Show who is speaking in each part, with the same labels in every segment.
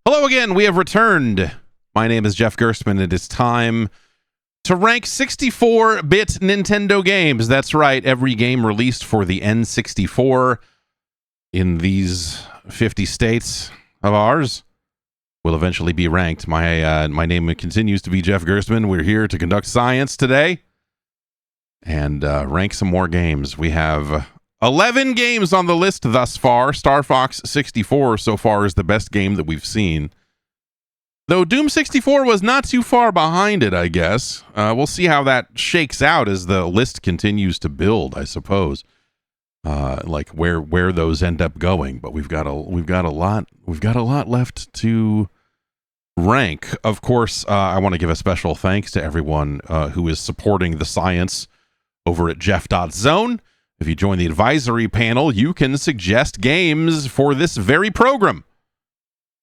Speaker 1: Hello again, we have returned. My name is Jeff Gerstmann. It is time to rank 64-bit Nintendo games. That's right, every game released for the N64 in these 50 states of ours will eventually be ranked. My name continues to be Jeff Gerstmann. We're here to conduct science today and rank some more games. We have 11 games on the list thus far. Star Fox 64 so far is the best game that we've seen. Though Doom 64 was not too far behind it, I guess. We'll see how that shakes out as the list continues to build, I suppose. Like where those end up going, but we've got a lot left to rank. Of course, I want to give a special thanks to everyone who is supporting the science over at Jeff.Zone. If you join the advisory panel, you can suggest games for this very program,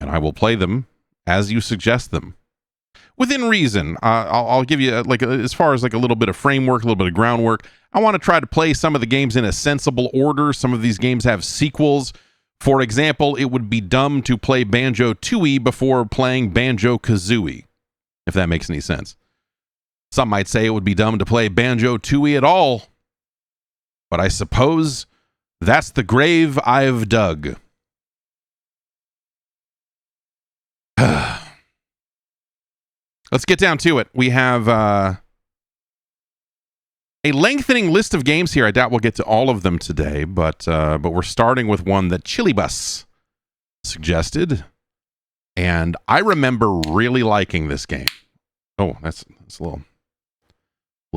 Speaker 1: and I will play them as you suggest them within reason. I'll give you as far as a little bit of framework, a little bit of groundwork. I want to try to play some of the games in a sensible order. Some of these games have sequels. For example, it would be dumb to play Banjo-Tooie before playing Banjo-Kazooie, if that makes any sense. Some might say it would be dumb to play Banjo-Tooie at all, but I suppose that's the grave I've dug. Let's get down to it. We have a lengthening list of games here. I doubt we'll get to all of them today, but we're starting with one that Chilibus suggested, and I remember really liking this game. Oh, that's a little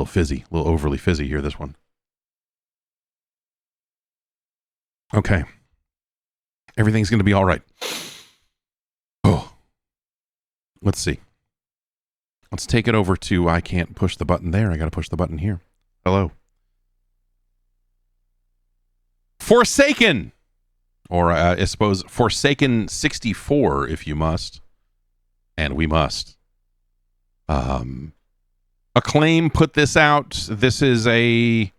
Speaker 1: fizzy, a little overly fizzy here, this one. Okay. Everything's going to be all right. Oh. Let's see. Let's take it over to, I can't push the button there. I got to push the button here. Hello. Forsaken. Or I suppose Forsaken 64, if you must. And we must. Acclaim put this out. This is a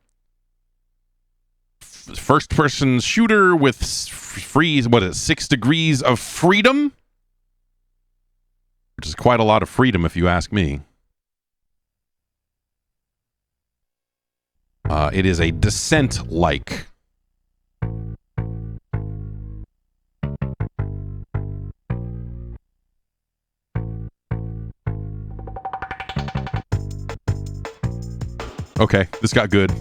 Speaker 1: first-person shooter with 6 degrees of freedom? Which is quite a lot of freedom, if you ask me. It is a Descent-like. Okay, this got good.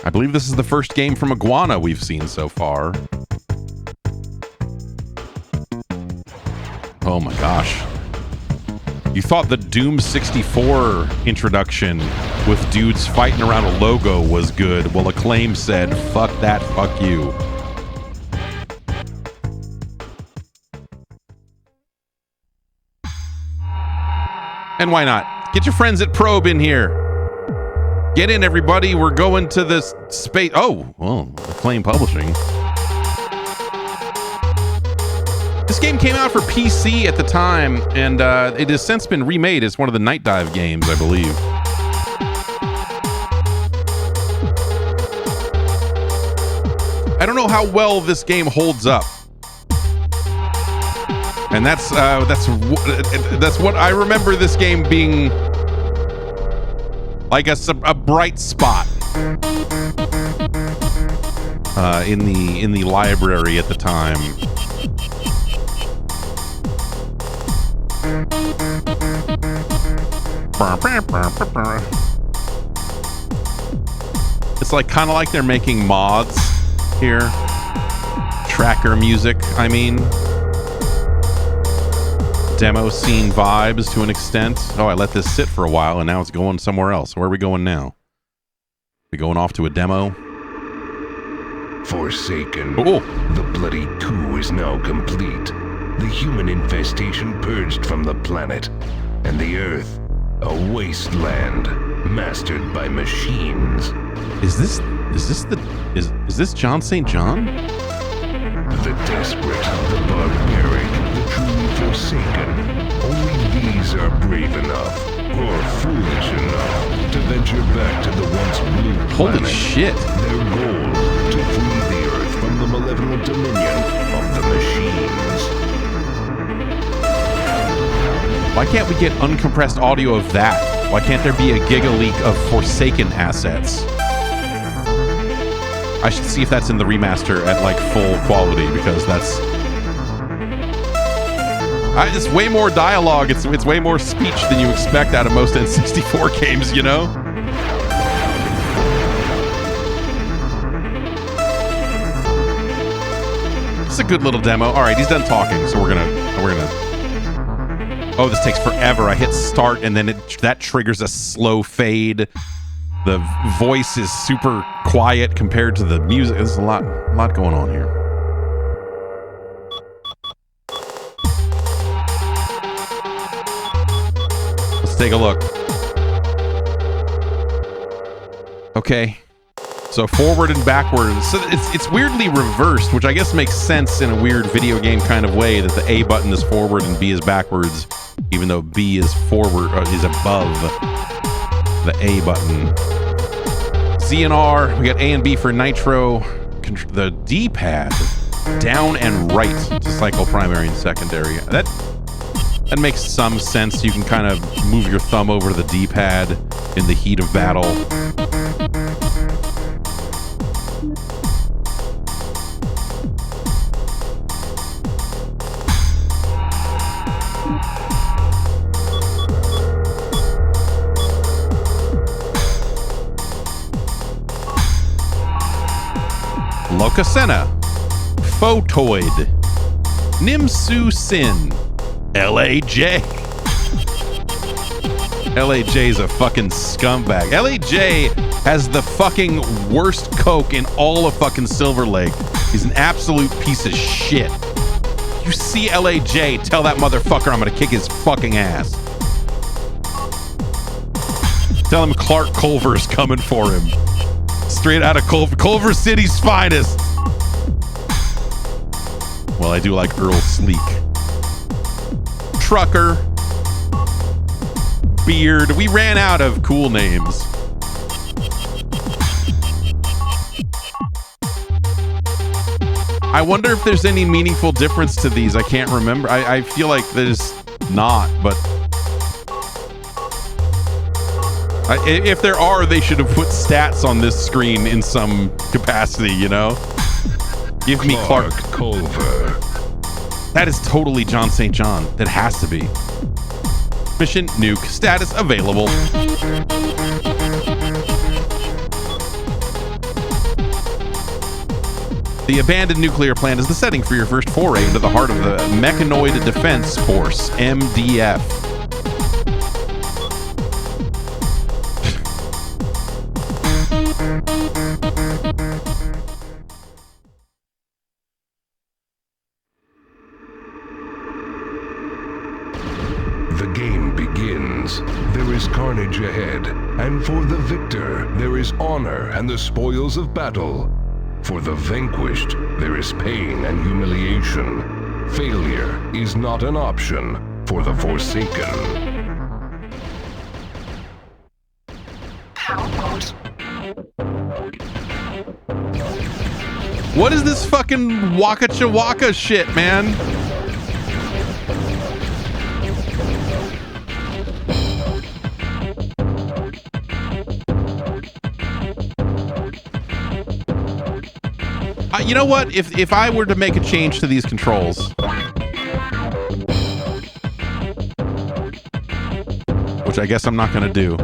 Speaker 1: I believe this is the first game from Iguana we've seen so far. Oh my gosh. You thought the Doom 64 introduction with dudes fighting around a logo was good. Well, Acclaim said, fuck that, fuck you. And why not? Get your friends at Probe in here. Get in, everybody. We're going to this space. Oh, well, Acclaim Publishing. This game came out for PC at the time, and it has since been remade as one of the Night Dive games, I believe. I don't know how well this game holds up. And that's what I remember this game being like a bright spot in the library at the time. It's kind of like they're making mods here. Tracker music, I mean. Demo scene vibes to an extent. Oh, I let this sit for a while and now it's going somewhere else. Where are we going now? We going off to a demo?
Speaker 2: Forsaken.
Speaker 1: Oh.
Speaker 2: The bloody coup is now complete. The human infestation purged from the planet, and the Earth, a wasteland mastered by machines.
Speaker 1: Is this John St. John?
Speaker 2: The desperate, the barbaric, the truly forsaken. Only these are brave enough, or foolish enough, to venture back to the once blue planet.
Speaker 1: Holy shit.
Speaker 2: Their goal, to free the Earth from dominion of the machines.
Speaker 1: Why can't we get uncompressed audio of that? Why can't there be a gigaleak of Forsaken assets? I should see if that's in the remaster at like full quality, because that's... it's way more dialogue. It's way more speech than you expect out of most N64 games, you know? It's a good little demo. All right, he's done talking, so we're gonna. Oh, this takes forever. I hit start, and then that triggers a slow fade. The voice is super quiet compared to the music. There's a lot going on here. Let's take a look. Okay. So forward and backwards. So it's weirdly reversed, which I guess makes sense in a weird video game kind of way, that the A button is forward and B is backwards, even though B is forward, is above the A button. Z and R, we got A and B for nitro. The D-pad, down and right to cycle primary and secondary. That makes some sense. You can kind of move your thumb over the D-pad in the heat of battle. Locasena, Photoid, Nimsu Sin, LAJ. LAJ's a fucking scumbag. LAJ has the fucking worst coke in all of fucking Silver Lake. He's an absolute piece of shit. You see LAJ, tell that motherfucker I'm gonna kick his fucking ass. Tell him Clark Culver's coming for him. Straight out of Culver City's finest. Well, I do like Earl Sleek. Trucker. Beard. We ran out of cool names. I wonder if there's any meaningful difference to these. I can't remember. I feel like there's not, but... if there are, they should have put stats on this screen in some capacity, you know? Give me Clark
Speaker 2: Culver.
Speaker 1: That is totally John St. John. That has to be. Mission nuke. Status available. The abandoned nuclear plant is the setting for your first foray into the heart of the Mechanoid Defense Force, MDF.
Speaker 2: The game begins. There is carnage ahead, and for the victor, there is honor and the spoils of battle. For the vanquished, there is pain and humiliation. Failure is not an option for the Forsaken.
Speaker 1: What is this fucking Waka Chawaka shit, man? You know what? If I were to make a change to these controls, which I guess I'm not going to do,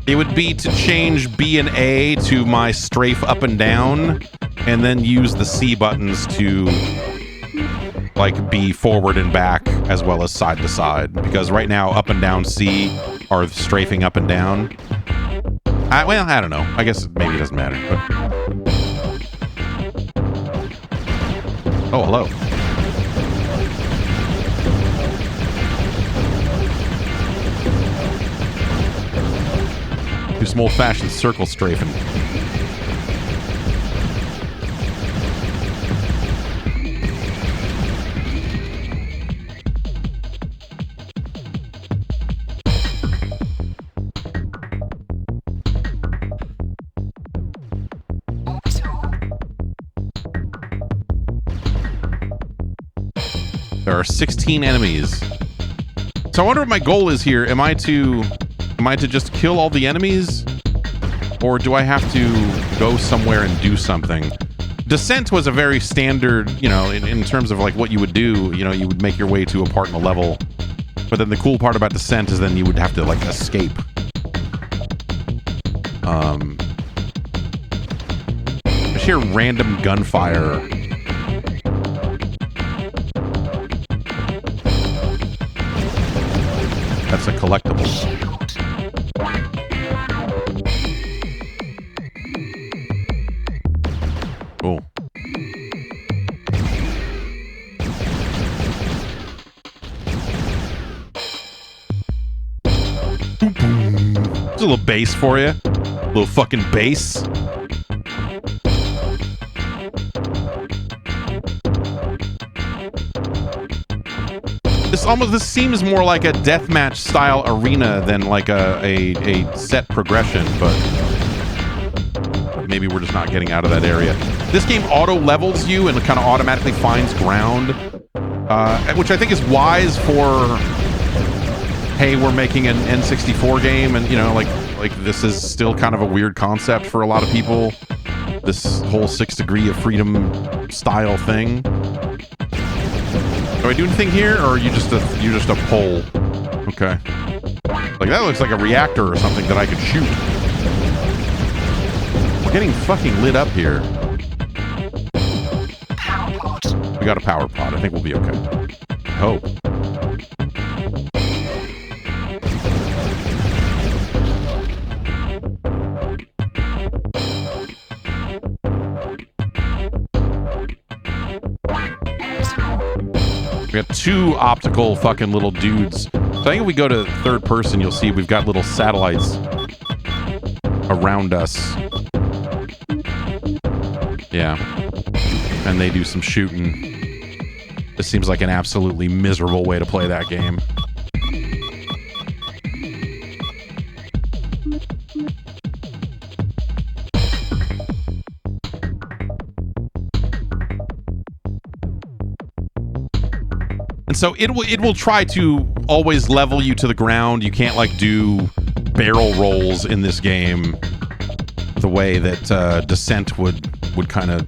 Speaker 1: it would be to change B and A to my strafe up and down, and then use the C buttons to like be forward and back as well as side to side. Because right now, up and down C are strafing up and down. Well, I don't know. I guess maybe it doesn't matter. But... Oh, hello. Do some old-fashioned circle strafing. There are 16 enemies. So I wonder what my goal is here. Am I to just kill all the enemies? Or do I have to go somewhere and do something? Descent was a very standard, you know, in terms of like what you would do, you know, you would make your way to a part in the level. But then the cool part about Descent is then you would have to like escape. I just hear random gunfire. That's a collectible. Cool. There's a little bass for you. A little fucking bass. This seems more like a deathmatch style arena than like a set progression, but maybe we're just not getting out of that area. This game auto levels you and kind of automatically finds ground, which I think is wise for, hey, we're making an N64 game, and you know, like this is still kind of a weird concept for a lot of people. This whole 6 Degree of Freedom style thing. Do I do anything here, or are you just a pole? Okay. Like that looks like a reactor or something that I could shoot. We're getting fucking lit up here.
Speaker 3: Power pod.
Speaker 1: We got a power pod. I think we'll be okay. I hope. We got 2 optical fucking little dudes. So I think if we go to third person, you'll see we've got little satellites around us. Yeah. And they do some shooting. This seems like an absolutely miserable way to play that game. So it will try to always level you to the ground. You can't like do barrel rolls in this game the way that Descent would kind of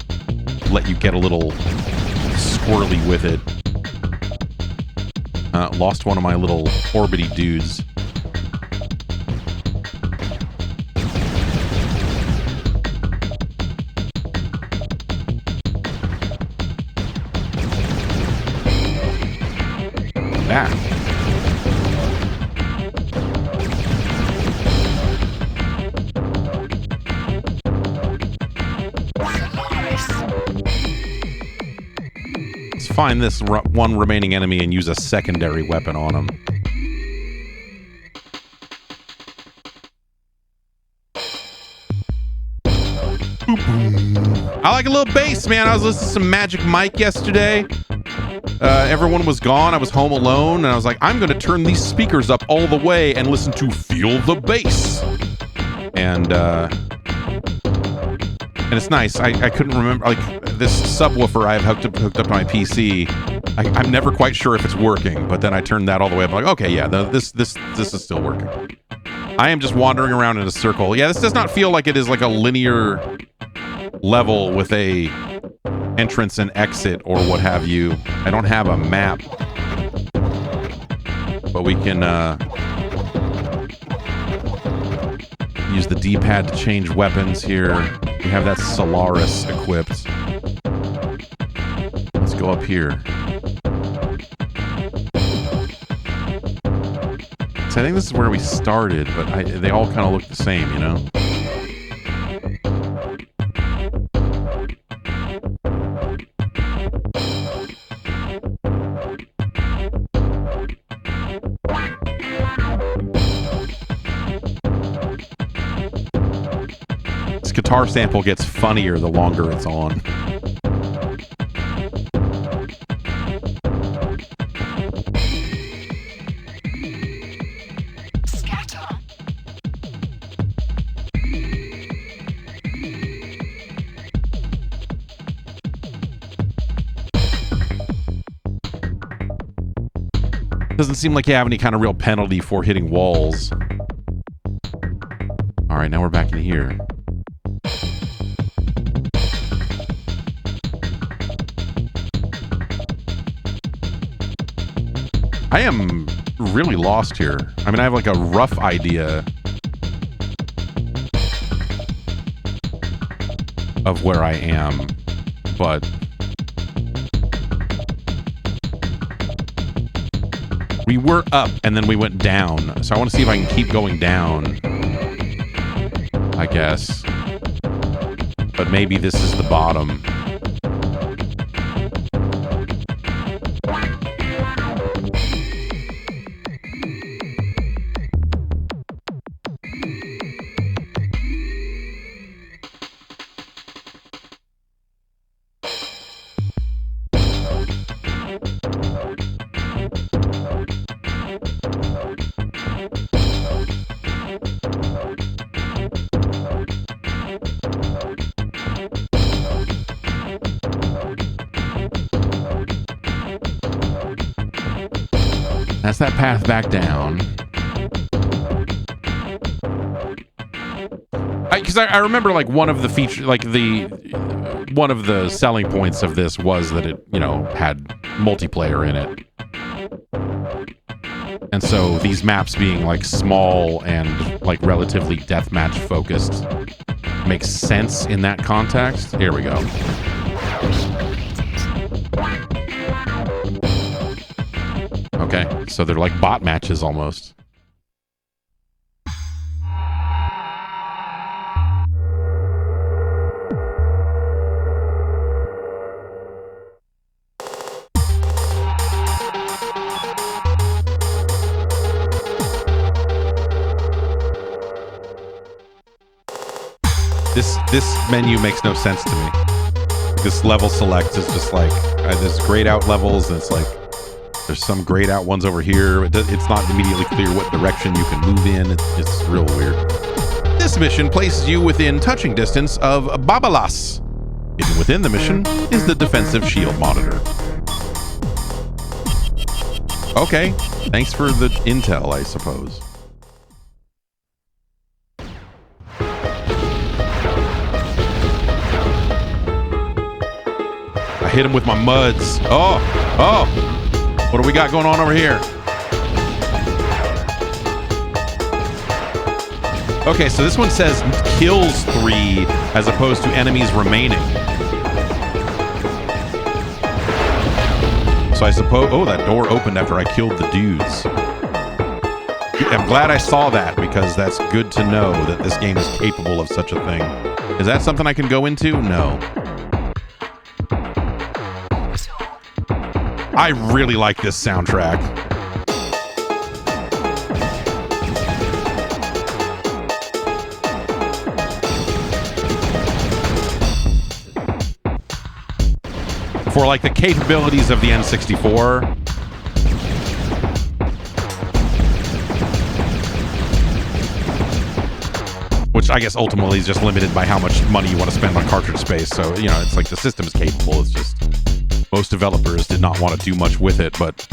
Speaker 1: let you get a little squirrely with it. Lost one of my little orbity dudes. That. Let's find this one remaining enemy and use a secondary weapon on him. I like a little bass, man. I was listening to some Magic Mike yesterday. Everyone was gone. I was home alone, and I was like, I'm going to turn these speakers up all the way and listen to Feel the Bass. And it's nice. I couldn't remember, like, this subwoofer I have hooked up to my PC. I'm never quite sure if it's working, but then I turned that all the way up. I'm like, okay, yeah, this is still working. I am just wandering around in a circle. Yeah, this does not feel like it is like a linear level with a entrance and exit or what have you. I don't have a map, but we can use the D-pad to change weapons here. We have that Solaris equipped. Let's go up here. So I think this is where we started, but they all kind of look the same, you know? Guitar sample gets funnier the longer it's on.
Speaker 3: Scatter.
Speaker 1: Doesn't seem like you have any kind of real penalty for hitting walls. All right, now we're back in here. I am really lost here. I mean, I have like a rough idea of where I am, but we were up and then we went down. So I want to see if I can keep going down, I guess. But maybe this is the bottom. That's that path back down. Because I remember like one of the feature, like one of the selling points of this was that it, you know, had multiplayer in it. And so these maps being like small and like relatively deathmatch focused makes sense in that context. Here we go. Okay, so they're like bot matches almost. This menu makes no sense to me. This level select is just like there's grayed out levels, and it's like there's some grayed out ones over here. It's not immediately clear what direction you can move in. It's real weird. This mission places you within touching distance of Babalas. Hidden within the mission is the defensive shield monitor. Okay, thanks for the intel, I suppose. I hit him with my muds. Oh! What do we got going on over here? Okay, so this one says kills 3 as opposed to enemies remaining. So I suppose... Oh, that door opened after I killed the dudes. I'm glad I saw that, because that's good to know that this game is capable of such a thing. Is that something I can go into? No. I really like this soundtrack. For like the capabilities of the N64. Which I guess ultimately is just limited by how much money you want to spend on cartridge space. So, you know, it's like the system is capable. It's just most developers did not want to do much with it, but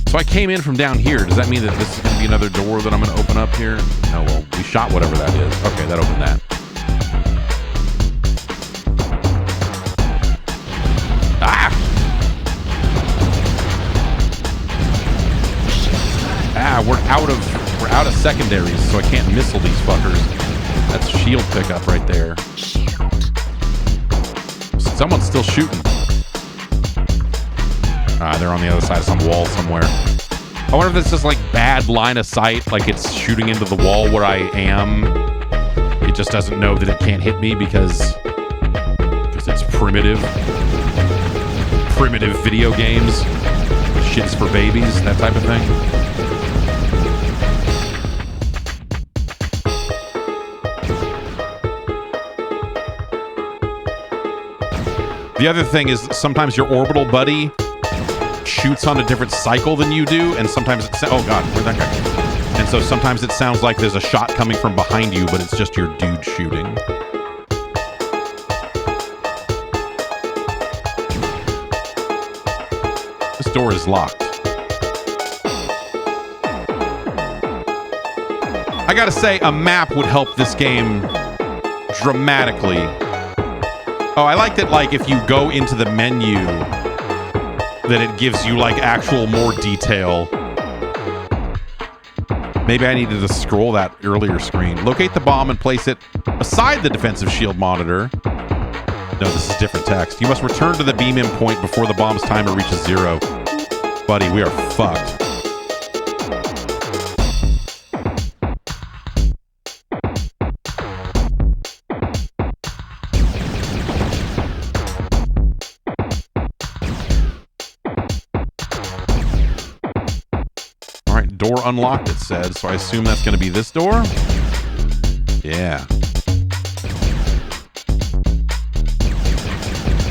Speaker 1: so I came in from down here. Does that mean that this is going to be another door that I'm going to open up here? Oh, well, we shot whatever that is. Okay, that opened that. We're out of secondaries, so I can't missile these fuckers. That's shield pickup right there. Someone's still shooting. They're on the other side of some wall somewhere. I wonder if this is like bad line of sight, like it's shooting into the wall where I am. It just doesn't know that it can't hit me because it's primitive. Primitive video games. Shit's for babies, that type of thing. The other thing is sometimes your orbital buddy shoots on a different cycle than you do, and sometimes it's... Oh god, where'd that guy go? And so sometimes it sounds like there's a shot coming from behind you, but it's just your dude shooting. door is locked. I gotta say, a map would help this game dramatically. Oh, I like that, like, if you go into the menu, that it gives you, like, actual more detail. Maybe I needed to scroll that earlier screen. Locate the bomb and place it beside the defensive shield monitor. No, this is different text. You must return to the beam-in point before the bomb's timer reaches 0. Buddy, we are fucked. All right, door unlocked, it said, so I assume that's going to be this door? Yeah.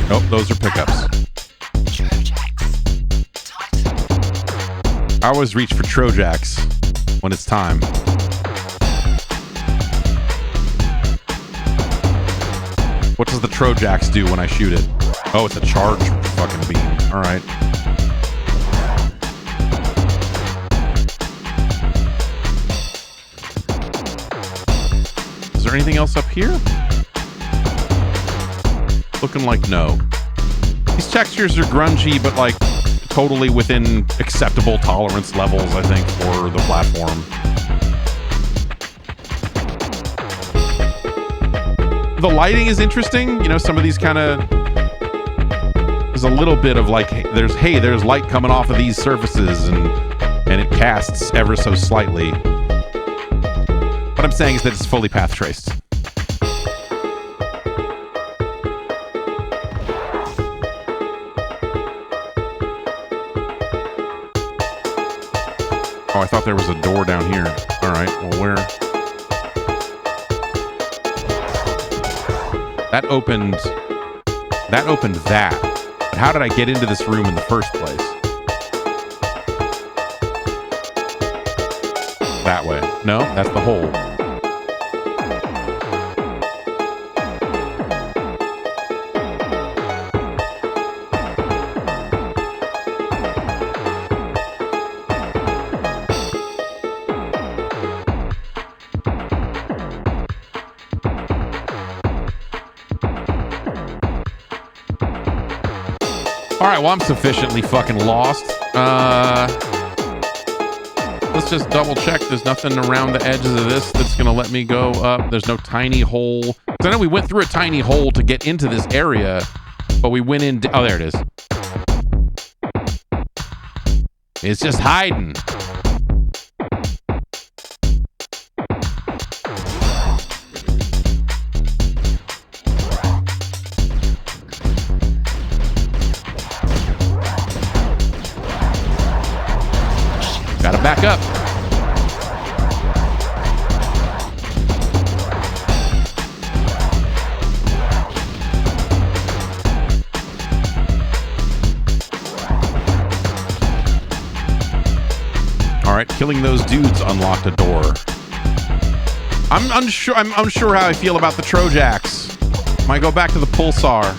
Speaker 1: Oh, those are pickups. I always reach for Trojax when it's time. What does the Trojax do when I shoot it? Oh, it's a charge fucking beam. All right. Is there anything else up here? Looking like no. These textures are grungy, but like totally within acceptable tolerance levels, I think, for the platform. The lighting is interesting. You know, some of these kind of... There's a little bit of like, there's light coming off of these surfaces, and it casts ever so slightly. What I'm saying is that it's fully path traced. Oh, I thought there was a door down here. All right, well, where? That opened that. But how did I get into this room in the first place? That way. No, that's the hole. All right, well, I'm sufficiently fucking lost. Let's just double check. There's nothing around the edges of this that's going to let me go up. There's no tiny hole. 'Cause I know we went through a tiny hole to get into this area, but we went in... Oh, there it is. It's just hiding. Gotta back up. All right, killing those dudes unlocked a door. I'm unsure how I feel about the Trojax. Might go back to the Pulsar.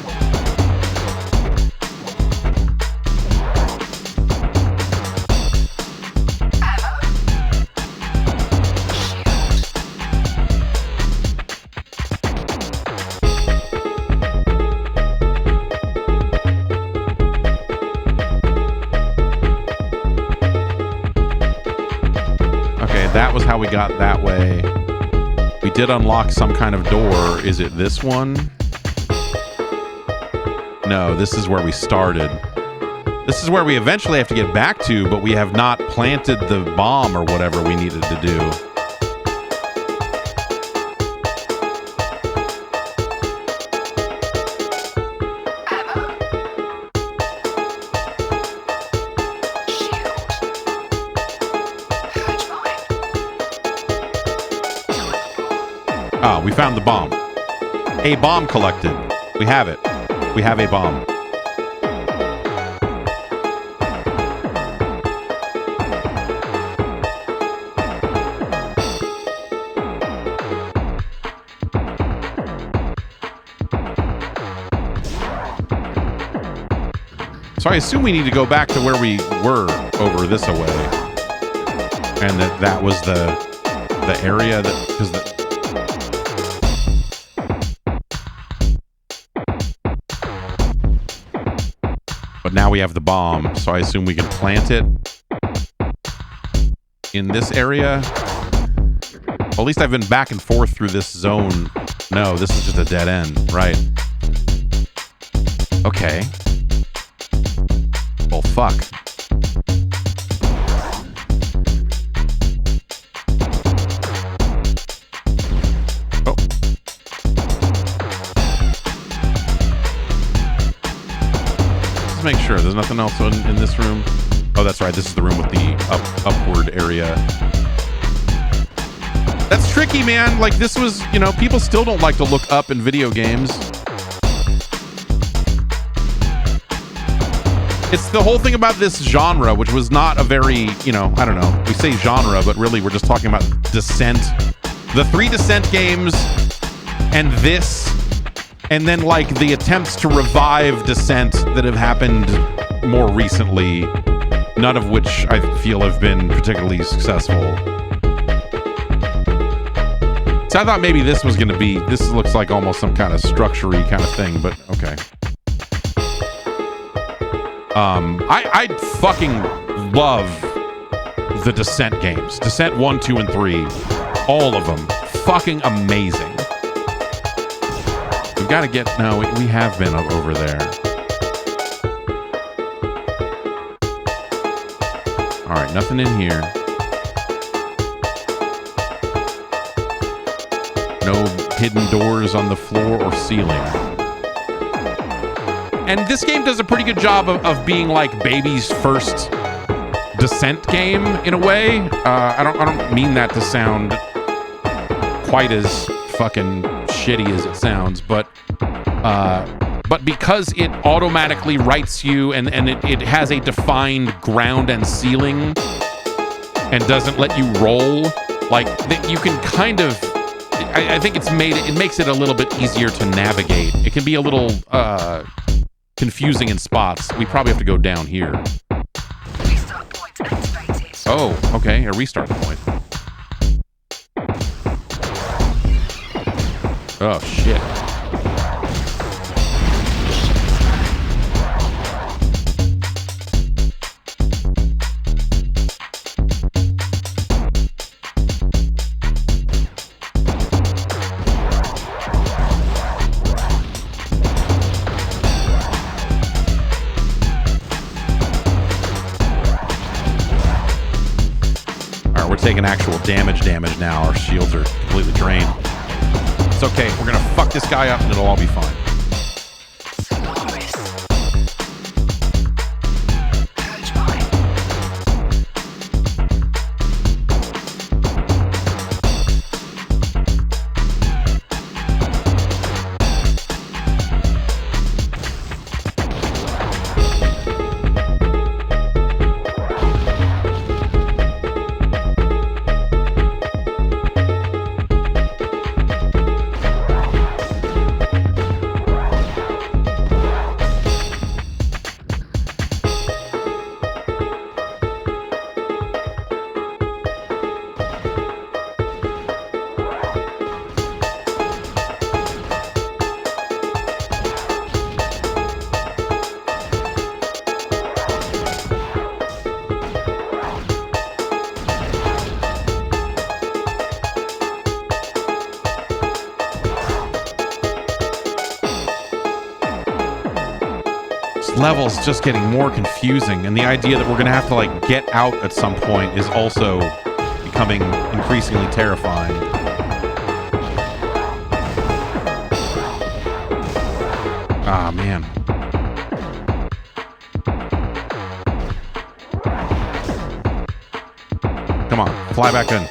Speaker 1: That was how we got that way. We did unlock some kind of door. Is it this one? No, this is where we started. This is where we eventually have to get back to, but we have not planted the bomb or whatever we needed to do. Ah, we found the bomb. A bomb collected. We have it. We have a bomb. So So I assume we need to go back to where we were over this away. And that was the area that... because but now we have the bomb, so I assume we can plant it in this area. Well, at least I've been back and forth through this zone. No, this is just a dead end, right? Okay. Well, fuck. Oh. Let's make sure there's nothing else in this room. Oh, that's right. This is the room with the upward area. That's tricky, man. Like, this was, you know, people still don't like to look up in video games. It's the whole thing about this genre, which was not a very, you know, I don't know. We say genre, but really we're just talking about Descent. The 3 Descent games and this, and then like the attempts to revive Descent that have happened more recently, none of which I feel have been particularly successful. So I thought maybe this was going to be, this looks like almost some kind of structure-y kind of thing, but okay. I fucking love the Descent games. Descent 1, 2, and 3. All of them. Fucking amazing. We've got to get... No, we have been over there. Alright, nothing in here. No hidden doors on the floor or ceiling. And this game does a pretty good job of being like baby's first Descent game in a way. I don't mean that to sound quite as fucking shitty as it sounds, but because it automatically writes you and it has a defined ground and ceiling and doesn't let you roll, like you can kind of... I think it makes it a little bit easier to navigate. It can be a little confusing in spots. We probably have to go down here.
Speaker 3: Restart point activated.
Speaker 1: Oh, okay, a restart point. Oh, shit. Taking actual damage now. Our shields are completely drained. It's okay. We're gonna fuck this guy up and it'll all be fine.
Speaker 3: Solaris. Gerstmann.
Speaker 1: Level's just getting more confusing, and the idea that we're gonna have to like get out at some point is also becoming increasingly terrifying. Ah, man. Come on, fly back in.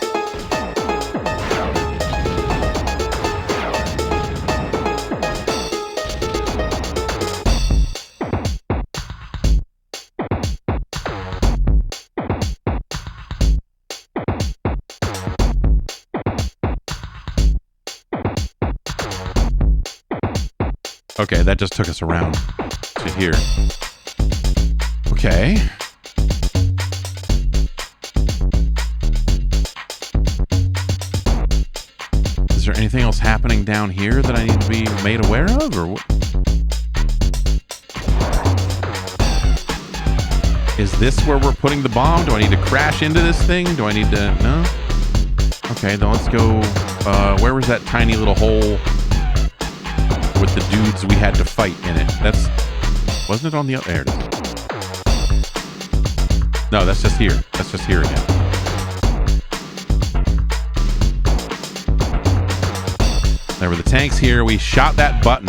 Speaker 1: Okay, that just took us around to here. Okay. Is there anything else happening down here that I need to be made aware of, or what? Is this where we're putting the bomb? Do I need to crash into this thing? Do I need to... No? Okay, then let's go... where was that tiny little hole with the dudes we had to fight in it? That's... Wasn't it on the... There it is. No, that's just here. That's just here again. There were the tanks here. We shot that button.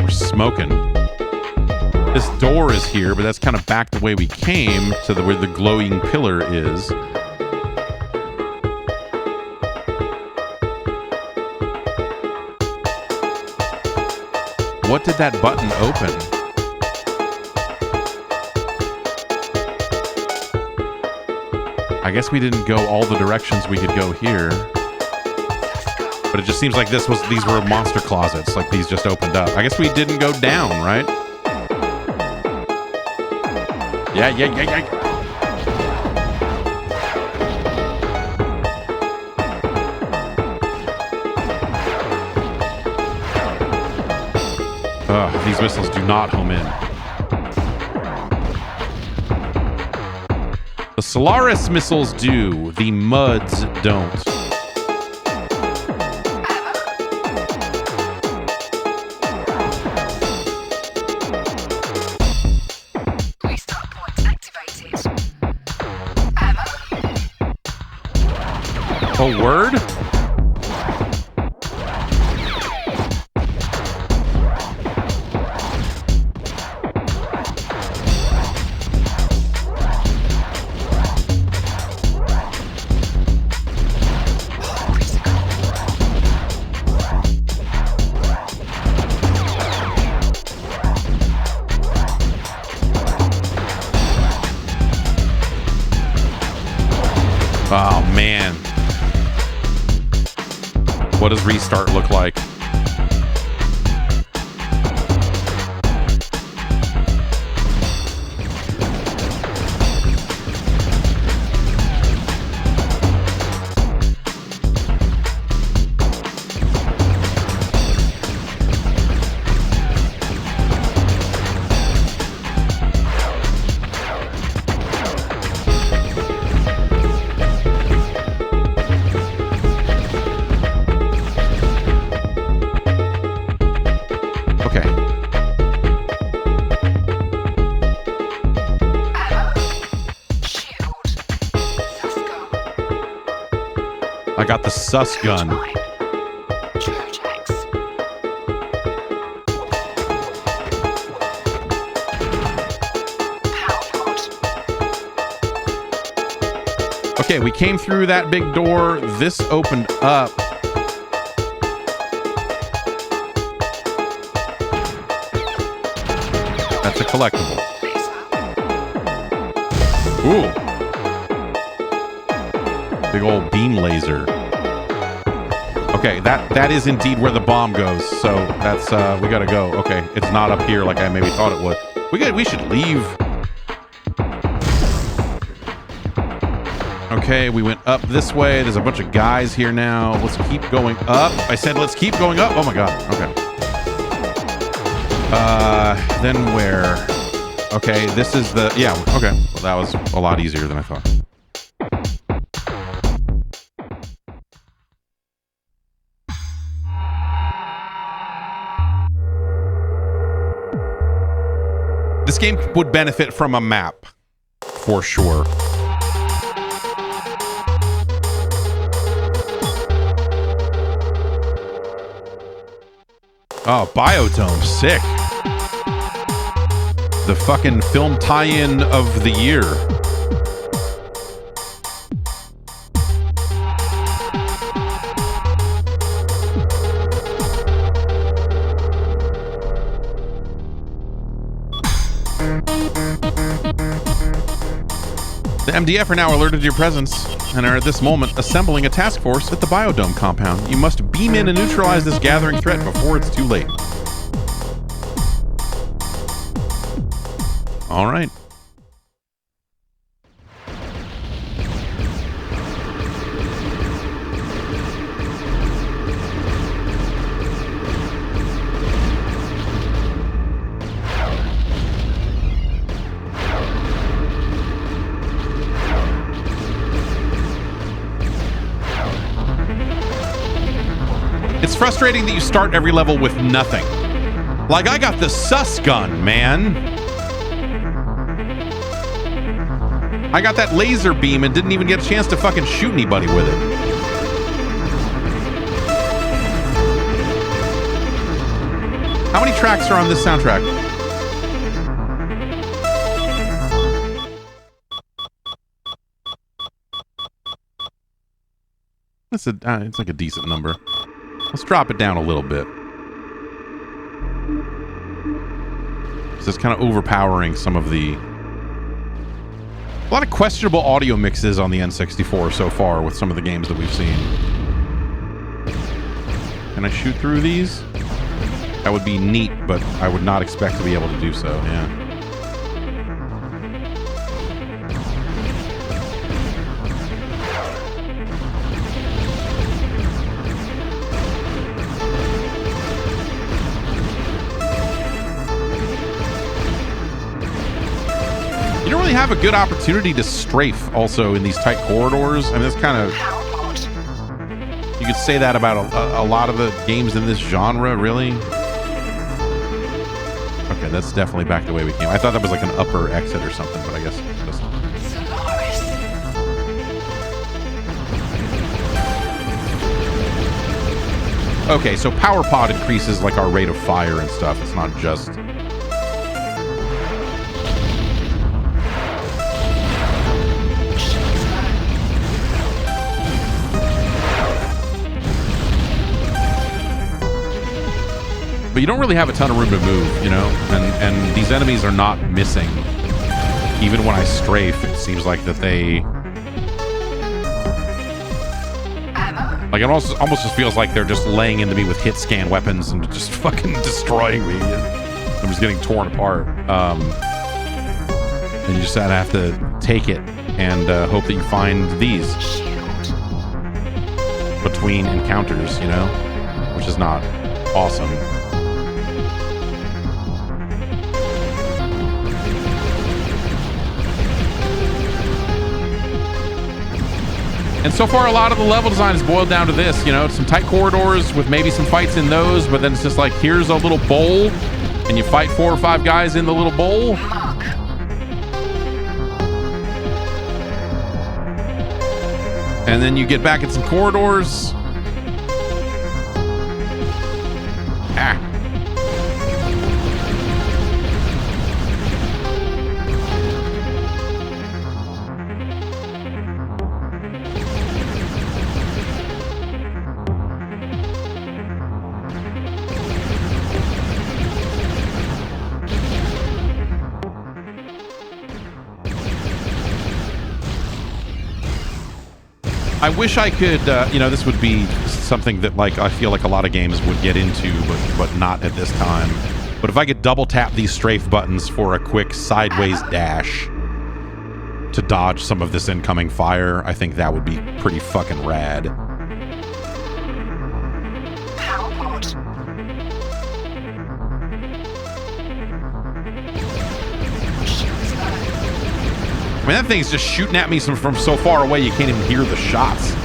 Speaker 1: Smoking. This door is here, but that's kind of back the way we came to where the glowing pillar is. What did that button open? I guess we didn't go all the directions we could go here. But it just seems like these were monster closets. Like these just opened up. I guess we didn't go down, right? Yeah. Ugh, these missiles do not home in. The Solaris missiles do. The MUDs don't. A word? Oh, man. What does restart look like? I got the sus gun. Okay, we came through that big door. This opened up. That's a collectible. Ooh. Big old beam laser. Okay, that is indeed where the bomb goes. So that's we gotta go. Okay, it's not up here like I maybe thought it would. We should leave. Okay, we went up this way. There's a bunch of guys here now. Let's keep going up. I said let's keep going up. Oh my god. Okay. Then where? Okay, this is the yeah. Okay, well that was a lot easier than I thought. This game would benefit from a map, for sure. Oh, Biodome, sick. The fucking film tie-in of the year. The MDF are now alerted to your presence and are at this moment assembling a task force at the Biodome compound. You must beam in and neutralize this gathering threat before it's too late. All right. It's frustrating that you start every level with nothing. Like, I got the sus gun, man. I got that laser beam and didn't even get a chance to fucking shoot anybody with it. How many tracks are on this soundtrack? It's like a decent number. Let's drop it down a little bit. So it's kind of overpowering some of the... A lot of questionable audio mixes on the N64 so far with some of the games that we've seen. Can I shoot through these? That would be neat, but I would not expect to be able to do so, yeah. You don't really have a good opportunity to strafe also in these tight corridors. I mean, that's kind of... You could say that about a lot of the games in this genre, really. Okay, that's definitely back the way we came. I thought that was like an upper exit or something, but I guess it doesn't. Okay, so power pod increases like our rate of fire and stuff. It's not just... But you don't really have a ton of room to move, you know? And these enemies are not missing. Even when I strafe, it seems like that they... Like, it almost just feels like they're just laying into me with hit scan weapons and just fucking destroying me. I'm just getting torn apart. And you just have to take it and hope that you find these between encounters, you know? Which is not awesome. And so far, a lot of the level design is boiled down to this, you know, some tight corridors with maybe some fights in those, but then it's just like, here's a little bowl, and you fight 4 or 5 guys in the little bowl. And then you get back in some corridors. Ah. I wish I could, you know, this would be something that, like, I feel like a lot of games would get into, but not at this time. But if I could double tap these strafe buttons for a quick sideways dash to dodge some of this incoming fire, I think that would be pretty fucking rad. I mean, that thing's just shooting at me from so far away you can't even hear the shots.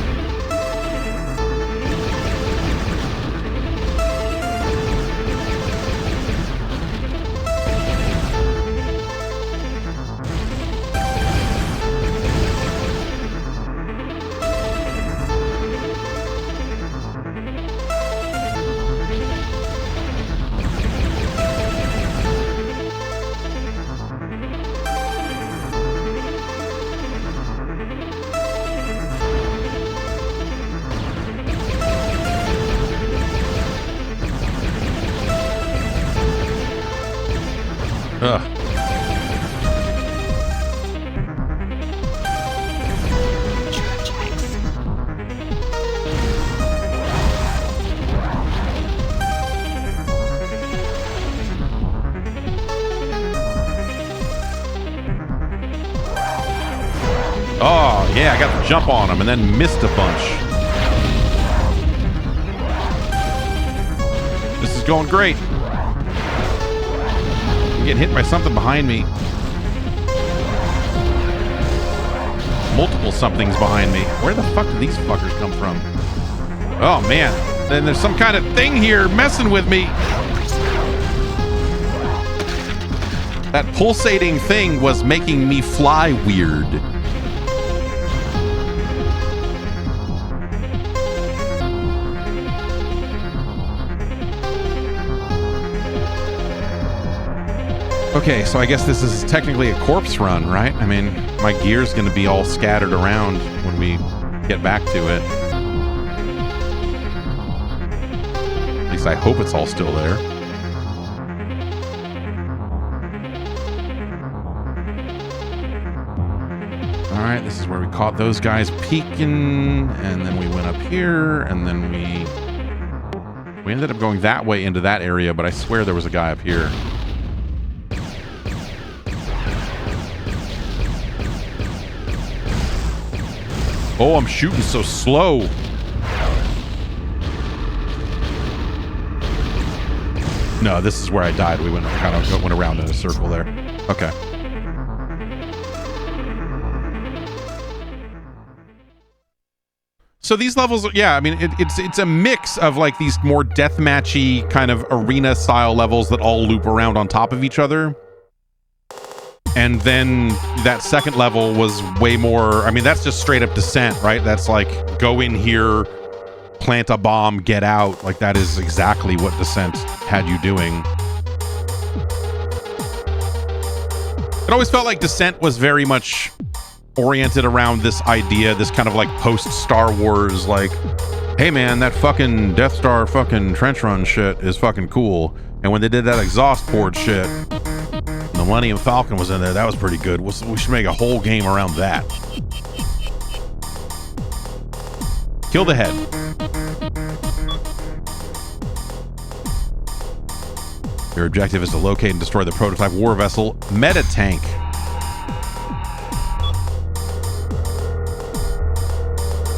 Speaker 1: jump on them and then missed a bunch. This is going great. I'm getting hit by something behind me. Multiple somethings behind me. Where the fuck do these fuckers come from? Oh man, then there's some kind of thing here messing with me. That pulsating thing was making me fly weird. Okay, so I guess this is technically a corpse run, right? I mean, my gear's gonna be all scattered around when we get back to it. At least I hope it's all still there. All right, this is where we caught those guys peeking, and then we went up here, and then we ended up going that way into that area, but I swear there was a guy up here. Oh, I'm shooting so slow. No, this is where I died. We went around in a circle there. Okay. So these levels, yeah, I mean, it's a mix of like these more deathmatchy kind of arena style levels that all loop around on top of each other. And then that second level was way more, I mean, that's just straight up Descent, right? That's like, go in here, plant a bomb, get out. Like, that is exactly what Descent had you doing. It always felt like Descent was very much oriented around this idea, this kind of like post-Star Wars, like, hey man, that fucking Death Star fucking trench run shit is fucking cool. And when they did that exhaust port shit, the Millennium Falcon was in there. That was pretty good. We should make a whole game around that. Kill the head. Your objective is to locate and destroy the prototype war vessel Meta Tank.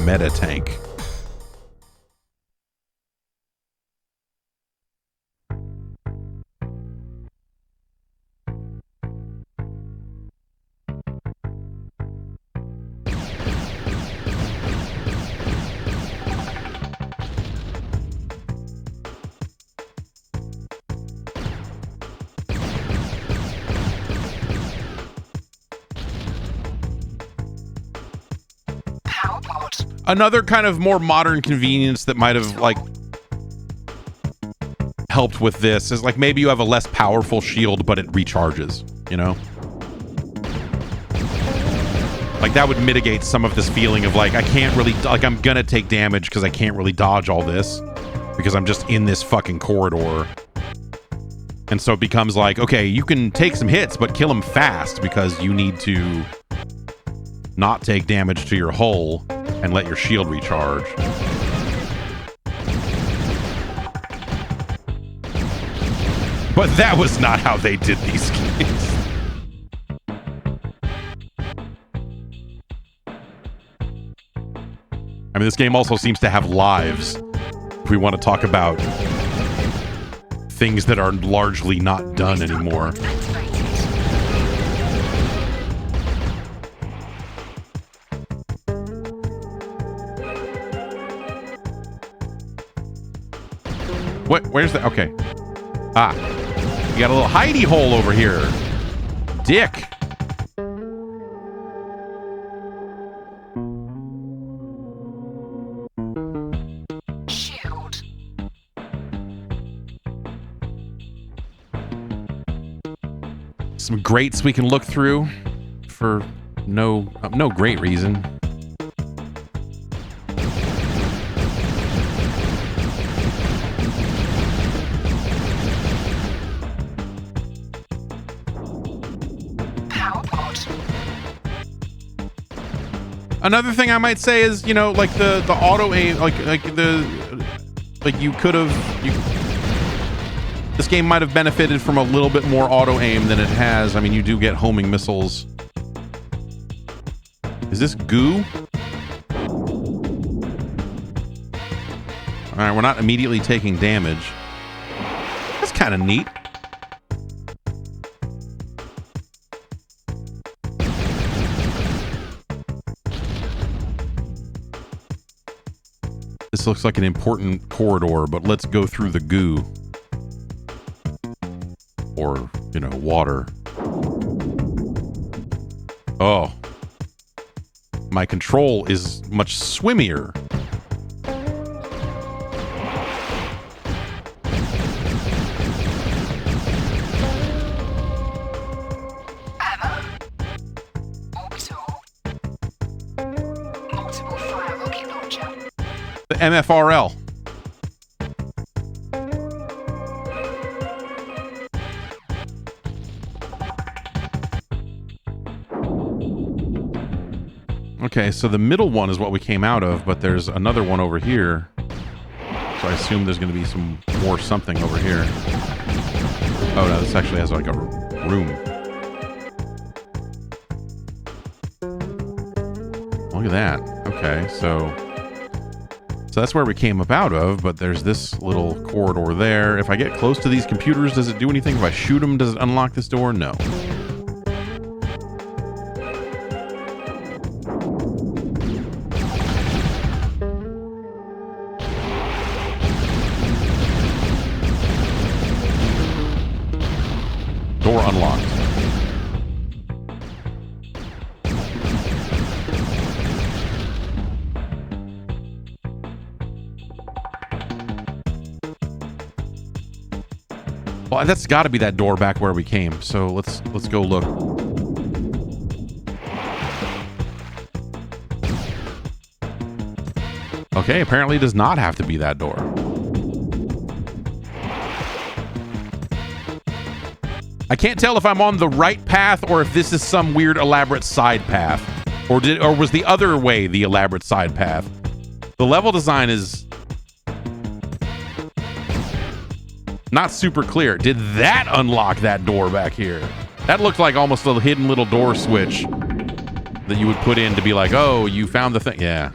Speaker 1: Meta Tank. Another kind of more modern convenience that might have like helped with this is like maybe you have a less powerful shield, but it recharges, you know? Like that would mitigate some of this feeling of like, I can't really, like I'm gonna take damage because I can't really dodge all this because I'm just in this fucking corridor. And so it becomes like, okay, you can take some hits, but kill them fast because you need to not take damage to your hull and let your shield recharge. But that was not how they did these games. I mean, this game also seems to have lives. If we want to talk about things that are largely not done anymore. Where's the... Okay. Ah. You got a little hidey hole over here. Dick.
Speaker 3: Shield.
Speaker 1: Some grates we can look through for no great reason. Another thing I might say is, you know, like the auto aim, like you could have, this game might have benefited from a little bit more auto aim than it has. I mean, you do get homing missiles. Is this goo? All right, we're not immediately taking damage. That's kind of neat. This looks like an important corridor, but let's go through the goo. Or, you know, water. Oh. My control is much swimmier.
Speaker 3: Ammo. Orbital. Multiple fire rocket launcher.
Speaker 1: The MFRL. Okay, so the middle one is what we came out of, but there's another one over here. So I assume there's going to be some more something over here. Oh, no, this actually has like a room. Look at that. Okay, so that's where we came up out of, but there's this little corridor there. If I get close to these computers, does it do anything? If I shoot them, does it unlock this door? No. Door unlocked. Well, that's got to be that door back where we came. So let's go look. Okay, apparently it does not have to be that door. I can't tell if I'm on the right path or if this is some weird elaborate or was the other way the elaborate side path. The level design is not super clear. Did that unlock that door back here? That looked like almost a hidden little door switch that you would put in to be like, oh, you found the thing. Yeah,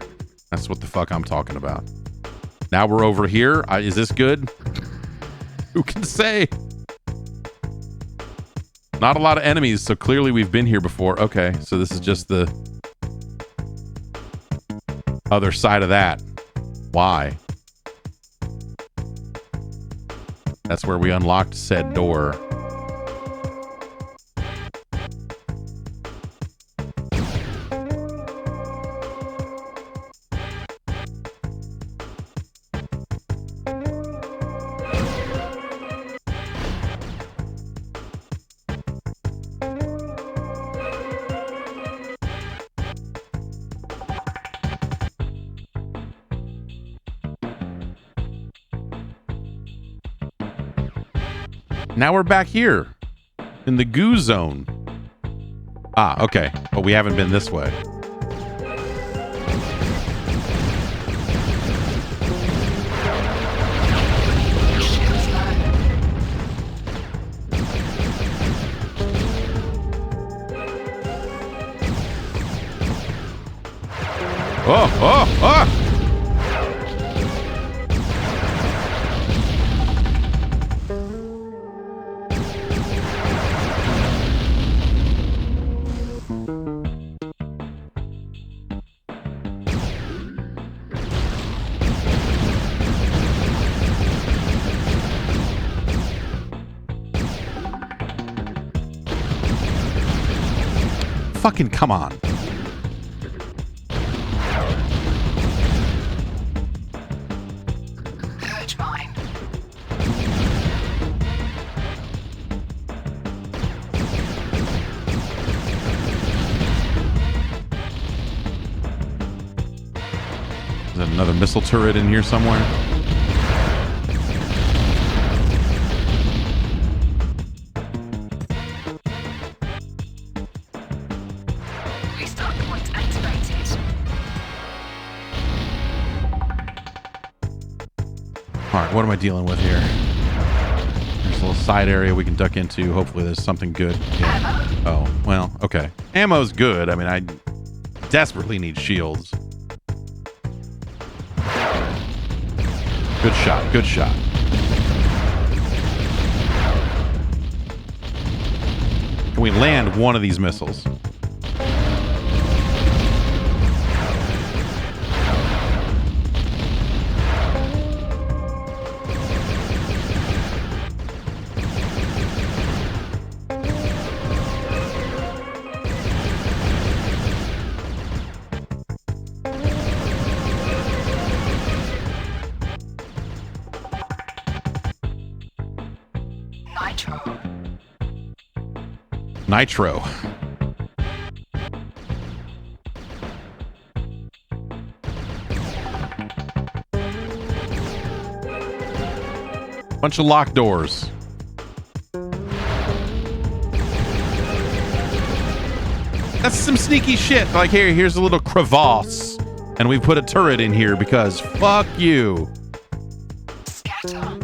Speaker 1: that's what the fuck I'm talking about. Now we're over here. Is this good? Who can say? Not a lot of enemies, so clearly we've been here before. Okay, so this is just the other side of that. Why? That's where we unlocked said door. Now we're back here in the goo zone. Ah, okay. But we haven't been this way. Oh! Fucking come on.
Speaker 3: Gerstmann.
Speaker 1: Is that another missile turret in here somewhere?
Speaker 3: Restart point activated.
Speaker 1: Alright, what am I dealing with here? There's a little side area we can duck into. Hopefully there's something good. Yeah. Oh, well, okay. Ammo's good. I mean, I desperately need shields. Good shot. Good shot. Can we land one of these missiles? Nitro. Bunch of locked doors. That's some sneaky shit. Like, here's a little crevasse, and we put a turret in here because fuck you.
Speaker 3: Scatter.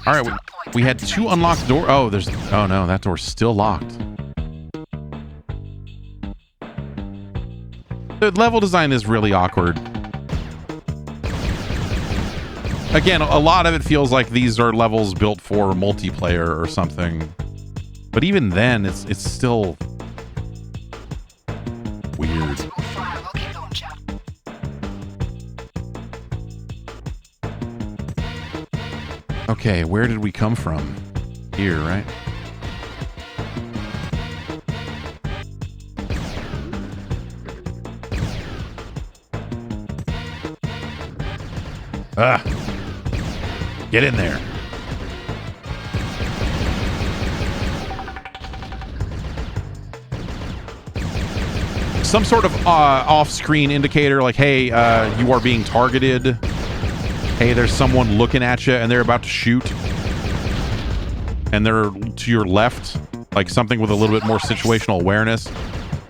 Speaker 1: All right, we had 2 unlocked doors. Oh, oh no, that door's still locked. The level design is really awkward. Again, a lot of it feels like these are levels built for multiplayer or something. But even then, it's still weird.
Speaker 3: Fire rocket launcher.
Speaker 1: Okay, where did we come from? Here, right? Ah! Get in there. Some sort of off-screen indicator like, hey, you are being targeted. Hey, there's someone looking at you and they're about to shoot. And they're to your left, like something with a little bit more situational awareness.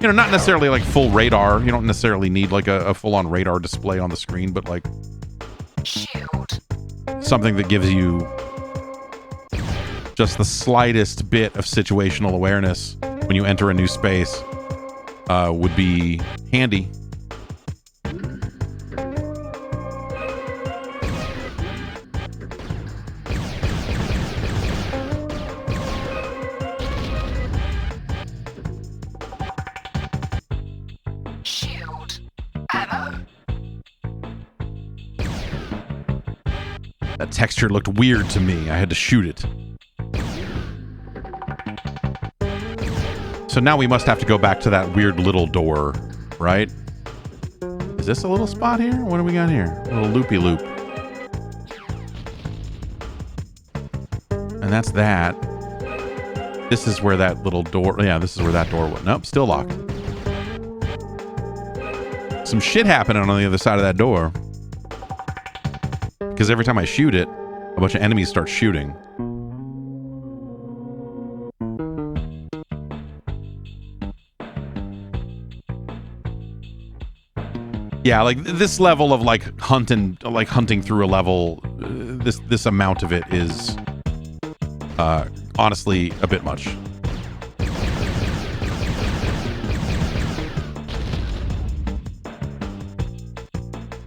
Speaker 1: You know, not necessarily like full radar. You don't necessarily need like a full-on radar display on the screen, but like
Speaker 3: Shield.
Speaker 1: something that gives you just the slightest bit of situational awareness when you enter a new space would be handy.
Speaker 3: Shield. Ammo.
Speaker 1: That texture looked weird to me. I had to shoot it. So now we must have to go back to that weird little door, right? Is this a little spot here? What do we got here? A little loopy-loop. And that's that. This is where that little door... Yeah, this is where that door was. Nope, still locked. Some shit happening on the other side of that door. Because every time I shoot it, a bunch of enemies start shooting. Yeah, like this level of like hunting through a level, this amount of it is honestly a bit much.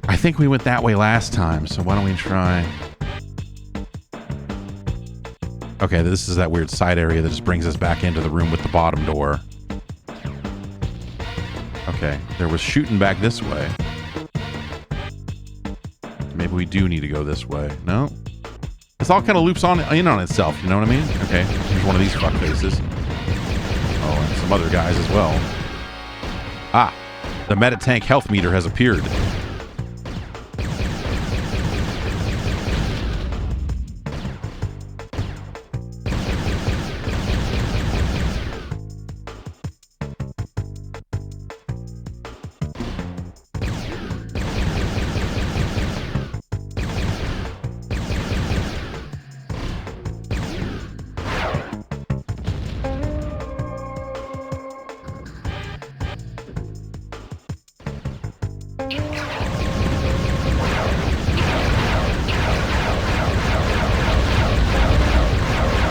Speaker 1: I think we went that way last time, so why don't we try? Okay, this is that weird side area that just brings us back into the room with the bottom door. Okay, there was shooting back this way. Maybe we do need to go this way. No? This all kind of loops in on itself, you know what I mean? Okay, here's one of these fuck faces. Oh, and some other guys as well. Ah, the Meditank health meter has appeared.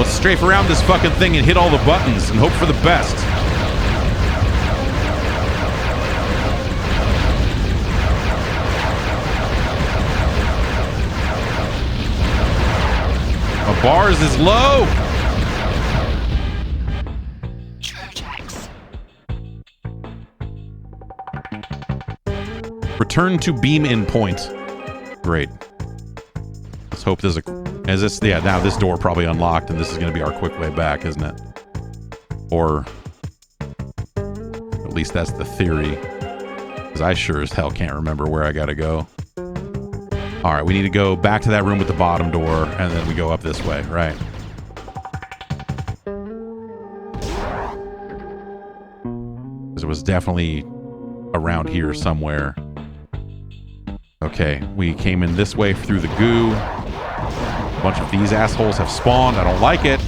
Speaker 1: Let's strafe around this fucking thing and hit all the buttons and hope for the best. My bars is low.
Speaker 3: Trojax.
Speaker 1: Return to beam in point. Great. Let's hope there's now this door probably unlocked and this is going to be our quick way back, isn't it? Or at least that's the theory. Because I sure as hell can't remember where I got to go. All right, we need to go back to that room with the bottom door and then we go up this way, right? Because it was definitely around here somewhere. Okay, we came in this way through the goo. A bunch of these assholes have spawned. I don't like it.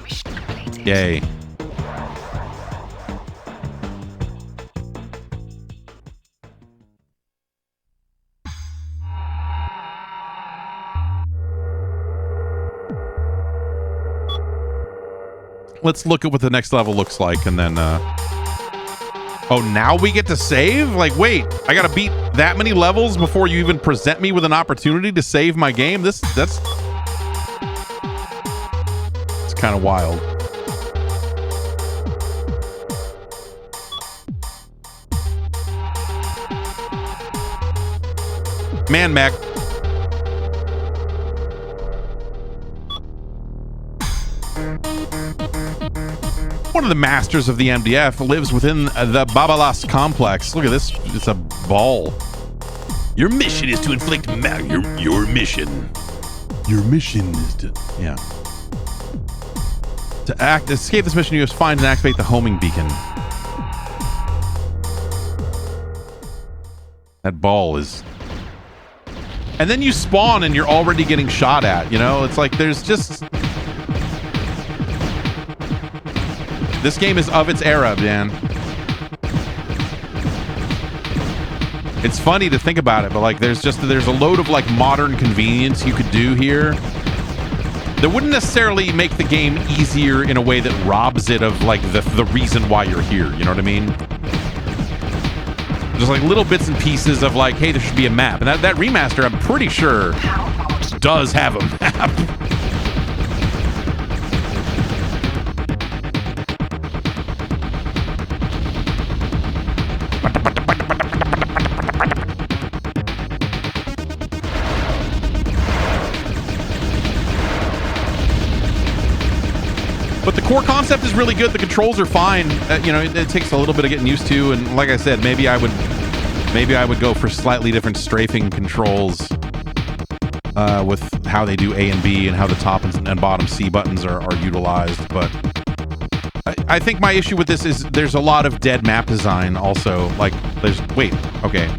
Speaker 3: Mission completed.
Speaker 1: Yay. Let's look at what the next level looks like and then oh, now we get to save? Like, wait, I gotta beat that many levels before you even present me with an opportunity to save my game? It's kind of wild. Man mech. One of the masters of the MDF lives within the Babalas complex. Look at this. It's a ball. Your mission is to inflict your mission. Your mission is to... Yeah. To escape this mission, you must find and activate the homing beacon. That ball is... And then you spawn and you're already getting shot at, you know? It's like there's just... This game is of its era, man. It's funny to think about it, but like there's a load of like modern convenience you could do here that wouldn't necessarily make the game easier in a way that robs it of like the reason why you're here. You know what I mean? Just like little bits and pieces of like, hey, there should be a map. And that remaster, I'm pretty sure, does have a map. But the core concept is really good. The controls are fine. You know, it takes a little bit of getting used to. And like I said, maybe I would go for slightly different strafing controls with how they do A and B and how the top and bottom C buttons are utilized. But I think my issue with this is there's a lot of dead map design also. Like, wait, okay.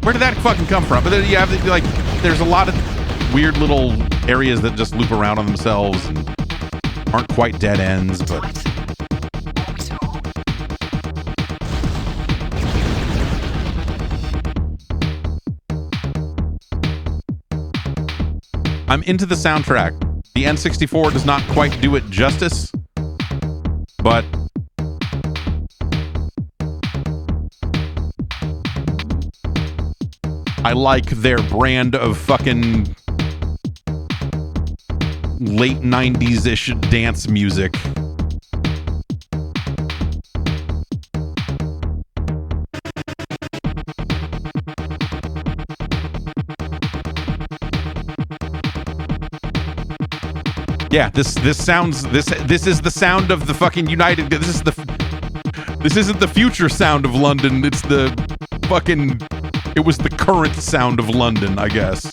Speaker 1: Where did that fucking come from? But then you have, like, there's a lot of weird little areas that just loop around on themselves and aren't quite dead ends, but I'm into the soundtrack. The N64 does not quite do it justice, but I like their brand of fucking late 90s-ish dance music. Yeah, this sounds this is the sound of the fucking United. This isn't the future sound of London. It's the fucking. It was the current sound of London, I guess.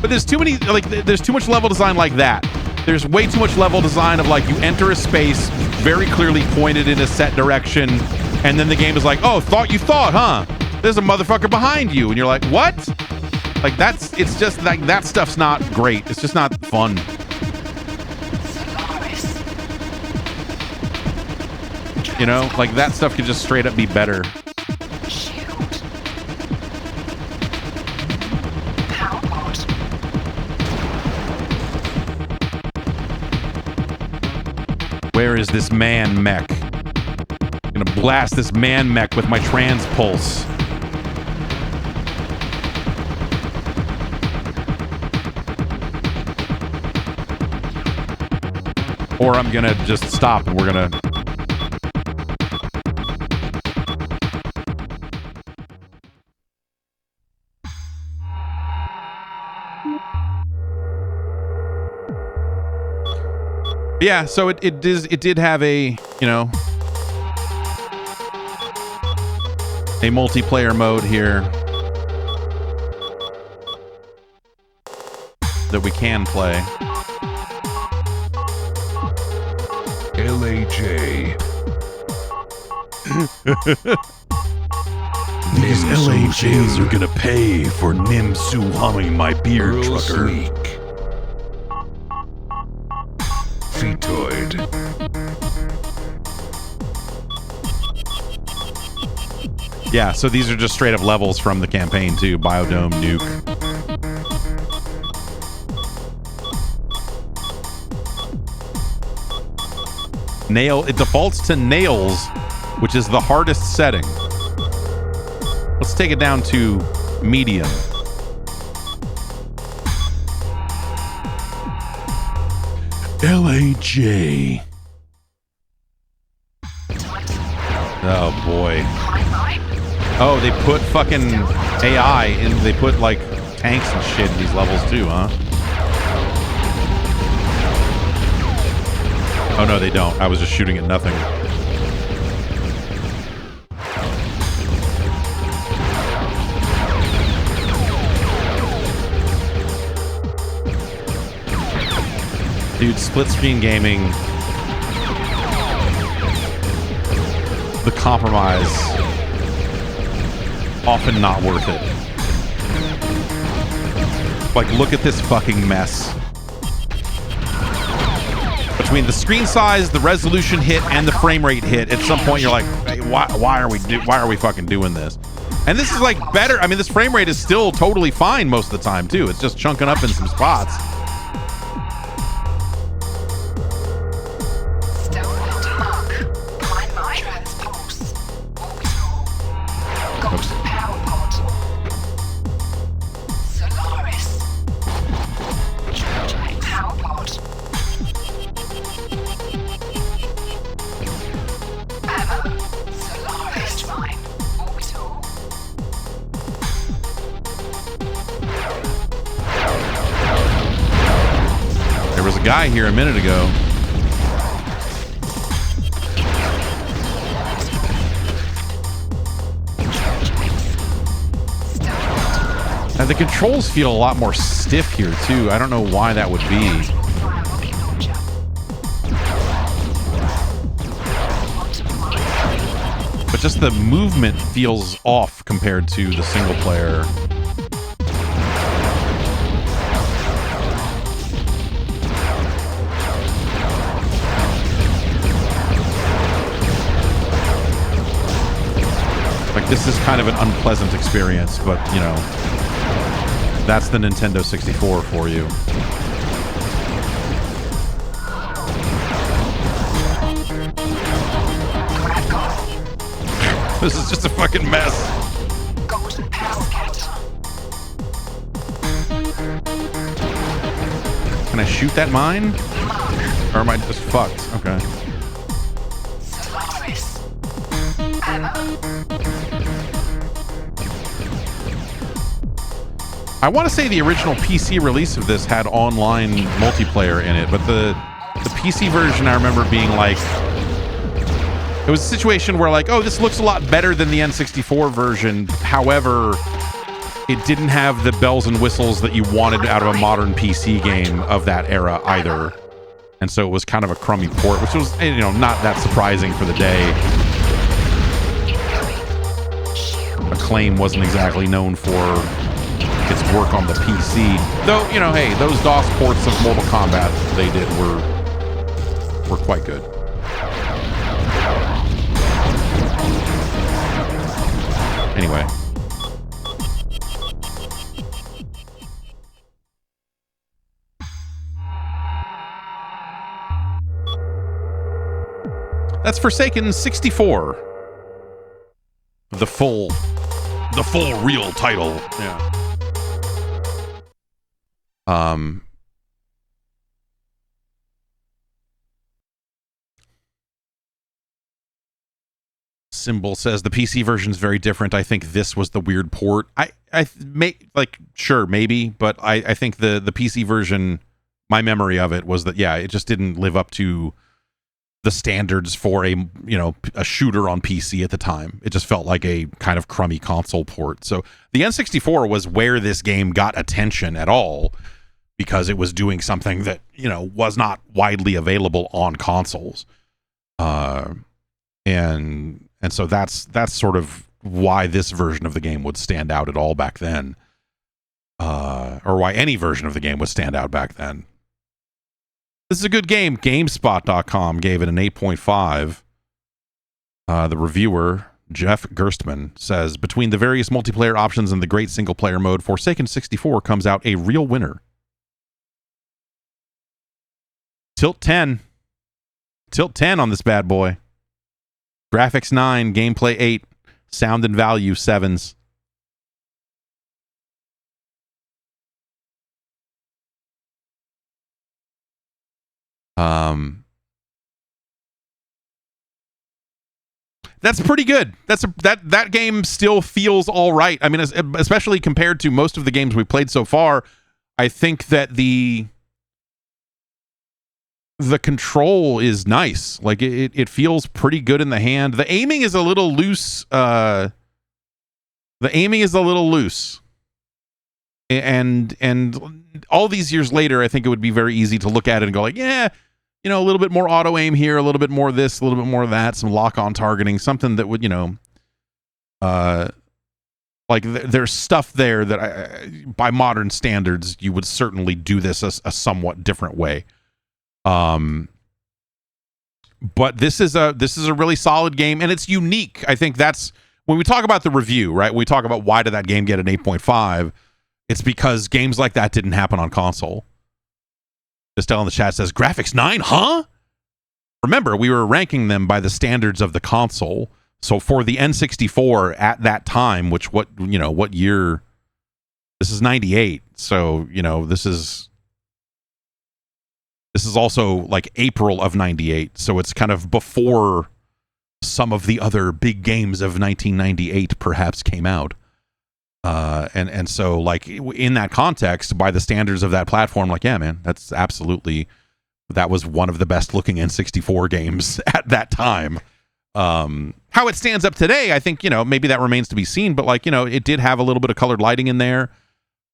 Speaker 1: But there's too many, like, there's too much level design like that. There's way too much level design of like you enter a space very clearly pointed in a set direction, and then the game is like, oh, you thought, huh? There's a motherfucker behind you, and you're like, what? Like it's just like that stuff's not great. It's just not fun. You know, like that stuff could just straight up be better. Where is this man mech? I'm gonna blast this man mech with my trans pulse. Or I'm gonna just stop and we're gonna... Yeah, so it did have a, you know, a multiplayer mode here that we can play.
Speaker 2: LAJ.
Speaker 4: These LAJs are gonna pay for Nim Su humming my beard
Speaker 2: Earl
Speaker 4: trucker.
Speaker 2: Sneak. Fetoid.
Speaker 1: Yeah, so these are just straight up levels from the campaign too. Biodome, Nuke. Nail, it defaults to nails, which is the hardest setting. Let's take it down to medium.
Speaker 4: LAJ.
Speaker 1: Oh boy. Oh, they put fucking AI in, they put like tanks and shit in these levels too, huh? Oh no, they don't. I was just shooting at nothing. Dude, split screen gaming, the compromise, often not worth it. Like, look at this fucking mess. Between the screen size, the resolution hit, and the frame rate hit, at some point you're like, hey, why are we fucking doing this? And this is like better. I mean, this frame rate is still totally fine most of the time too. It's just chunking up in some spots. There was a guy here a minute ago. And the controls feel a lot more stiff here too. I don't know why that would be. But just the movement feels off compared to the single player. Like, this is kind of an unpleasant experience, but, you know, that's the Nintendo 64 for you. This is just a fucking mess. Can I shoot that mine? Or am I just fucked? Okay. I want to say the original PC release of this had online multiplayer in it, but the PC version I remember being like, it was a situation where like, oh, this looks a lot better than the N64 version. However, it didn't have the bells and whistles that you wanted out of a modern PC game of that era either. And so it was kind of a crummy port, which was, not that surprising for the day. Acclaim wasn't exactly known for its work on the PC. Though, hey, those DOS ports of Mortal Kombat they did were quite good. Anyway. That's Forsaken 64. The full real title. Yeah. Symbol says the PC version is very different. I think this was the weird port. Sure, maybe, but I think the PC version, my memory of it was that, yeah, it just didn't live up to the standards for a shooter on PC at the time. It just felt like a kind of crummy console port. So the N64 was where this game got attention at all, because it was doing something that, was not widely available on consoles. And so that's sort of why this version of the game would stand out at all back then. Or why any version of the game would stand out back then. This is a good game. GameSpot.com gave it an 8.5. The reviewer, Jeff Gerstmann, says, between the various multiplayer options and the great single-player mode, Forsaken 64 comes out a real winner. Tilt 10. Tilt 10 on this bad boy. Graphics 9, gameplay 8, sound and value 7s. That's pretty good. That game still feels all right. I mean, especially compared to most of the games we played so far, I think that the control is nice. Like it feels pretty good in the hand. The aiming is a little loose. And all these years later, I think it would be very easy to look at it and go like, yeah, a little bit more auto aim here, a little bit more of this, a little bit more of that, some lock-on targeting, something that would, there's stuff there that by modern standards, you would certainly do this a somewhat different way. But this is a really solid game, and it's unique. I think that's when we talk about the review, right? We talk about why did that game get an 8.5. It's because games like that didn't happen on console. Estelle in the chat says, graphics 9, huh? Remember, we were ranking them by the standards of the console. So for the N64 at that time, what year? This is 98. So, this is also like April of 98. So it's kind of before some of the other big games of 1998 perhaps came out. And so like in that context, by the standards of that platform, like, yeah, man, that was one of the best looking N64 games at that time. How it stands up today, I think, maybe that remains to be seen, but like, it did have a little bit of colored lighting in there.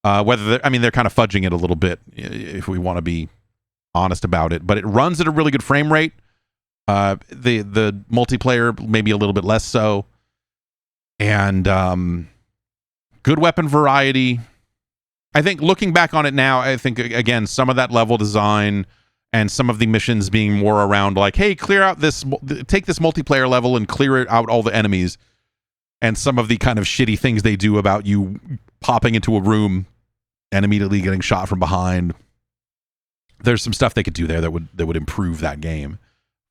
Speaker 1: They're kind of fudging it a little bit if we want to be honest about it, but it runs at a really good frame rate. The multiplayer, maybe a little bit less so. And, good weapon variety. I think looking back on it now, I think, again, some of that level design and some of the missions being more around like, hey, take this multiplayer level and clear out all the enemies. And some of the kind of shitty things they do about you popping into a room and immediately getting shot from behind. There's some stuff they could do there that would improve that game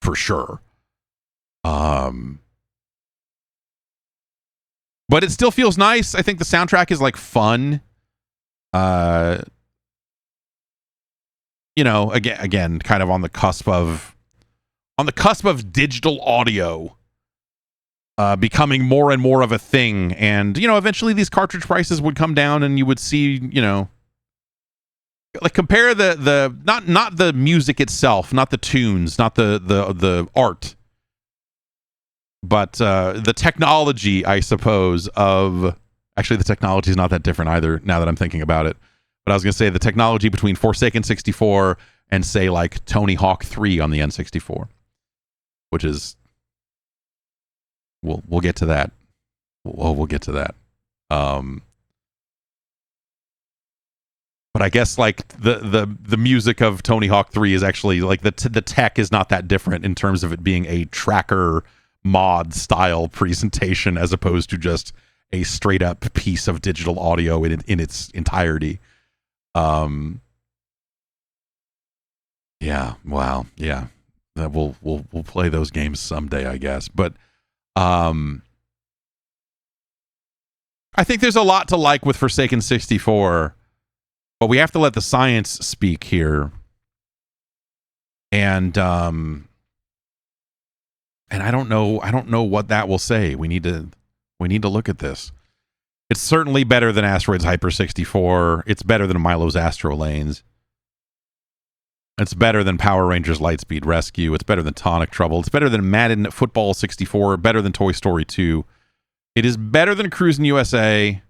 Speaker 1: for sure. But it still feels nice. I think the soundtrack is like fun. Again, kind of on the cusp of digital audio becoming more and more of a thing. And, eventually these cartridge prices would come down and you would see, like compare the not the music itself, not the tunes, not the art, but the technology, I suppose, actually the technology is not that different either now that I'm thinking about it. But I was going to say the technology between Forsaken 64 and say like Tony Hawk 3 on the N64, which is we'll get to that. We'll get to that. But I guess like the music of Tony Hawk 3 is actually like the tech is not that different in terms of it being a tracker mod style presentation as opposed to just a straight up piece of digital audio in its entirety. Yeah, wow, yeah. We'll play those games someday, I guess. But I think there's a lot to like with Forsaken 64, but we have to let the science speak here. And I don't know what that will say. We need to look at this. It's certainly better than Asteroids Hyper 64. It's better than Milo's Astro Lanes. It's better than Power Rangers Lightspeed Rescue. It's better than Tonic Trouble. It's better than Madden Football 64. Better than Toy Story 2. It is better than Cruisin' USA.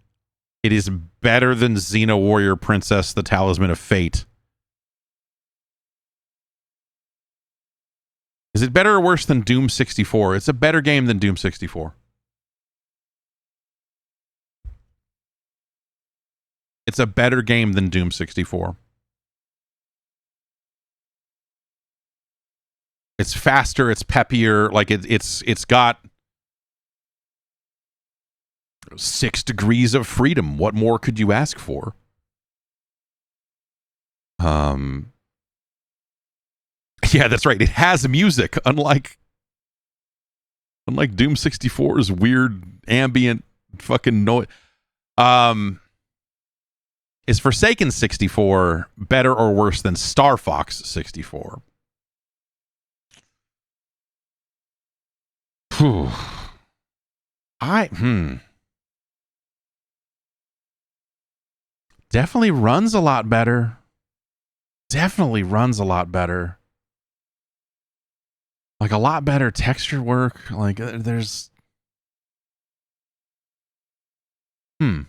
Speaker 1: It is better than Xena Warrior Princess, The Talisman of Fate. Is it better or worse than Doom 64? It's a better game than Doom 64. It's a better game than Doom 64. It's faster, it's peppier, like it's got 6 degrees of freedom. What more could you ask for? Yeah, that's right. It has music, unlike Doom 64's weird ambient fucking noise. Is Forsaken 64 better or worse than Star Fox 64? Whew. Definitely runs a lot better. Definitely runs a lot better. Like a lot better texture work. Like there's The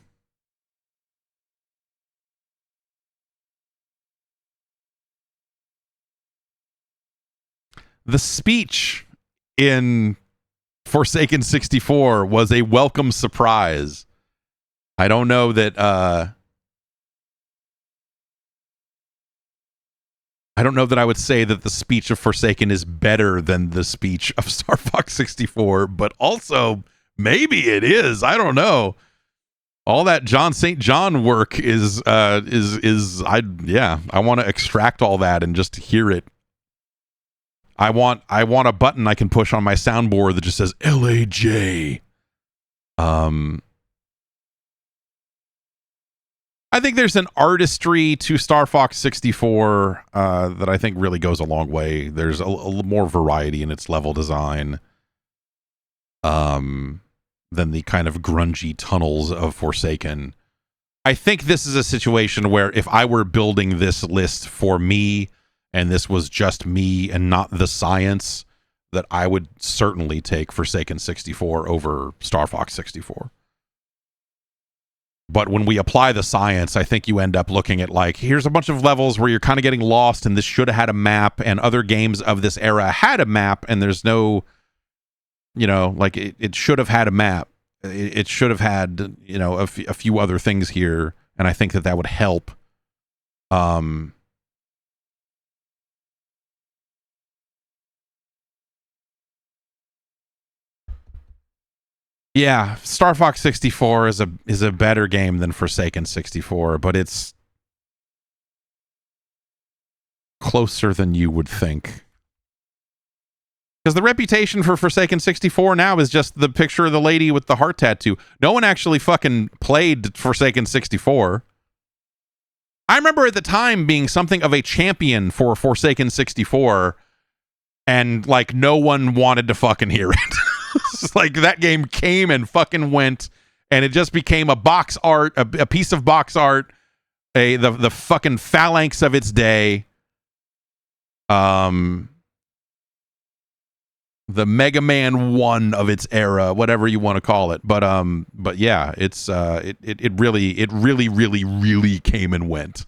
Speaker 1: speech in Forsaken 64 was a welcome surprise. I don't know that I would say that the speech of Forsaken is better than the speech of Star Fox 64, but also maybe it is. I don't know. All that John St. John work is I want to extract all that and just hear it. I want a button I can push on my soundboard that just says LAJ. I think there's an artistry to Star Fox 64 that I think really goes a long way. There's a more variety in its level design than the kind of grungy tunnels of Forsaken. I think this is a situation where if I were building this list for me, and this was just me and not the science, that I would certainly take Forsaken 64 over Star Fox 64. But when we apply the science, I think you end up looking at like, here's a bunch of levels where you're kind of getting lost, and this should have had a map, and other games of this era had a map, and there's no, like it should have had a map. It should have had, a few other things here, and I think that would help. Yeah, Star Fox 64 is a better game than Forsaken 64, but it's closer than you would think. Because the reputation for Forsaken 64 now is just the picture of the lady with the heart tattoo. No one actually fucking played Forsaken 64. I remember at the time being something of a champion for Forsaken 64, and like no one wanted to fucking hear it. It's like that game came and fucking went, and it just became a box art, a piece of box art, the fucking phalanx of its day. The Mega Man 1 of its era, whatever you want to call it. But yeah, it's it really came and went.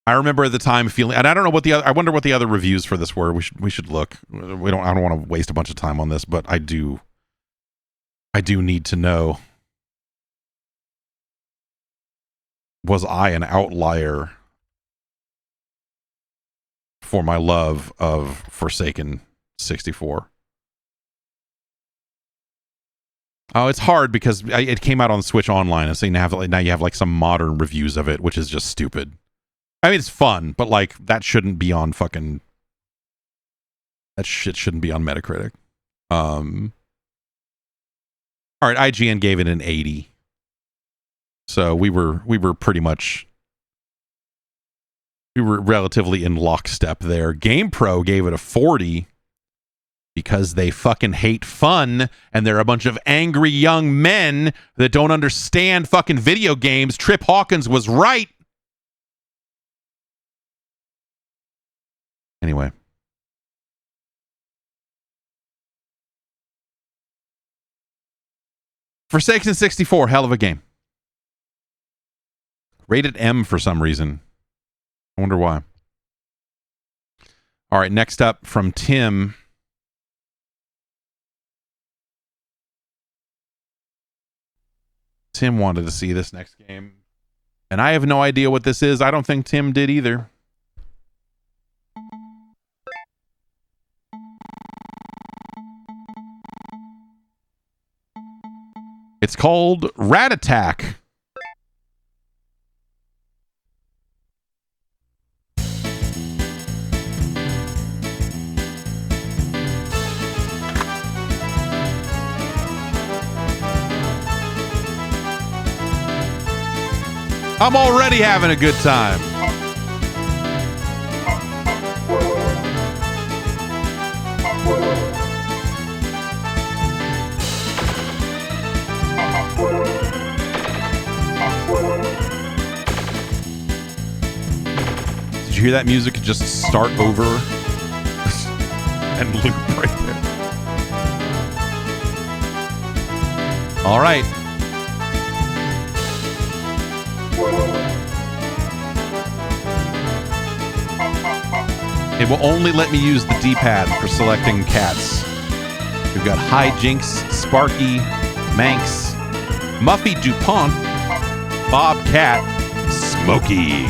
Speaker 1: I remember at the time feeling, and I don't know what the other. I wonder what the other reviews for this were. We should look. I don't want to waste a bunch of time on this, but I do need to know. Was I an outlier for my love of Forsaken 64? Oh, it's hard because it came out on Switch Online, and so now you have like some modern reviews of it, which is just stupid. I mean, it's fun, but like that shouldn't be on fucking. That shit shouldn't be on Metacritic. All right, IGN gave it an 80, so we were pretty much. We were relatively in lockstep there. GamePro gave it a 40 because they fucking hate fun and they're a bunch of angry young men that don't understand fucking video games. Trip Hawkins was right. Anyway. Forsaken 64, hell of a game. Rated M for some reason. I wonder why. All right, next up from Tim. Tim wanted to see this next game. And I have no idea what this is. I don't think Tim did either. It's called Rat Attack. I'm already having a good time. Did you hear that music just start over and loop right there? All right. It will only let me use the D-pad for selecting cats. We've got Hijinks, Sparky, Manx, Muffy DuPont, Bobcat, Smokey,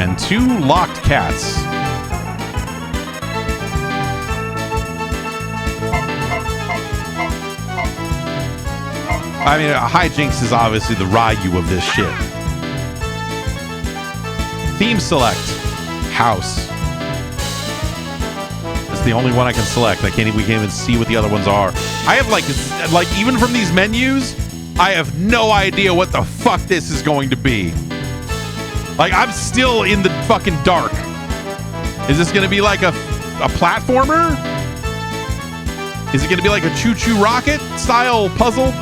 Speaker 1: and 2 locked cats. I mean, Hijinks is obviously the Ryu of this shit. Theme select. House. It's the only one I can select. We can't even see what the other ones are. I have like even from these menus, I have no idea what the fuck this is going to be. Like, I'm still in the fucking dark. Is this going to be like a platformer? Is it going to be like a choo-choo rocket style puzzle?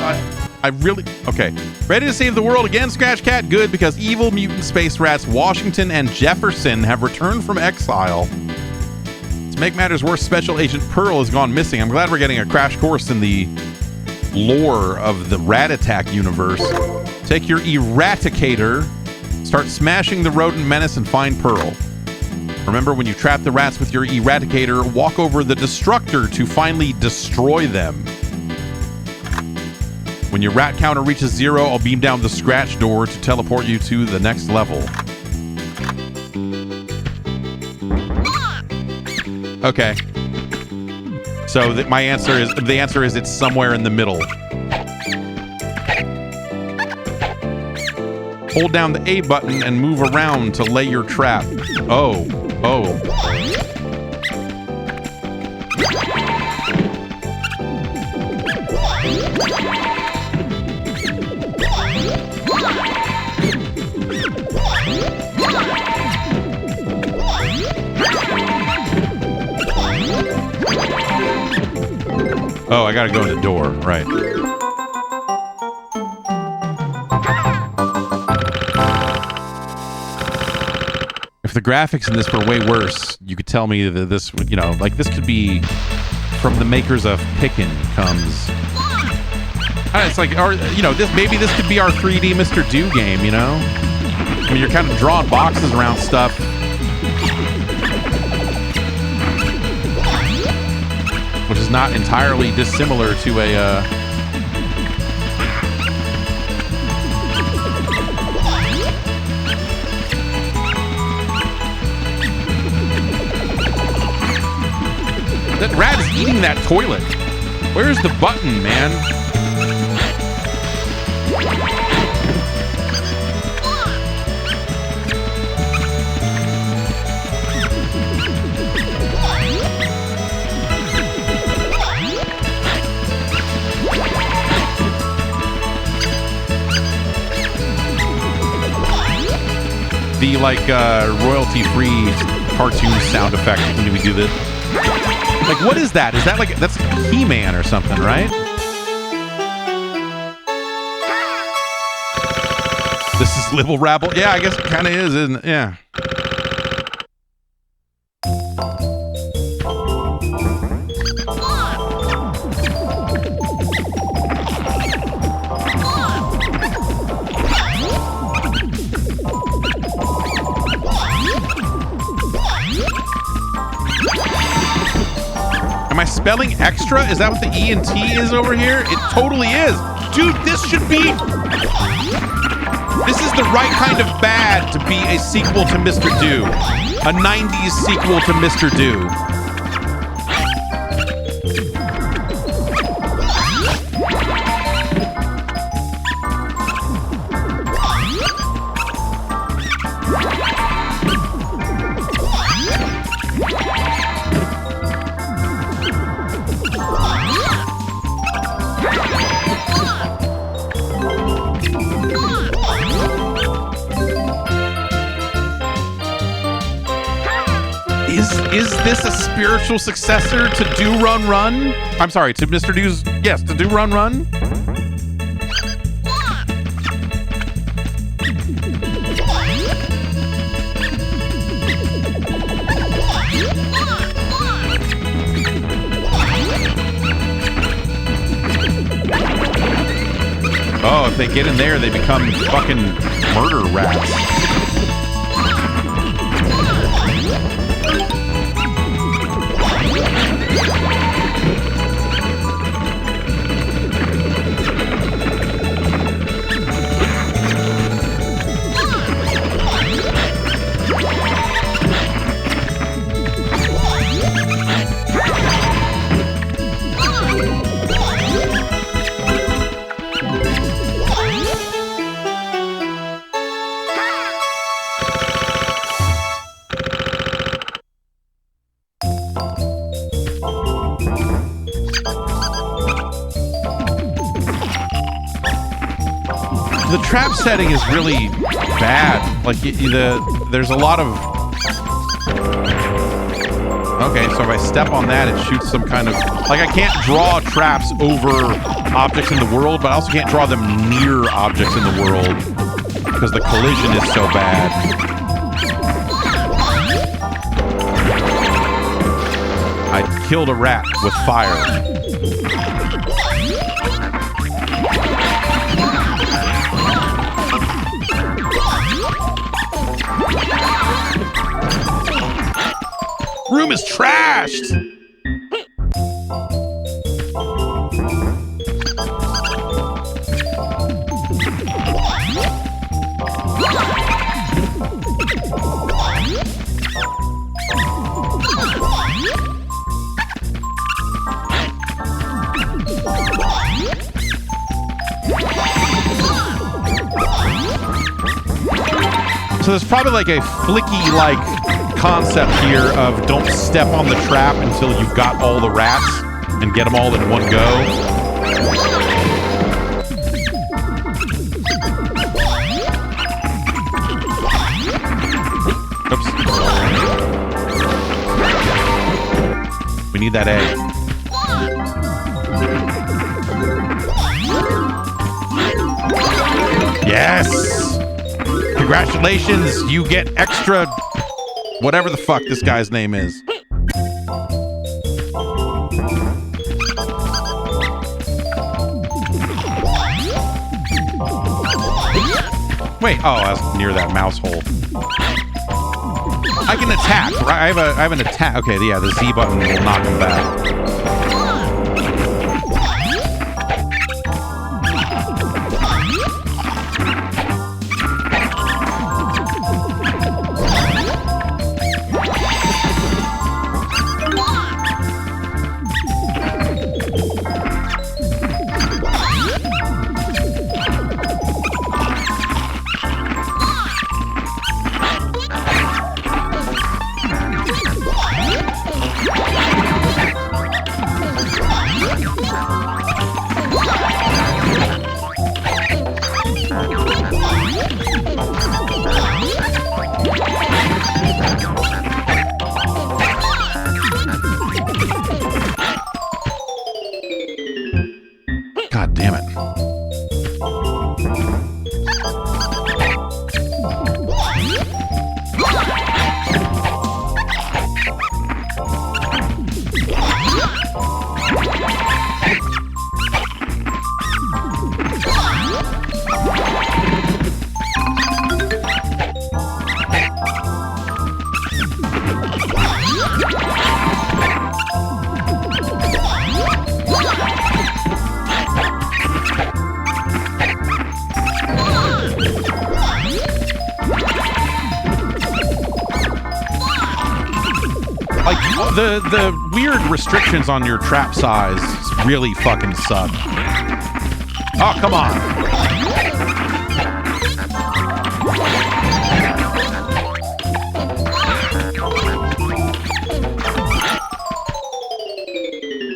Speaker 1: I really... Okay. Ready to save the world again, Scratch Cat? Good, because evil mutant space rats Washington and Jefferson have returned from exile. To make matters worse, Special Agent Pearl has gone missing. I'm glad we're getting a crash course in the lore of the Rat Attack universe. Take your Eradicator, start smashing the rodent menace, and find Pearl. Remember, when you trap the rats with your Eradicator, walk over the Destructor to finally destroy them. When your rat counter reaches 0, I'll beam down the scratch door to teleport you to the next level. Okay. So the answer is it's somewhere in the middle. Hold down the A button and move around to lay your trap. Oh. Oh, I gotta go in the door, right. If the graphics in this were way worse, you could tell me that this would, like this could be from the makers of Pikmin comes. It's like, or, this could be our 3D Mr. Do game, I mean, you're kind of drawing boxes around stuff. Which is not entirely dissimilar to a... That rat is eating that toilet. Where's the button, man? The like royalty-free cartoon sound effect when we do this. Like, what is that? Is that like, that's He-Man or something, right? This is Libble Rabble. Yeah, I guess it kind of is, isn't it? Yeah. Am I spelling extra? Is that what the E and T is over here? It totally is. Dude, this should be... This is the right kind of bad to be a sequel to Mr. Do. A 90s sequel to Mr. Do. Is this a spiritual successor to Do Run Run? I'm sorry, to Mr. Do's, yes, to Do Run Run? Oh, if they get in there, they become fucking murder rats. The trap setting is really bad. Like, there's a lot of... Okay, so if I step on that, it shoots some kind of... Like, I can't draw traps over objects in the world, but I also can't draw them near objects in the world because the collision is so bad. I killed a rat with fire. Room is trashed. So there's probably like a flicky like concept here of don't step on the trap until you've got all the rats and get them all in one go. Oops. We need that A. Yes! Congratulations, you get extra... Whatever the fuck this guy's name is. Wait, oh, I was near that mouse hole. I can attack, right? I have an attack. Okay, yeah, the Z button will knock him back. God damn it. The weird restrictions on your trap size really fucking suck. Oh, come on.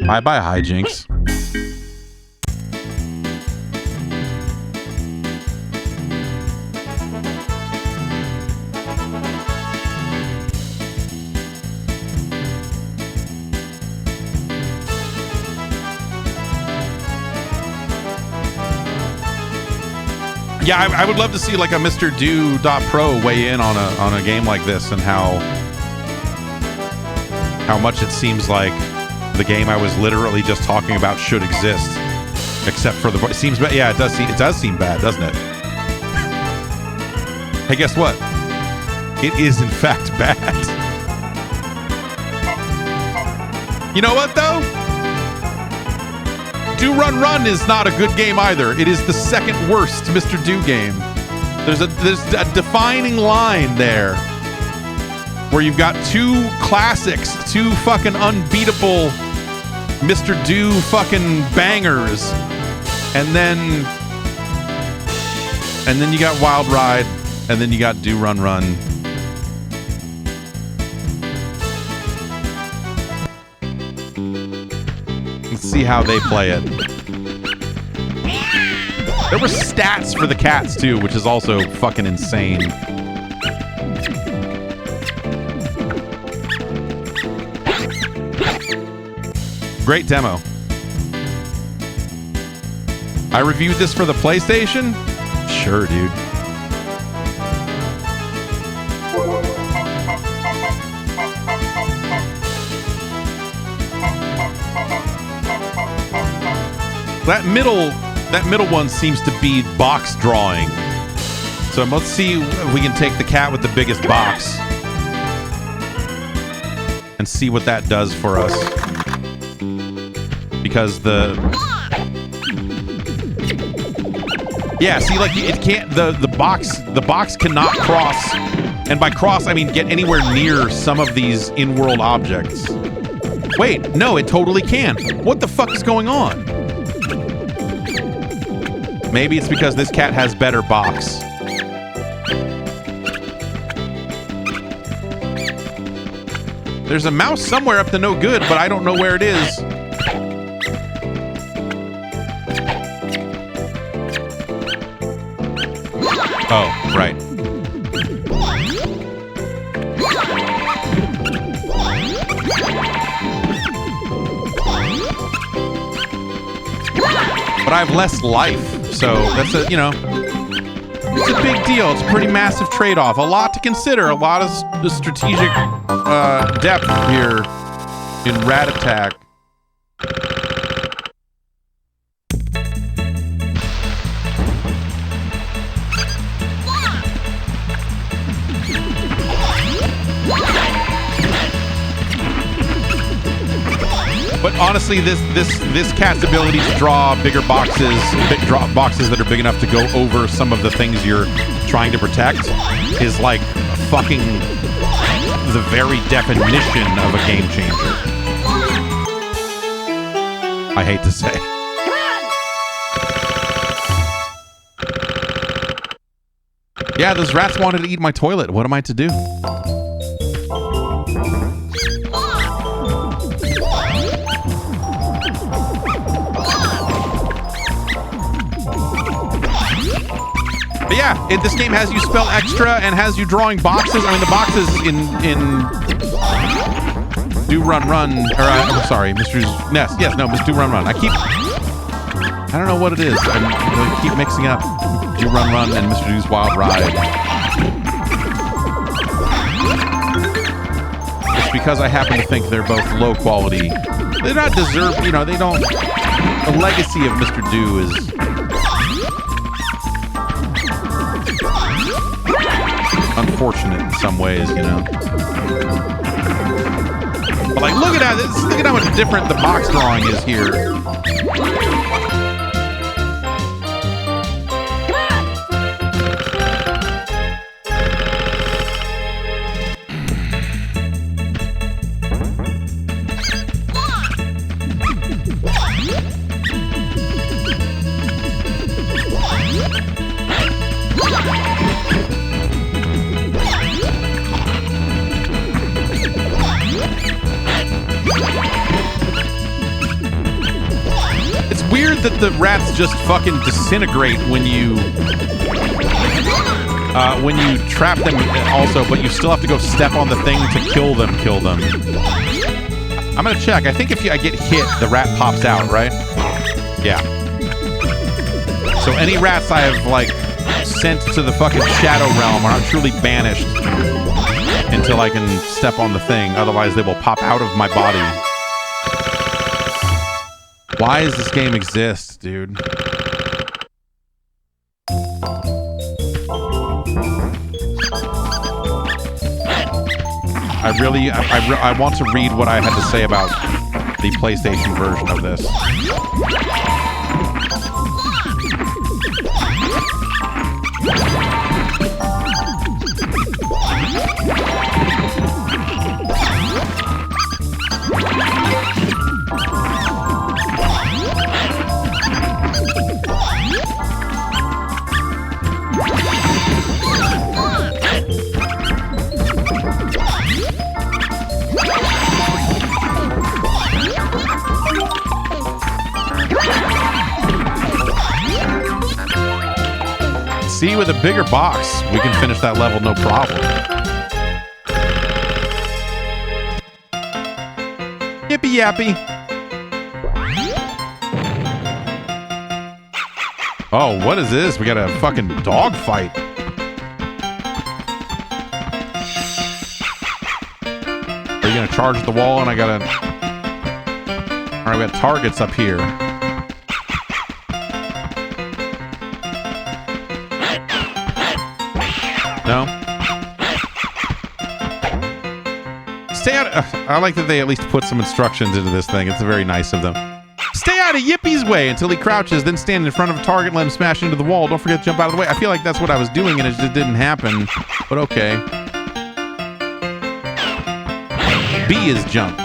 Speaker 1: Bye-bye, hijinks. Yeah, I would love to see like a Mr. Do.pro weigh in on a game like this and how much it seems like the game I was literally just talking about should exist, except for the it seems bad. Yeah, it does seem bad, doesn't it? Hey, guess what? It is in fact bad. You know what though? Do Run Run is not a good game either. It is the second worst Mr. Do game. There's a defining line there where you've got two classics, two fucking unbeatable Mr. Do fucking bangers, and then you got Wild Ride, and then you got Do Run Run. Let's see how they play it. There were stats for the cats too, which is also fucking insane. Great demo. I reviewed this for the PlayStation? Sure, dude. That middle one seems to be box drawing. So let's see if we can take the cat with the biggest box and see what that does for us. Because yeah, see, like it can't the box cannot cross, and by cross I mean get anywhere near some of these in-world objects. Wait, no, it totally can. What the fuck is going on? Maybe it's because this cat has better box. There's a mouse somewhere up to no good, but I don't know where it is. Oh, right. But I have less life, so that's it's a big deal. It's a pretty massive trade-off. A lot to consider. A lot of strategic depth here in Rat Attack. But honestly, this cat's ability to draw bigger boxes, draw boxes that are big enough to go over some of the things you're trying to protect, is like fucking the very definition of a game changer. I hate to say. Yeah, those rats wanted to eat my toilet. What am I to do? But yeah, this game has you spell extra and has you drawing boxes. I mean, the boxes in Do Run Run, or I'm sorry, Mr. Nest. Yes, no, Mr. Do Run Run. I don't know what it is. I keep mixing up Do Run Run and Mr. Do's Wild Ride. It's because I happen to think they're both low quality. They're not deserved, you know, they don't. The legacy of Mr. Do is unfortunate in some ways, you know. But like, look at that! Look at how much different the box drawing is here. That the rats just fucking disintegrate when you trap them also, but you still have to go step on the thing to kill them. I'm gonna check. I think if I get hit, the rat pops out, right? Yeah. So any rats I have like sent to the fucking shadow realm are not truly banished until I can step on the thing. Otherwise they will pop out of my body. Why does this game exist, dude? I want to read what I had to say about the PlayStation version of this. See, with a bigger box, we can finish that level no problem. Yippee yappy. Oh, what is this? We got a fucking dog fight. Are you gonna charge the wall and I gotta... Alright, we got targets up here. No? Stay out of, I like that they at least put some instructions into this thing. It's very nice of them. Stay out of Yippie's way until he crouches, then stand in front of a target and let him smash into the wall. Don't forget to jump out of the way. I feel like that's what I was doing and it just didn't happen. But okay. B is jump.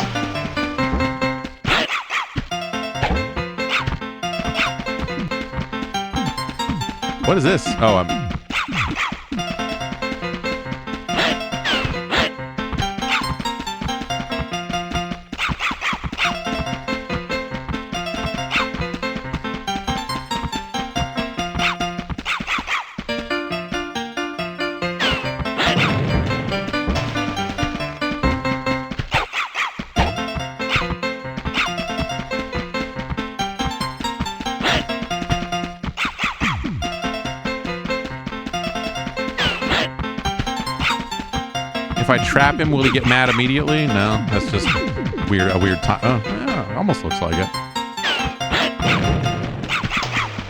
Speaker 1: What is this? Oh, I'm... If I trap him, will he get mad immediately? No, that's just weird. A weird time. Oh, yeah, it almost looks like it.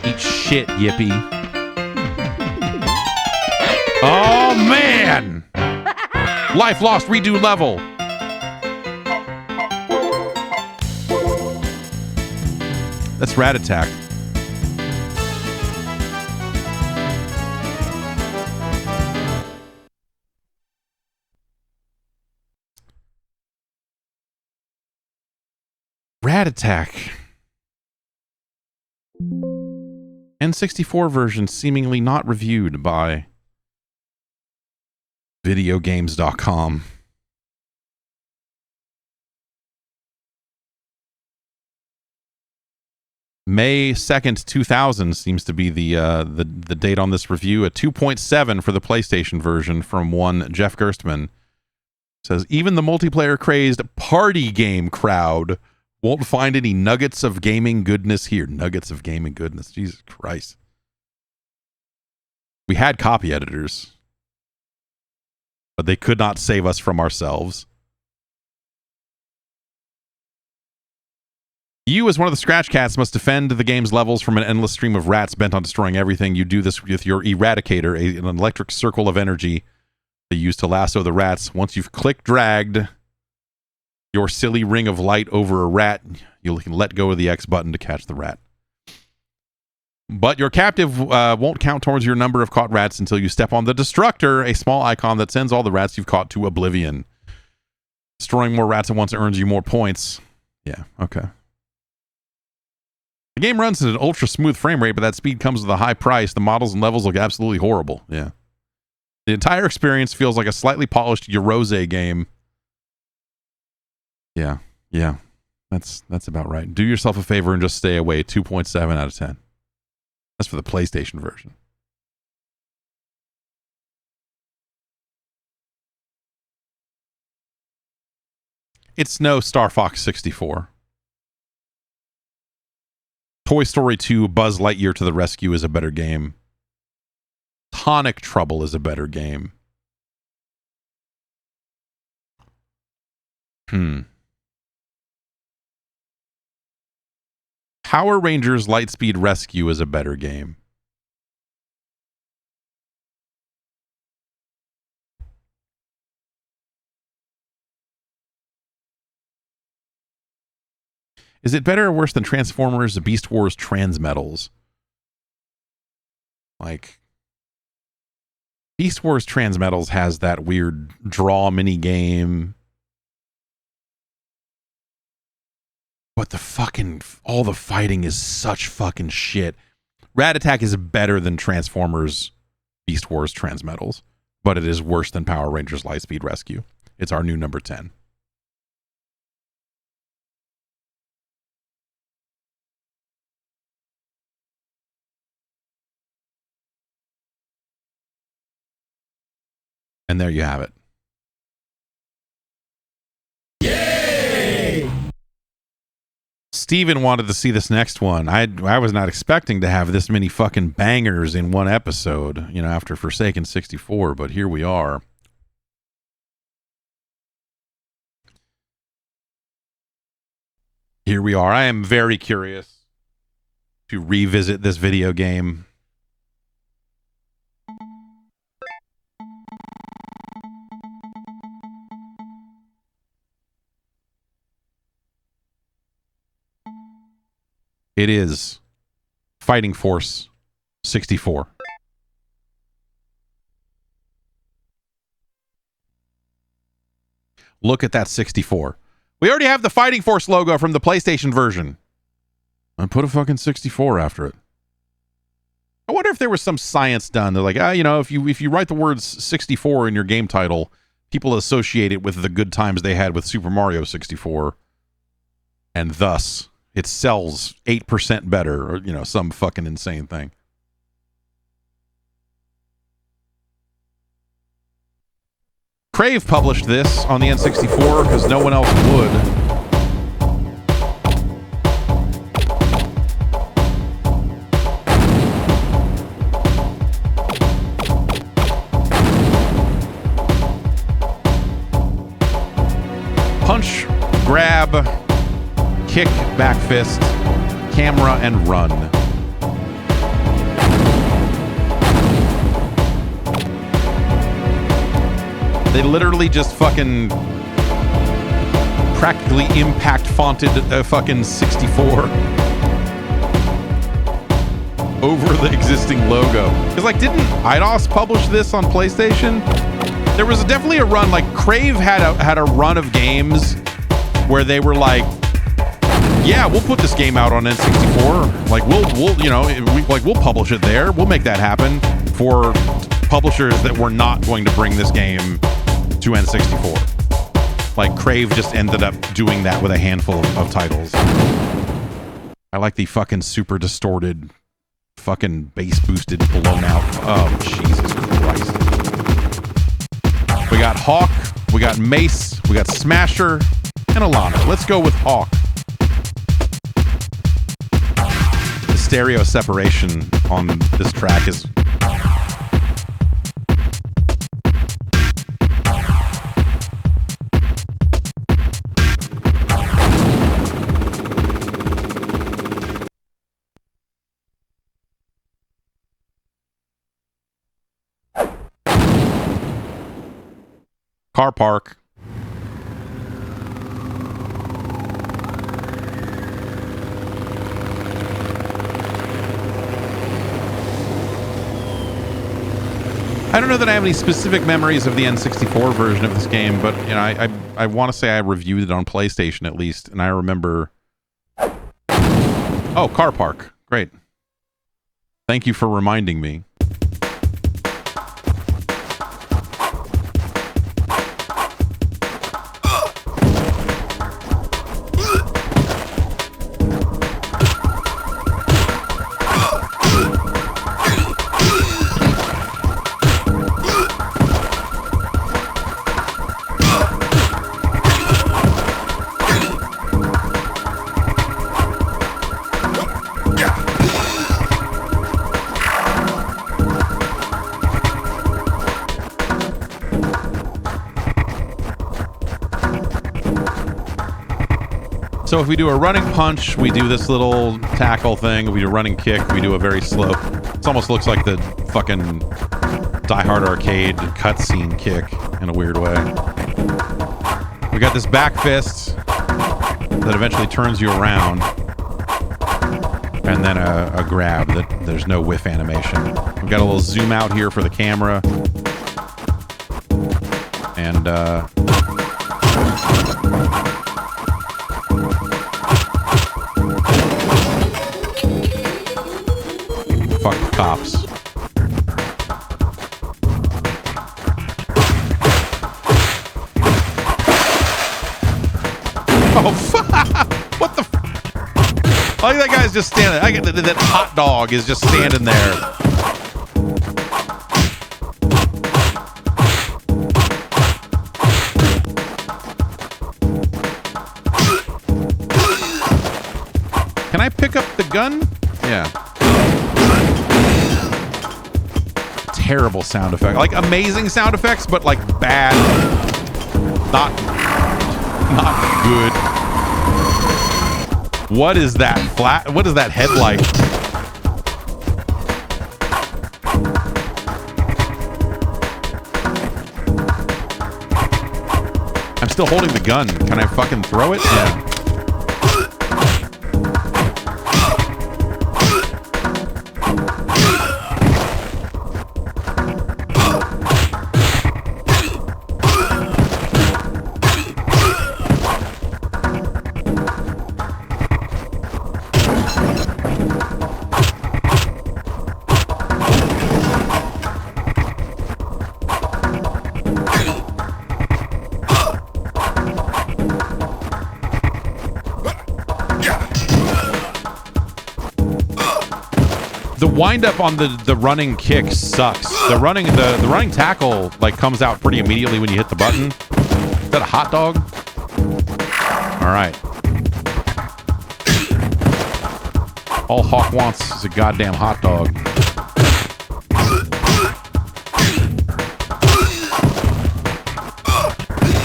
Speaker 1: Eat shit, Yippee. Oh man! Life lost. Redo level. That's Rat Attack. Rat Attack. N64 version seemingly not reviewed by videogames.com. May 2nd, 2000 seems to be the date on this review. A 2.7 for the PlayStation version from one Jeff Gerstmann. Says, even the multiplayer crazed party game crowd won't find any nuggets of gaming goodness here. Nuggets of gaming goodness. Jesus Christ. We had copy editors, but they could not save us from ourselves. You, as one of the Scratch Cats, must defend the game's levels from an endless stream of rats bent on destroying everything. You do this with your Eradicator, an electric circle of energy they use to lasso the rats. Once you've click-dragged your silly ring of light over a rat, you can let go of the X button to catch the rat. But your captive won't count towards your number of caught rats until you step on the Destructor, a small icon that sends all the rats you've caught to oblivion. Destroying more rats at once earns you more points. Yeah, okay. The game runs at an ultra-smooth frame rate, but that speed comes with a high price. The models and levels look absolutely horrible. Yeah. The entire experience feels like a slightly polished Eurose game. Yeah. That's about right. Do yourself a favor and just stay away. 2.7 out of 10. That's for the PlayStation version. It's no Star Fox 64. Toy Story 2 Buzz Lightyear to the Rescue is a better game. Tonic Trouble is a better game. Power Rangers Lightspeed Rescue is a better game. Is it better or worse than Transformers Beast Wars Transmetals? Like, Beast Wars Transmetals has that weird draw mini game. But all the fighting is such fucking shit. Rat Attack is better than Transformers Beast Wars Transmetals, but it is worse than Power Rangers Lightspeed Rescue. It's our new number 10. And there you have it. Yay! Steven wanted to see this next one. I was not expecting to have this many fucking bangers in one episode, after Forsaken 64, but here we are. Here we are. I am very curious to revisit this video game. It is Fighting Force 64. Look at that 64. We already have the Fighting Force logo from the PlayStation version. I put a fucking 64 after it. I wonder if there was some science done. They're like, if you write the words 64 in your game title, people associate it with the good times they had with Super Mario 64. And thus, it sells 8% better, or, some fucking insane thing. Crave published this on the N64 because no one else would. Punch, grab, kick, back fist, camera, and run. They literally just fucking practically impact fonted fucking 64. over the existing logo. Because, like, didn't Eidos publish this on PlayStation? There was definitely a run, like, Crave had a run of games where they were like, yeah, we'll put this game out on N64. Like, we'll you know, we'll publish it there. We'll make that happen for publishers that were not going to bring this game to N64. Like, Crave just ended up doing that with a handful of titles. I like the fucking super distorted, fucking bass boosted, blown out. Oh, Jesus Christ. We got Hawk, we got Mace, we got Smasher, and Alana. Let's go with Hawk. The stereo separation on this track is... Car park. I don't know that I have any specific memories of the N64 version of this game, but you know, I want to say I reviewed it on PlayStation at least, and I remember. Oh, car park. Great. Thank you for reminding me. So if we do a running punch, we do this little tackle thing. If we do a running kick, we do a very slow... It almost looks like the fucking Die Hard arcade cutscene kick in a weird way. We got this back fist that eventually turns you around. And then a grab that there's no whiff animation. We've got a little zoom out here for the camera. And, fuck the cops. Oh, fuck! What the f... I think that guy's just standing... I get that hot dog is just standing there. Can I pick up the gun? Yeah. Terrible sound effect. Like, amazing sound effects, but like bad. Not good. What is that flat? What is that headlight? I'm still holding the gun. Can I fucking throw it? Yeah. Wind up on the running kick sucks. The running tackle like comes out pretty immediately when you hit the button. Is that a hot dog? All right. All Hawk wants is a goddamn hot dog.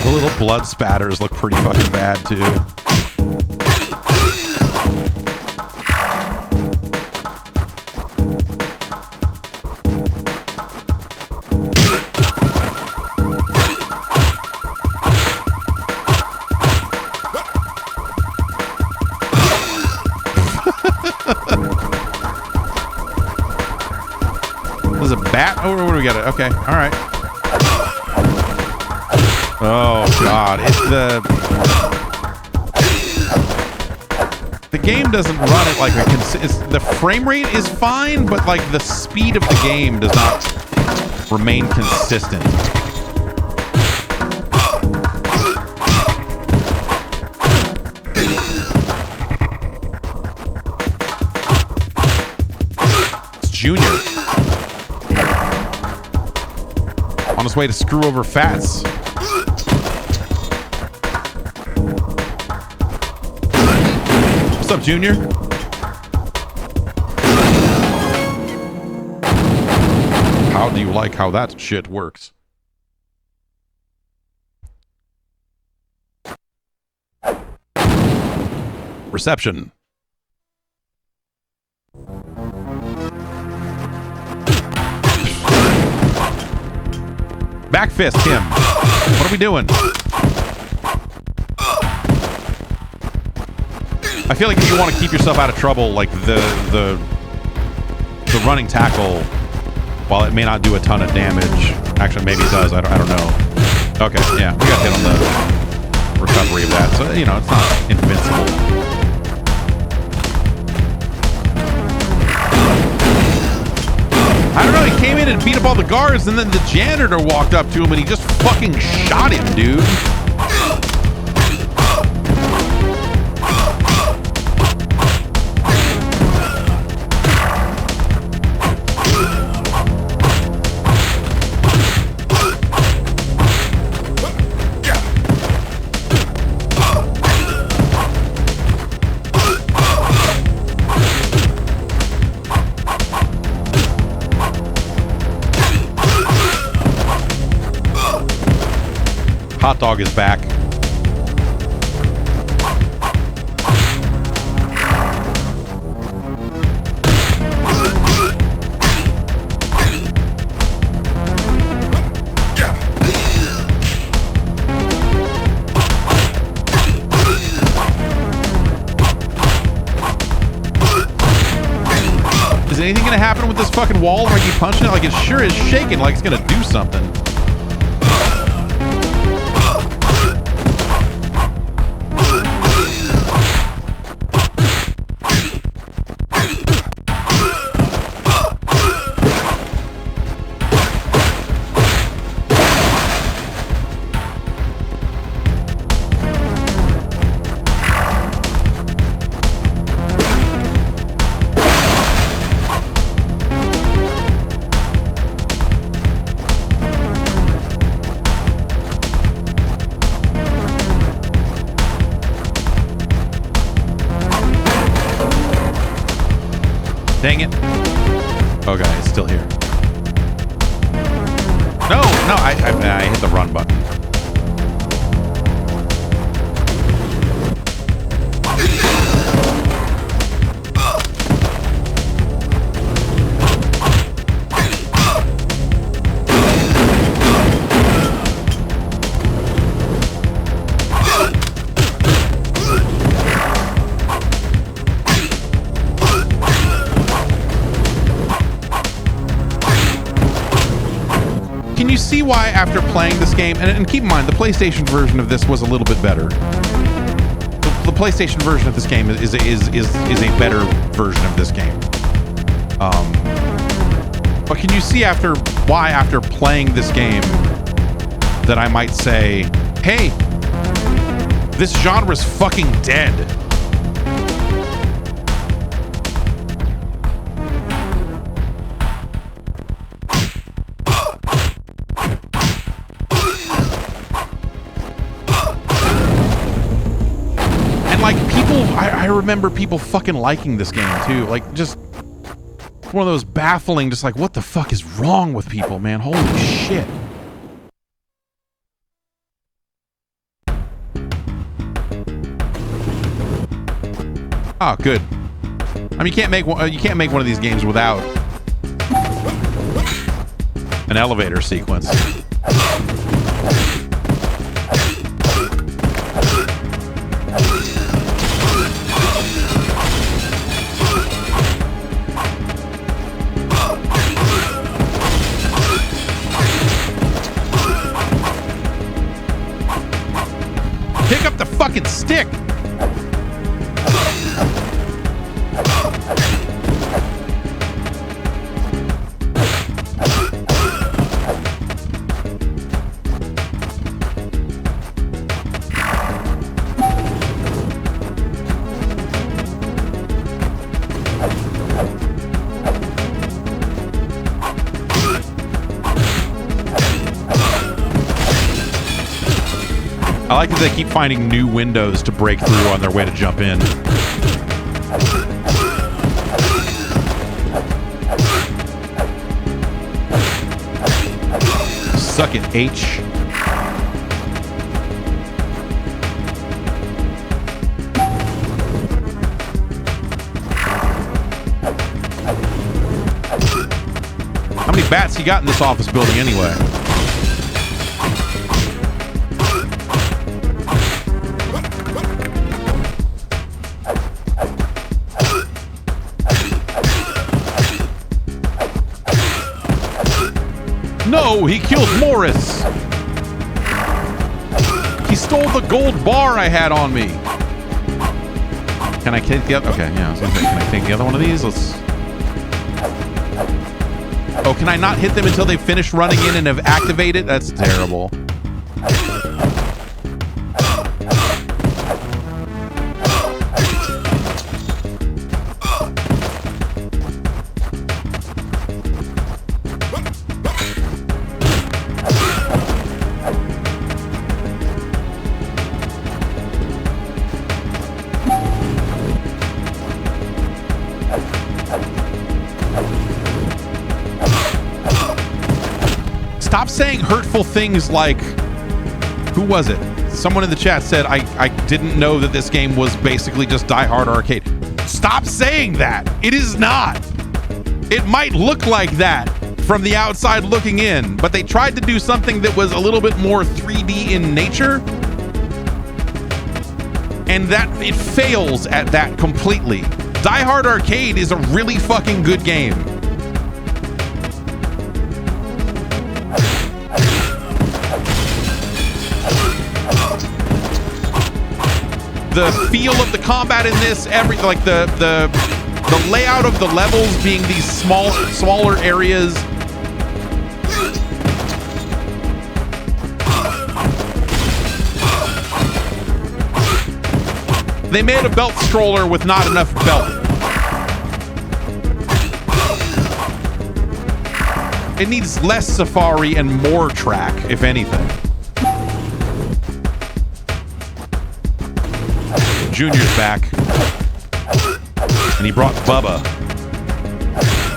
Speaker 1: The little blood spatters look pretty fucking bad too. we got it. Okay. All right. Oh God! The game doesn't run it like the frame rate is fine, but like the speed of the game does not remain consistent. It's Junior on his way to screw over Fats. What's up, Junior? How do you like how that shit works? Reception. Back fist him. What are we doing? I feel like if you want to keep yourself out of trouble, like the running tackle, while it may not do a ton of damage, actually maybe it does. I don't know. Okay, yeah, we got hit on the recovery of that, so you know it's not invincible. I don't know. He came in and beat up all the guards, and then the janitor walked up to him and he just fucking shot him, dude. Hot dog is back. Is anything gonna happen with this fucking wall when I keep punching it? Like it sure is shaking like it's gonna do something. Dang it. Okay, it's still here. No, I hit the run button. Can you see why after playing this game, and keep in mind the PlayStation version of this was a little bit better. The PlayStation version of this game is a better version of this game. But can you see why after playing this game that I might say, hey, this genre's fucking dead. Like people, I remember people fucking liking this game too. Like just one of those baffling, just like what the fuck is wrong with people, man? Holy shit. Oh, good. I mean, you can't make one of these games without an elevator sequence. Pick up the fucking stick. I like that they keep finding new windows to break through on their way to jump in. Suck it, H. How many bats you got in this office building anyway? No, he killed Morris. He stole the gold bar I had on me. Can I take the other? Okay, yeah. I was gonna say, can I take the other one of these? Let's. Oh, can I not hit them until they finish running in and have activated? That's terrible. Stop saying hurtful things like, who was it? Someone in the chat said, I didn't know that this game was basically just Die Hard Arcade. Stop saying that. It is not. It might look like that from the outside looking in, but they tried to do something that was a little bit more 3D in nature, and that it fails at that completely. Die Hard Arcade is a really fucking good game. The feel of the combat in this, like the layout of the levels being these smaller areas. They made a belt stroller with not enough belt. It needs less safari and more track, if anything. Junior's back. And he brought Bubba.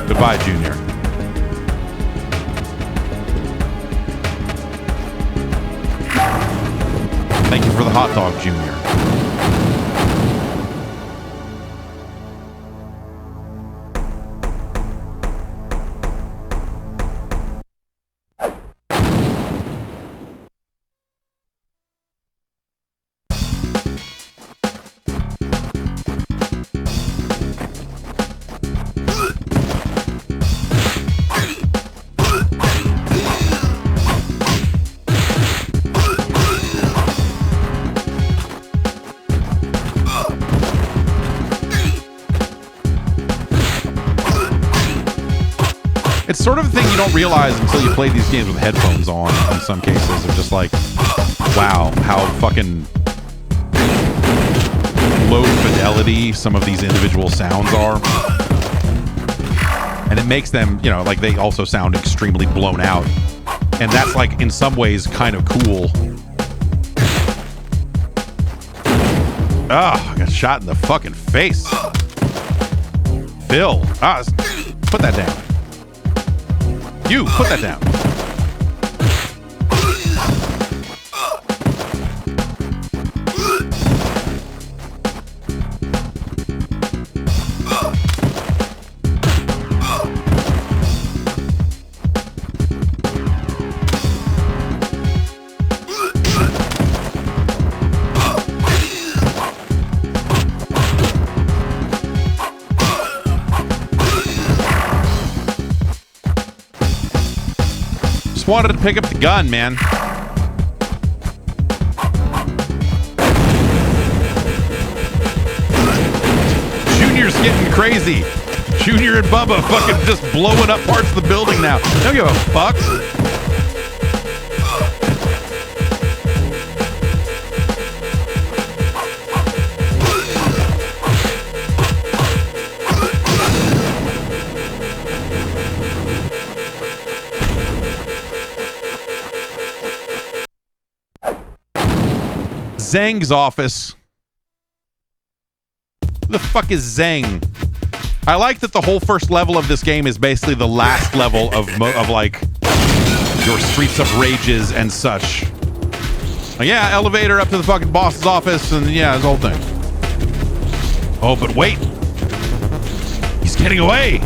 Speaker 1: Goodbye, Junior. Thank you for the hot dog, Junior. It's sort of a thing you don't realize until you play these games with headphones on in some cases. Of just like, wow, how fucking low fidelity some of these individual sounds are. And it makes them, you know, like they also sound extremely blown out. And that's like, in some ways, kind of cool. Ah, I got shot in the fucking face. Phil. Put that down. You, put that down. Wanted to pick up the gun, man. Junior's getting crazy. Junior and Bubba fucking just blowing up parts of the building now. Don't give a fuck. Zhang's office. Who the fuck is Zhang? I like that the whole first level of this game is basically the last level of like your Streets of Rages and such. Yeah, elevator up to the fucking boss's office, and yeah, this whole thing. Oh, but wait, he's getting away.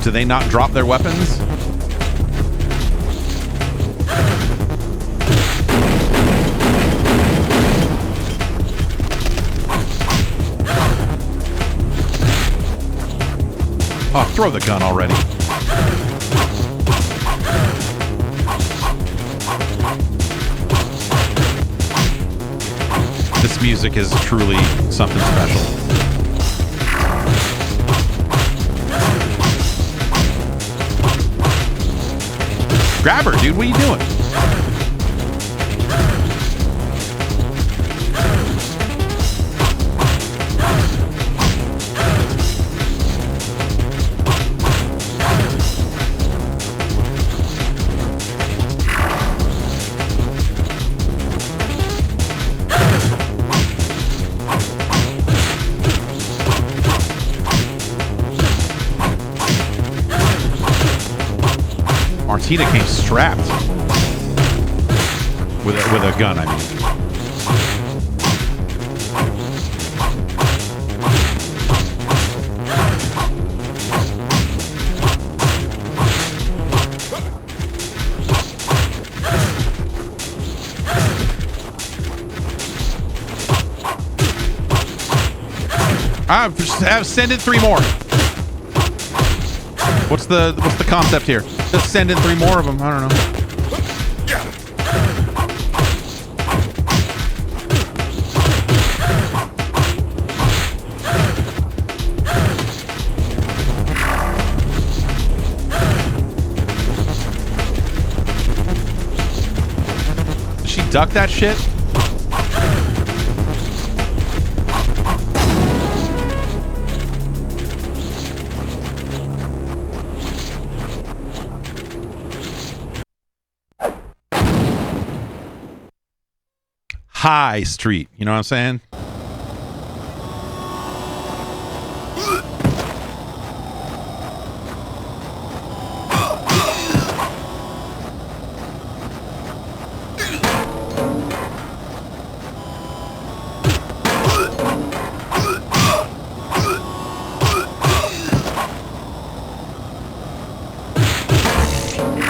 Speaker 1: Do they not drop their weapons? Oh, throw the gun already. This music is truly something special. Grab her, dude. What are you doing? Martina came strapped with a gun, I mean. I've send in 3 more. What's the concept here? Just send in 3 more of them. I don't know. Did she duck that shit? High Street, you know what I'm saying?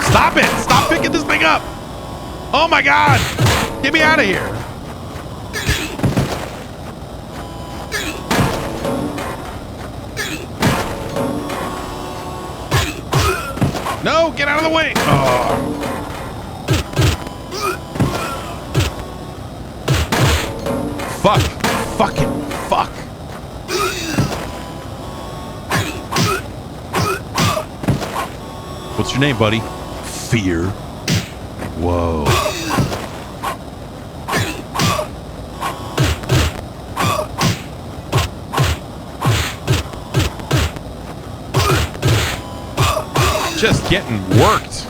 Speaker 1: Stop it! Stop picking this thing up! Oh my god! Get me out of here! No, get out of the way! Oh. Fuck. Fucking fuck. What's your name, buddy? Fear. Whoa. Just getting worked.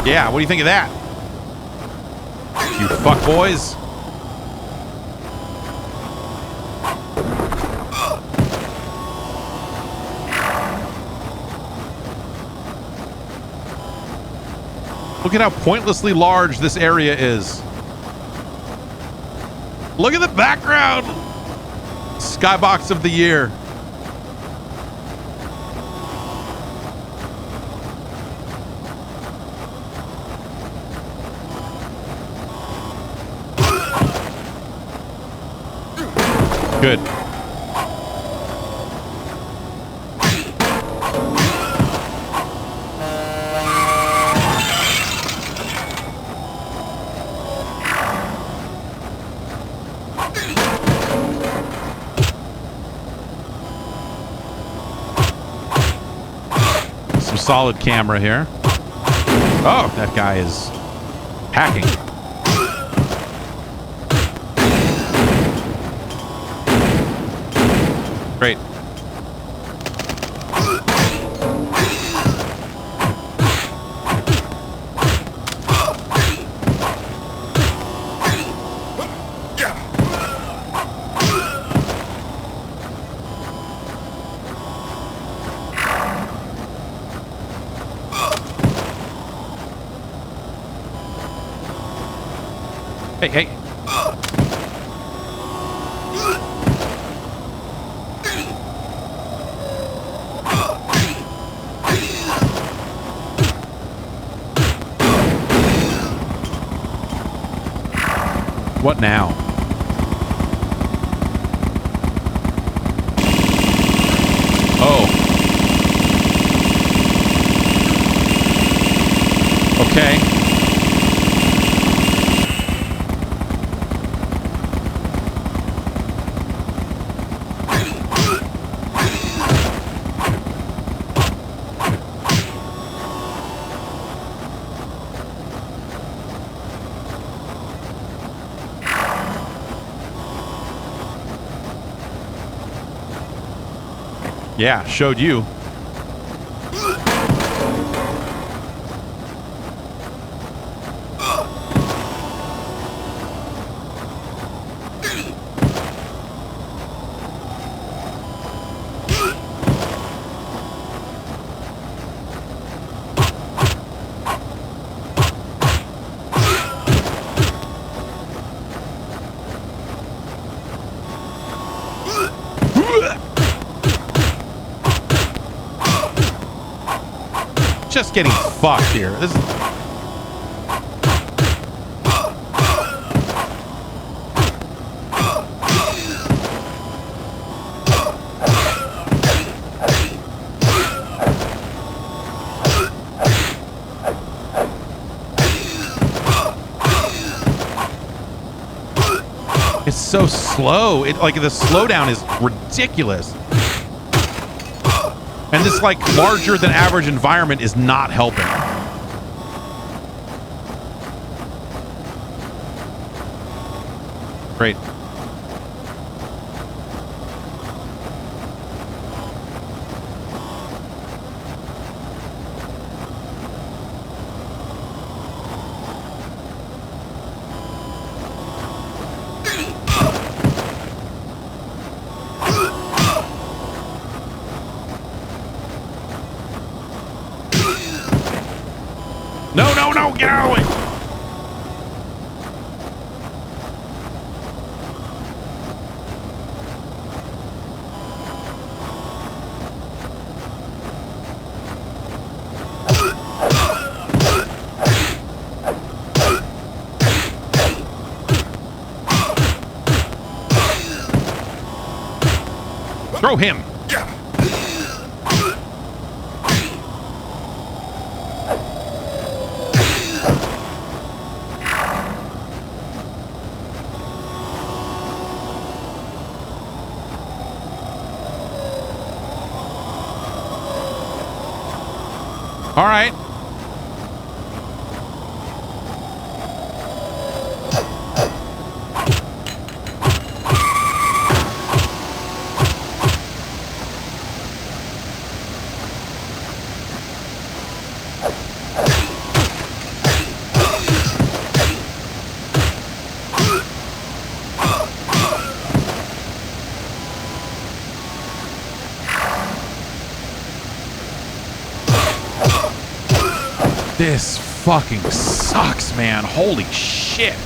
Speaker 1: Yeah, what do you think of that? You fuck boys. Look at how pointlessly large this area is. Look at the background. Skybox of the year. Good. solid camera here. Oh, that guy is hacking. Great. Hey, hey. What now? Oh. Okay. Yeah, showed you. Just getting fucked here. This is... It's so slow. It like the slowdown is ridiculous. And this like larger than average environment is not helping. Great. No, no, no, get out of the way. Throw him. All right. This fucking sucks, man. Holy shit.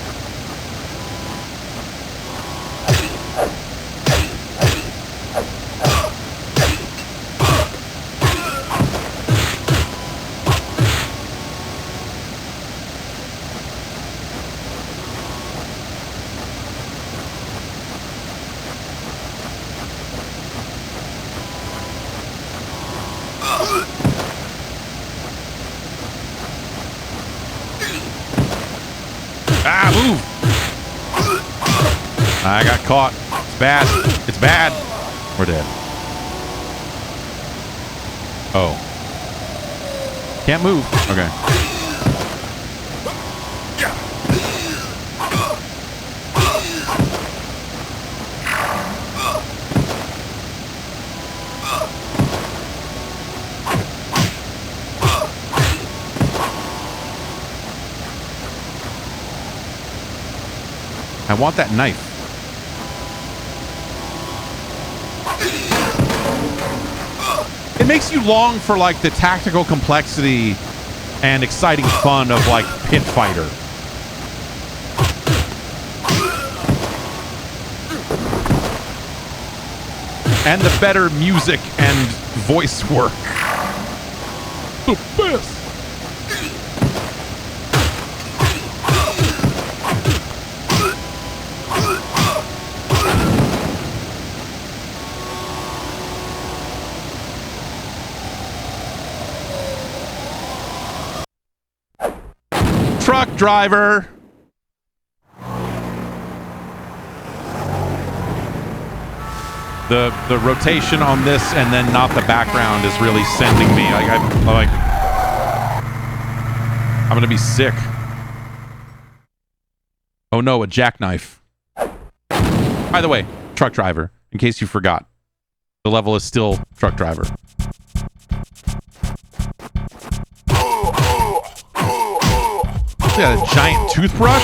Speaker 1: Ah, move! I got caught. It's bad. It's bad. We're dead. Oh. Can't move. Okay. I want that knife. It makes you long for like the tactical complexity and exciting fun of like Pit Fighter. And the better music and voice work. The best. Truck driver. The rotation on this and then not the background is really sending me. I'm gonna be sick. Oh no, a jackknife. By the way, truck driver, in case you forgot. The level is still truck driver. Yeah, a giant toothbrush?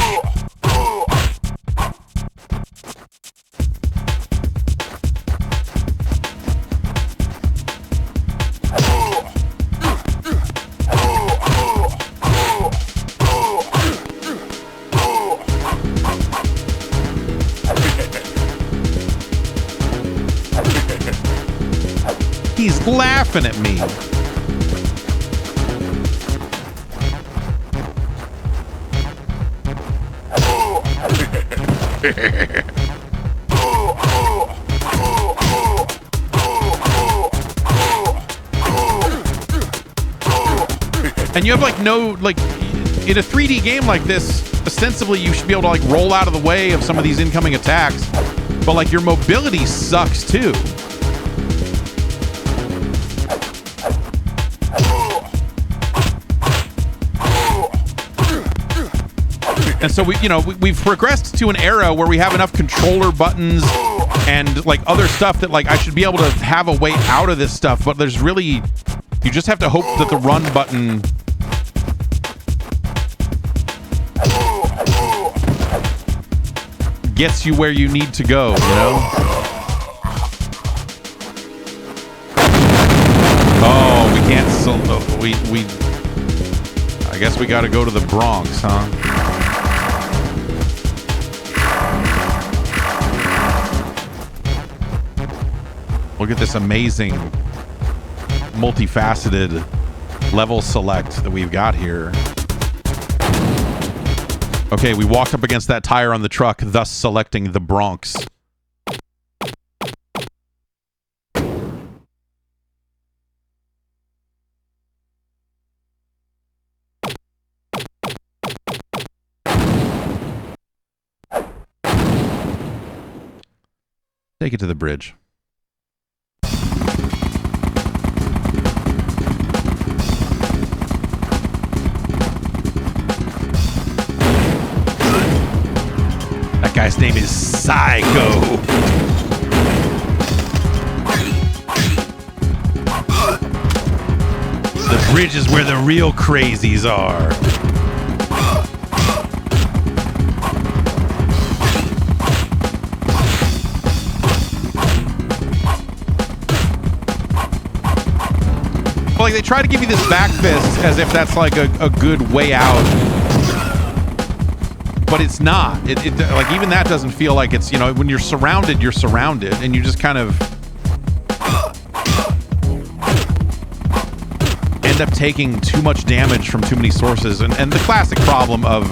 Speaker 1: He's laughing at me. And you have like no, like in a 3D game like this, ostensibly you should be able to like roll out of the way of some of these incoming attacks, but like your mobility sucks too. And so we've progressed to an era where we have enough controller buttons and like other stuff that like I should be able to have a way out of this stuff, but there's really, you just have to hope that the run button gets you where you need to go, you know? Oh, we can't I guess we got to go to the Bronx, huh? Look at this amazing, multifaceted level select that we've got here. Okay, we walked up against that tire on the truck, thus selecting the Bronx. Take it to the bridge. That guy's name is Psycho. The bridge is where the real crazies are. Like they try to give you this back fist as if that's like a good way out, but it's not. It like even that doesn't feel like it's, you know, when you're surrounded, and you just kind of end up taking too much damage from too many sources, and the classic problem of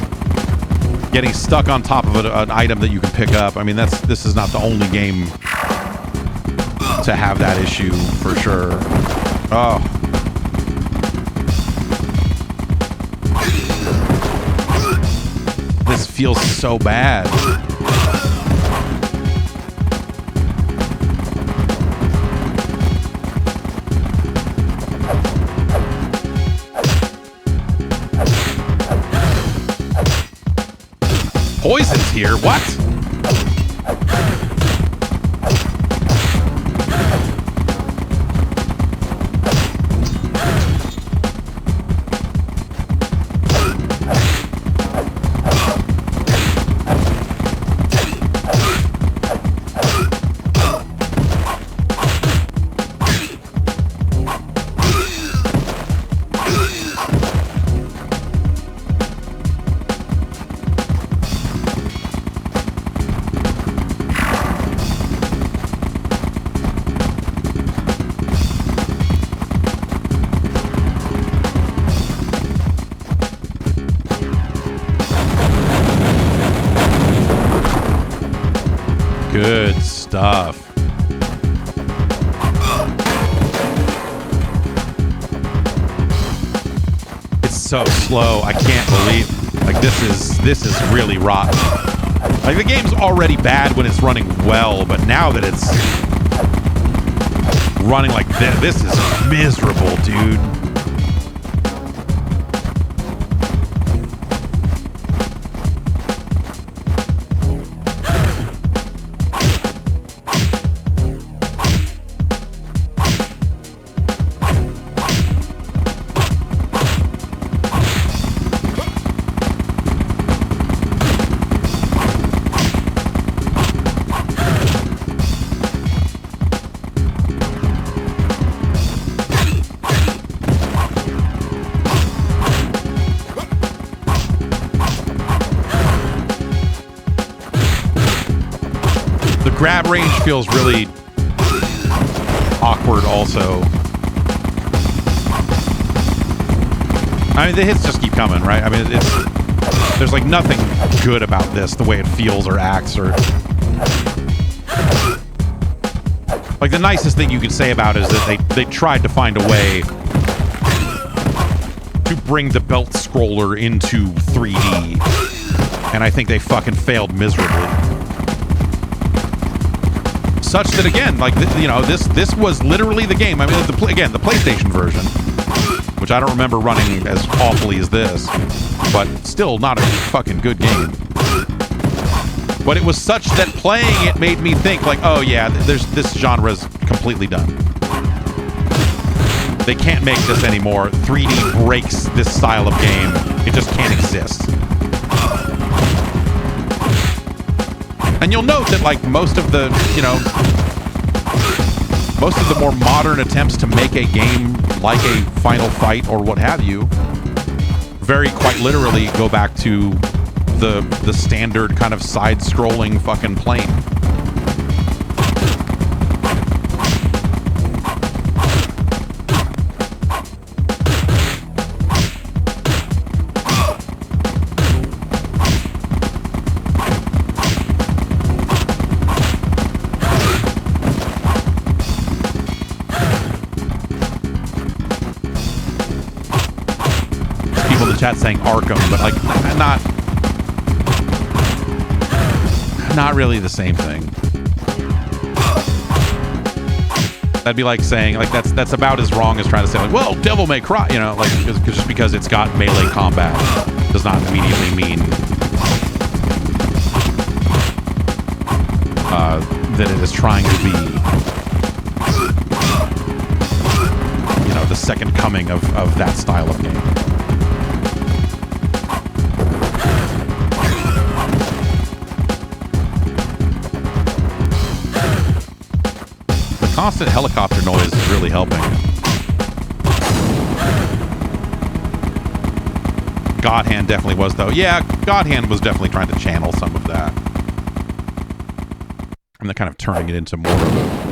Speaker 1: getting stuck on top of an item that you can pick up. I mean, this is not the only game to have that issue for sure. Oh. This feels so bad. here. What? Good stuff. It's so slow. I can't believe, like, this is really rotten. Like, the game's already bad when it's running well, but now that it's running like this is miserable, dude. Grab range feels really awkward also. I mean, the hits just keep coming, right? I mean, there's like nothing good about this, the way it feels or acts, or... Like, the nicest thing you could say about it is that they tried to find a way to bring the belt scroller into 3D. And I think they fucking failed miserably. Such that, again, like, you know, this was literally the game. I mean, again, the PlayStation version, which I don't remember running as awfully as this, but still not a fucking good game. But it was such that playing it made me think, like, oh yeah, this genre's completely done. They can't make this anymore. 3D breaks this style of game. It just can't exist. And you'll note that, like, most of the, you know, most of the more modern attempts to make a game like a Final Fight or what have you, very quite literally go back to the standard kind of side-scrolling fucking plane. Chat saying Arkham, but like not really the same thing. That'd be like saying, like, that's about as wrong as trying to say, like, well, Devil May Cry, you know, like, just because it's got melee combat does not immediately mean that it is trying to be, you know, the second coming of that style of game. Constant helicopter noise is really helping. God Hand definitely was, though. Yeah, God Hand was definitely trying to channel some of that. And they're kind of turning it into more of a...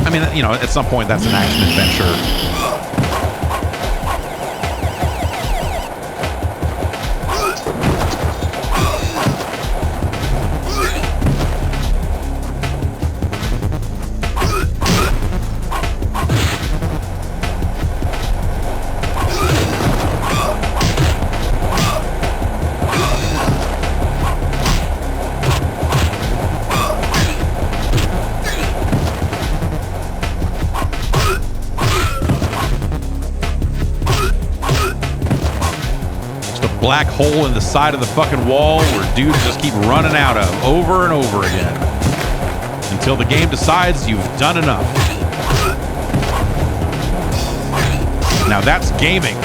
Speaker 1: I mean, you know, at some point that's an action adventure. Just a black hole in the side of the fucking wall where dudes just keep running out of over and over again. Until the game decides you've done enough. Now that's gaming.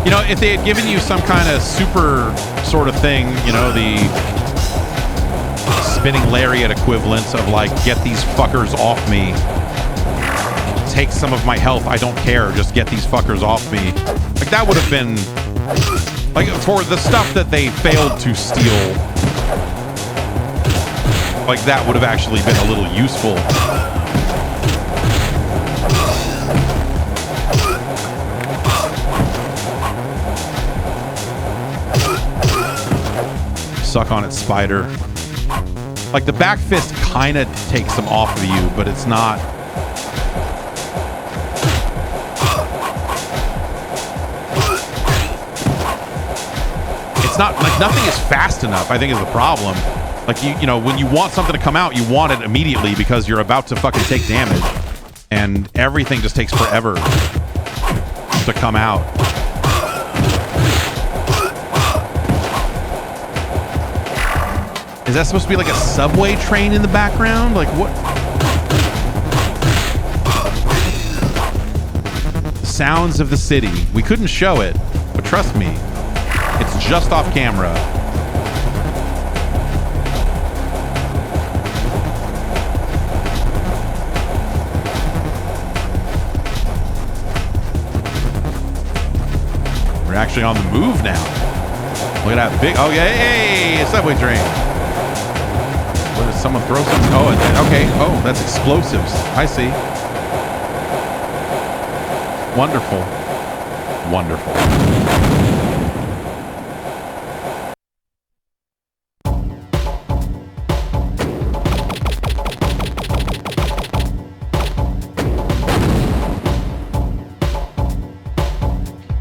Speaker 1: You know, if they had given you some kind of super sort of thing, you know, the spinning lariat equivalent of like, get these fuckers off me. Take some of my health. I don't care. Just get these fuckers off me. Like, that would have been... Like, for the stuff that they failed to steal, like, that would have actually been a little useful. Suck on it, spider. Like, the back fist kind of takes them off of you, but it's not... It's not, like, nothing is fast enough, I think, is the problem. Like, you know, when you want something to come out, you want it immediately because you're about to fucking take damage. And everything just takes forever to come out. Is that supposed to be like a subway train in the background? Like, what? The sounds of the city. We couldn't show it, but trust me, it's just off camera. We're actually on the move now. Look at that big... Oh, yeah, hey, a subway train. What, did someone throw something? Oh, okay. Oh, that's explosives. I see. Wonderful. Wonderful.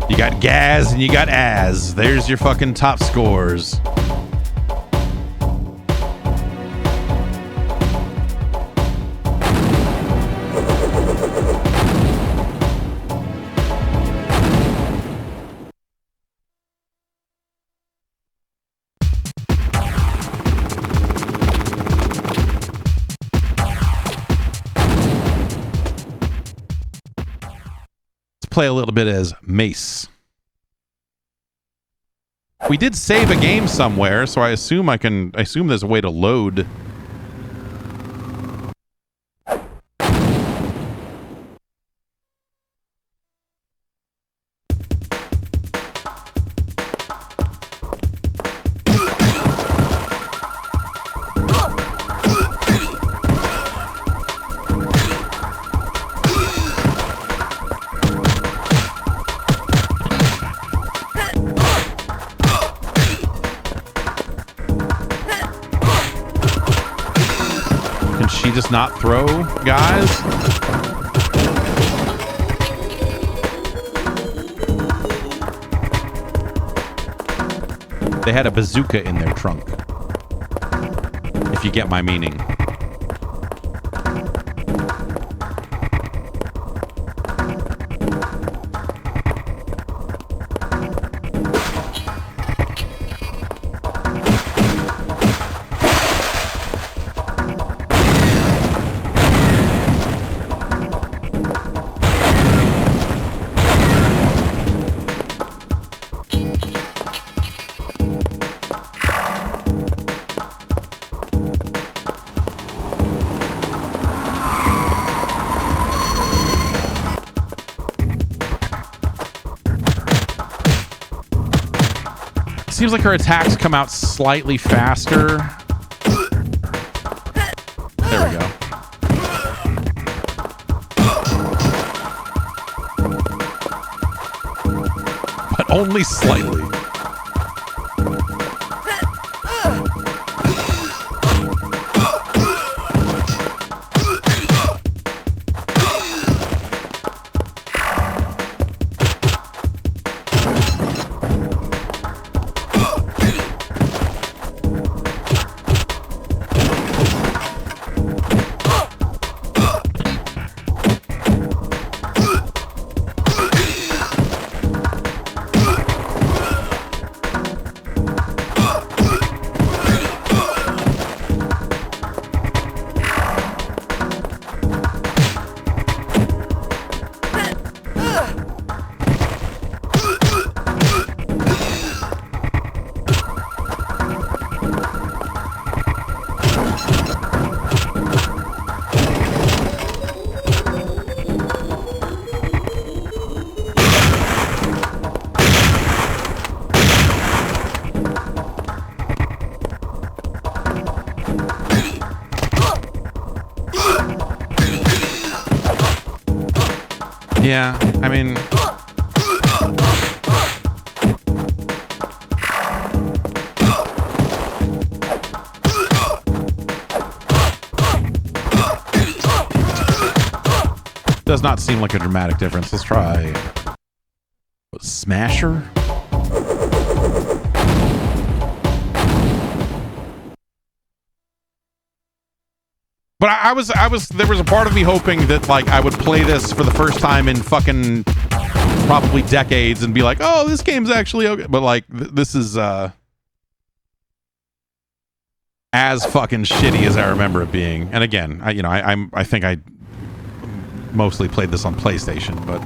Speaker 1: You got Gaz and you got Az. There's your fucking top scores. Play a little bit as Mace. We did save a game somewhere, so I assume there's a way to load. Just not throw guys? They had a bazooka in their trunk, if you get my meaning. Seems like her attacks come out slightly faster. There we go. But only slightly. Yeah, I mean... Does not seem like a dramatic difference. Let's try... Smasher? But I was, there was a part of me hoping that, like, I would play this for the first time in fucking probably decades and be like, oh, this game's actually okay. But, like, this is, as fucking shitty as I remember it being. And again, I think I mostly played this on PlayStation, but,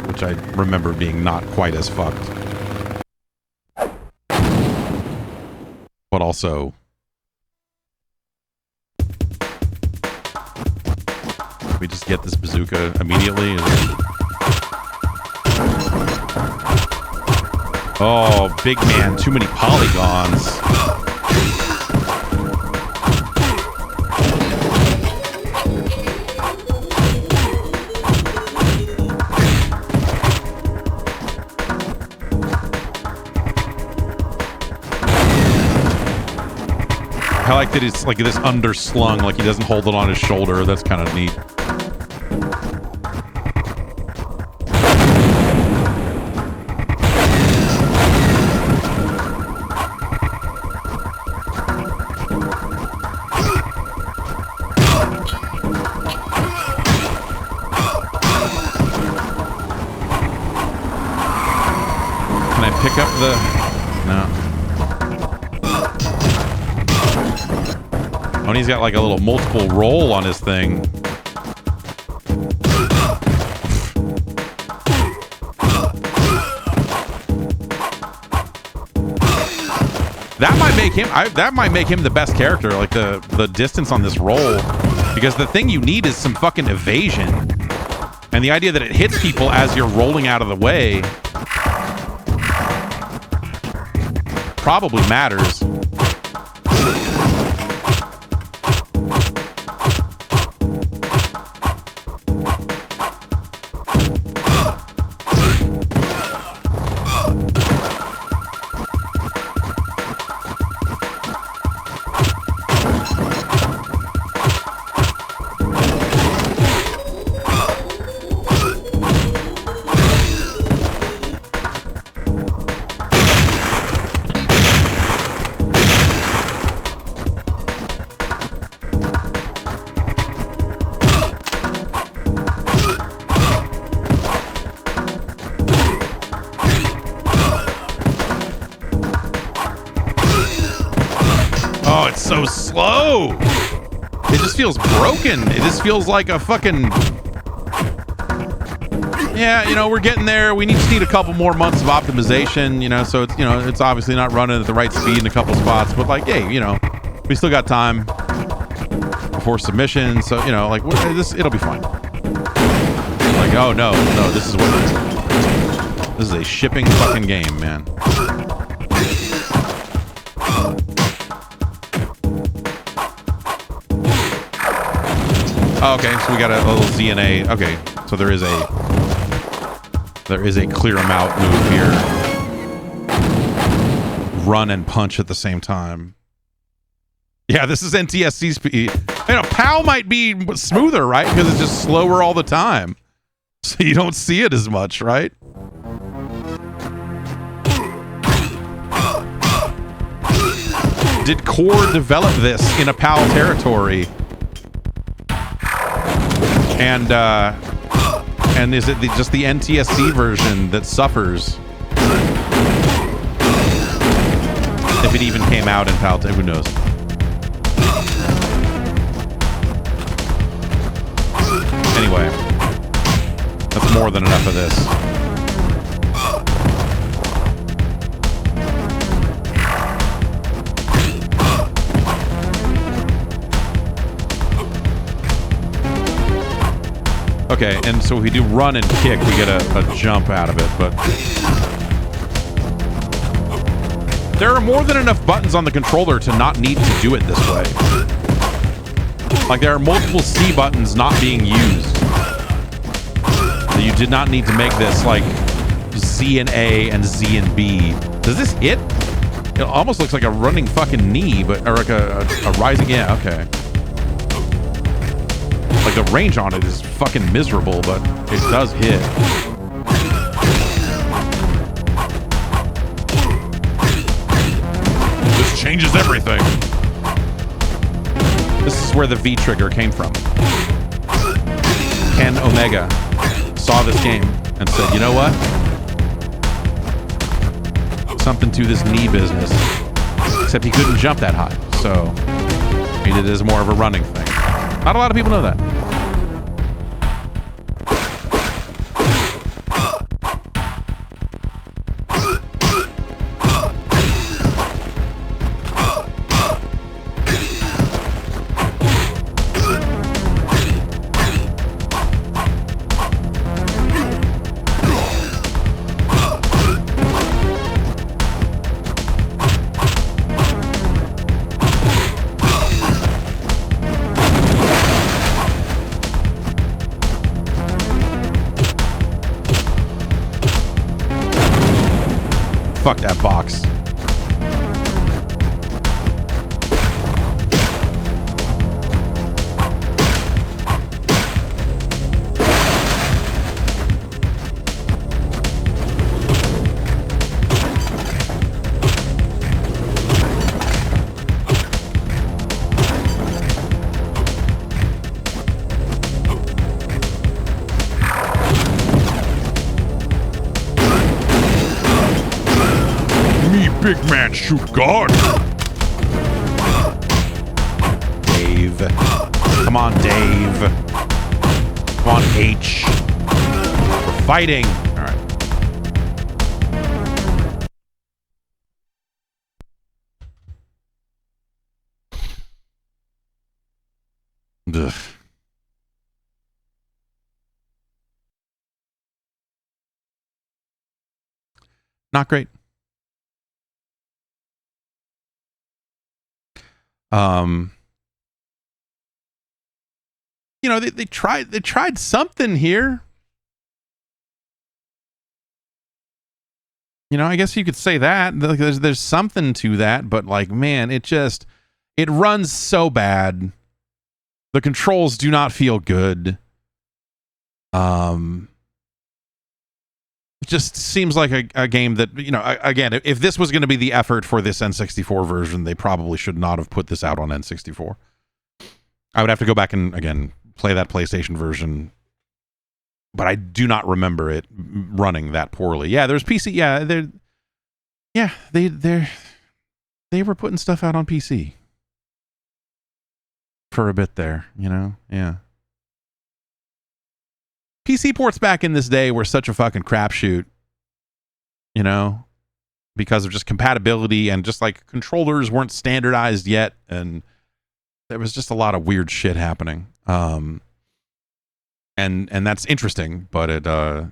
Speaker 1: which I remember being not quite as fucked. But also... we just get this bazooka immediately. Oh, big man, too many polygons. I like that it's like this underslung, like he doesn't hold it on his shoulder. That's kind of neat. Pick up the... no. Oh, and he's got like a little multiple roll on his thing. That might make him the best character, like the distance on this roll. Because the thing you need is some fucking evasion. And the idea that it hits people as you're rolling out of the way probably matters. So slow. It just feels broken. It just feels like a fucking... yeah, you know, we're getting there. We just need a couple more months of optimization, you know, so it's, you know, it's obviously not running at the right speed in a couple spots, but like, hey, you know, we still got time before submission, so, you know, like, it'll be fine. Like, oh no, this is a shipping fucking game, man. Oh, okay, so we got a little ZNA. Okay, so there is a clear them out move here. Run and punch at the same time. Yeah, this is NTSC speed. You know, PAL might be smoother, right? Because it's just slower all the time. So you don't see it as much, right? Did Core develop this in a PAL territory? And is it just the NTSC version that suffers? If it even came out in PAL, who knows? Anyway, that's more than enough of this. Okay, and so if we do run and kick, we get a jump out of it, but... there are more than enough buttons on the controller to not need to do it this way. Like, there are multiple C buttons not being used. You did not need to make this like Z and A and Z and B. Does this hit? It almost looks like a running fucking knee, but or like a rising. Yeah, okay. Like the range on it is fucking miserable, but it does hit. This changes everything. This is where the V trigger came from. Ken Omega saw this game and said, you know what? Something to this knee business. Except he couldn't jump that high, so he did it as more of a running thing. Not a lot of people know that. Fuck that box.
Speaker 4: Big man shoot guard.
Speaker 1: Dave. Come on, Dave. Come on, H. We're fighting. All right. Ugh. Not great. You know, they tried something here. You know, I guess you could say that. There's something to that, but like, man, it runs so bad. The controls do not feel good. It just seems like a game that, you know, again, if this was going to be the effort for this N64 version, they probably should not have put this out on N64. I would have to go back and, again, play that PlayStation version, but I do not remember it running that poorly. Yeah, there's PC. Yeah, they were putting stuff out on PC for a bit there, you know? Yeah. PC ports back in this day were such a fucking crapshoot, you know, because of just compatibility and just like controllers weren't standardized yet, and there was just a lot of weird shit happening. And that's interesting, but at the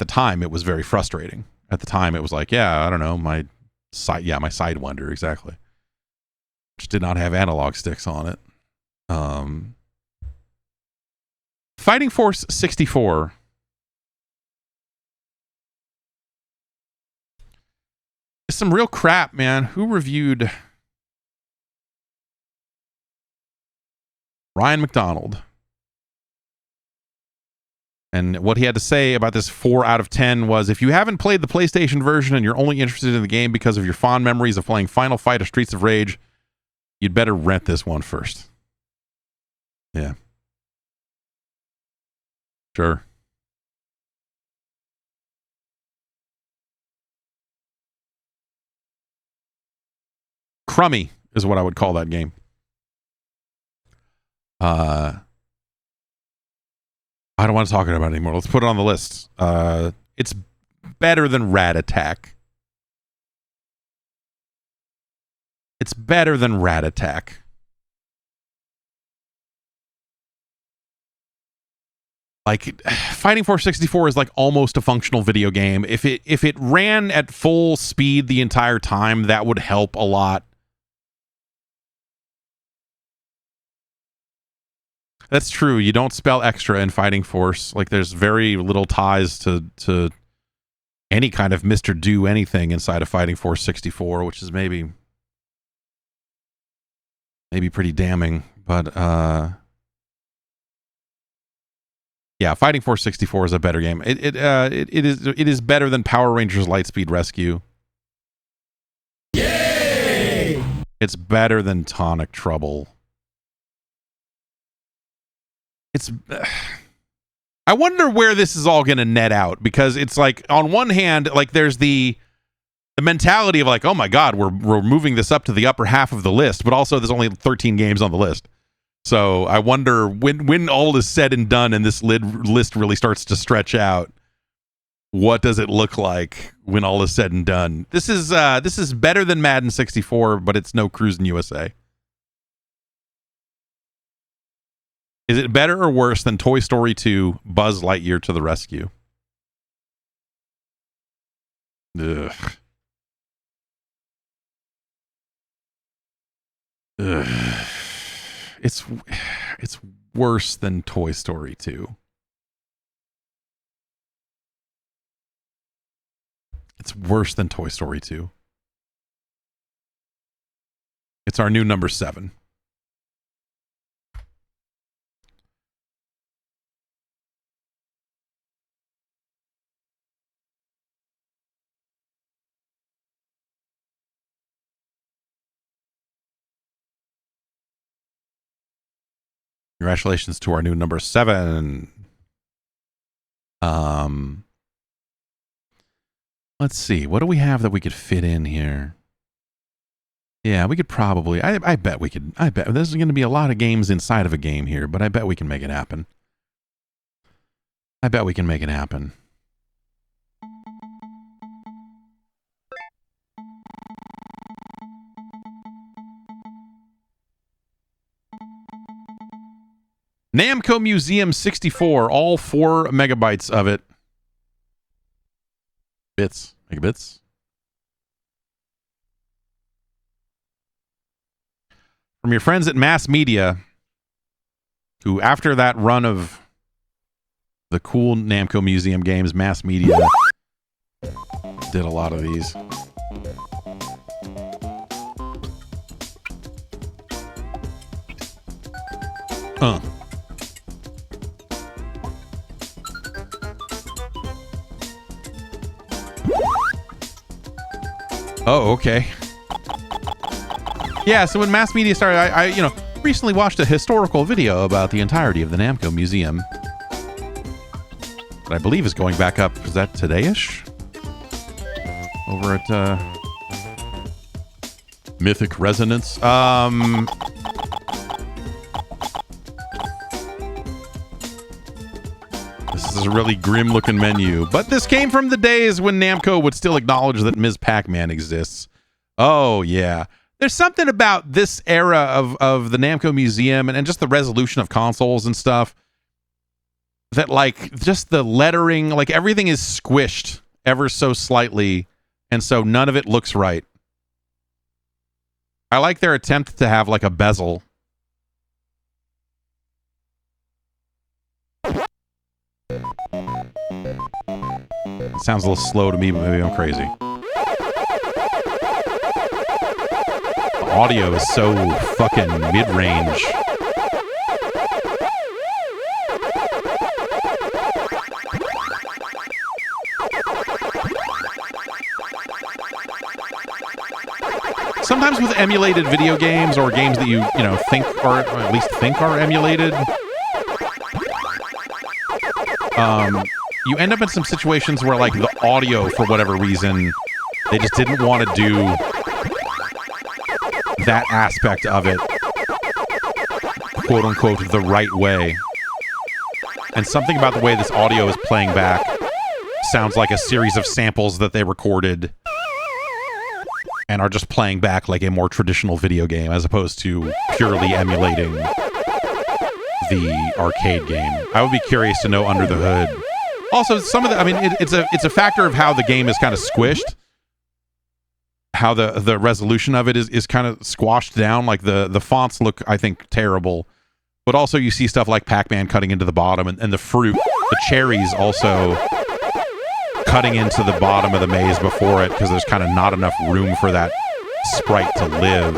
Speaker 1: time it was very frustrating. At the time it was like, yeah, I don't know, my Sidewinder, exactly, which did not have analog sticks on it. Fighting Force 64. It's some real crap, man. Who reviewed? Ryan McDonald. And what he had to say about this 4 out of 10 was, if you haven't played the PlayStation version and you're only interested in the game because of your fond memories of playing Final Fight or Streets of Rage, you'd better rent this one first. Yeah. Sure. Crummy is what I would call that game. I don't want to talk about it anymore. Let's put it on the list. It's better than Rat Attack. It's better than Rat Attack. Like, Fighting Force 64 is like almost a functional video game. If it ran at full speed the entire time, that would help a lot. That's true. You don't spell extra in Fighting Force. Like, there's very little ties to any kind of Mr. Do anything inside of Fighting Force 64, which is maybe pretty damning. But yeah, Fighting Force 64 is a better game. It is better than Power Rangers Lightspeed Rescue. Yay! It's better than Tonic Trouble. I wonder where this is all going to net out, because it's like, on one hand, like, there's the mentality of like, oh my god, we're moving this up to the upper half of the list, but also there's only 13 games on the list. So I wonder when all is said and done and this list really starts to stretch out, what does it look like when all is said and done? This is better than Madden 64, but it's no Cruisin' USA. Is it better or worse than Toy Story 2 Buzz Lightyear to the Rescue? Ugh. Ugh. It's worse than Toy Story 2. It's worse than Toy Story 2. It's our new number 7. Congratulations to our new number 7. Let's see. What do we have that we could fit in here? Yeah, we could probably... I bet we could... I bet there's going to be a lot of games inside of a game here, but I bet we can make it happen. I bet we can make it happen. Namco Museum 64, all 4 megabytes of it. Megabits. From your friends at Mass Media, who after that run of the cool Namco Museum games, Mass Media did a lot of these. Oh, okay. Yeah, so when Mass Media started, I recently watched a historical video about the entirety of the Namco Museum. That I believe is going back up, is that today-ish? Over at Mythic Resonance. This is a really grim-looking menu. But this came from the days when Namco would still acknowledge that Ms. Pac-Man exists. Oh, yeah. There's something about this era of the Namco Museum and just the resolution of consoles and stuff that, like, just the lettering, like, everything is squished ever so slightly, and so none of it looks right. I like their attempt to have, like, a bezel. It sounds a little slow to me, but maybe I'm crazy. The audio is so fucking mid-range. Sometimes with emulated video games or games that you think are, or at least think are emulated, you end up in some situations where, like, the audio, for whatever reason, they just didn't want to do that aspect of it, quote unquote, the right way. And something about the way this audio is playing back sounds like a series of samples that they recorded and are just playing back like a more traditional video game as opposed to purely emulating the arcade game. I would be curious to know under the hood. Also, some of the, I mean, it's a factor of how the game is kind of squished, how the resolution of it is kind of squashed down. Like the fonts look, I think, terrible. But also you see stuff like Pac-Man cutting into the bottom, and the fruit, the cherries also cutting into the bottom of the maze before it, because there's kind of not enough room for that sprite to live.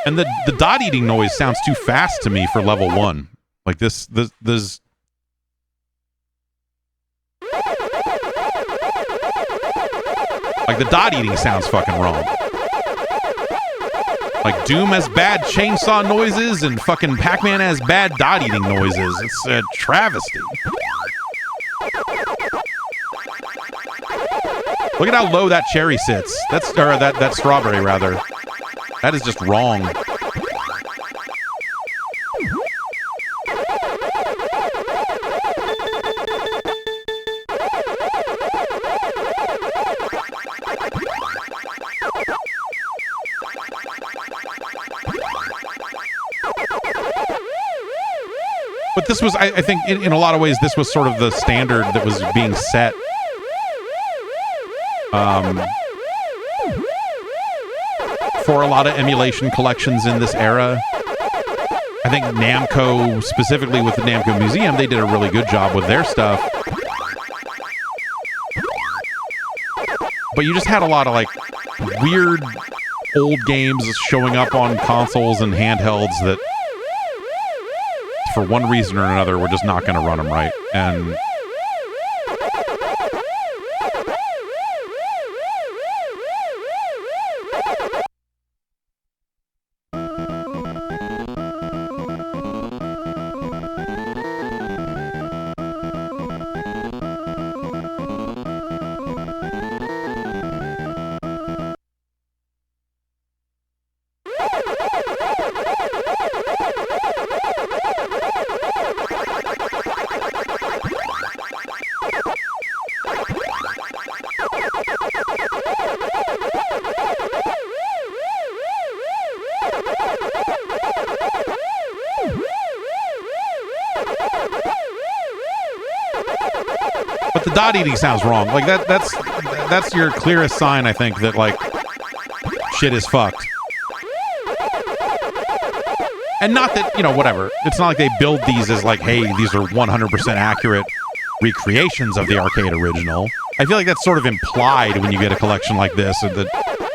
Speaker 1: And the dot eating noise sounds too fast to me for level 1. Like this like the dot eating sounds fucking wrong. Like Doom has bad chainsaw noises and fucking Pac-Man has bad dot eating noises. It's a travesty. Look at how low that cherry sits. That strawberry rather. That is just wrong. But this was, I think, in a lot of ways, this was sort of the standard that was being set. For a lot of emulation collections in this era. I think Namco, specifically with the Namco Museum, they did a really good job with their stuff. But you just had a lot of, like, weird old games showing up on consoles and handhelds that, for one reason or another, we're just not going to run them right. And but the dot eating sounds wrong. Like that's your clearest sign, I think, that like shit is fucked. And not that, you know, whatever. It's not like they build these as like, hey, these are 100% accurate recreations of the arcade original. I feel like that's sort of implied when you get a collection like this, that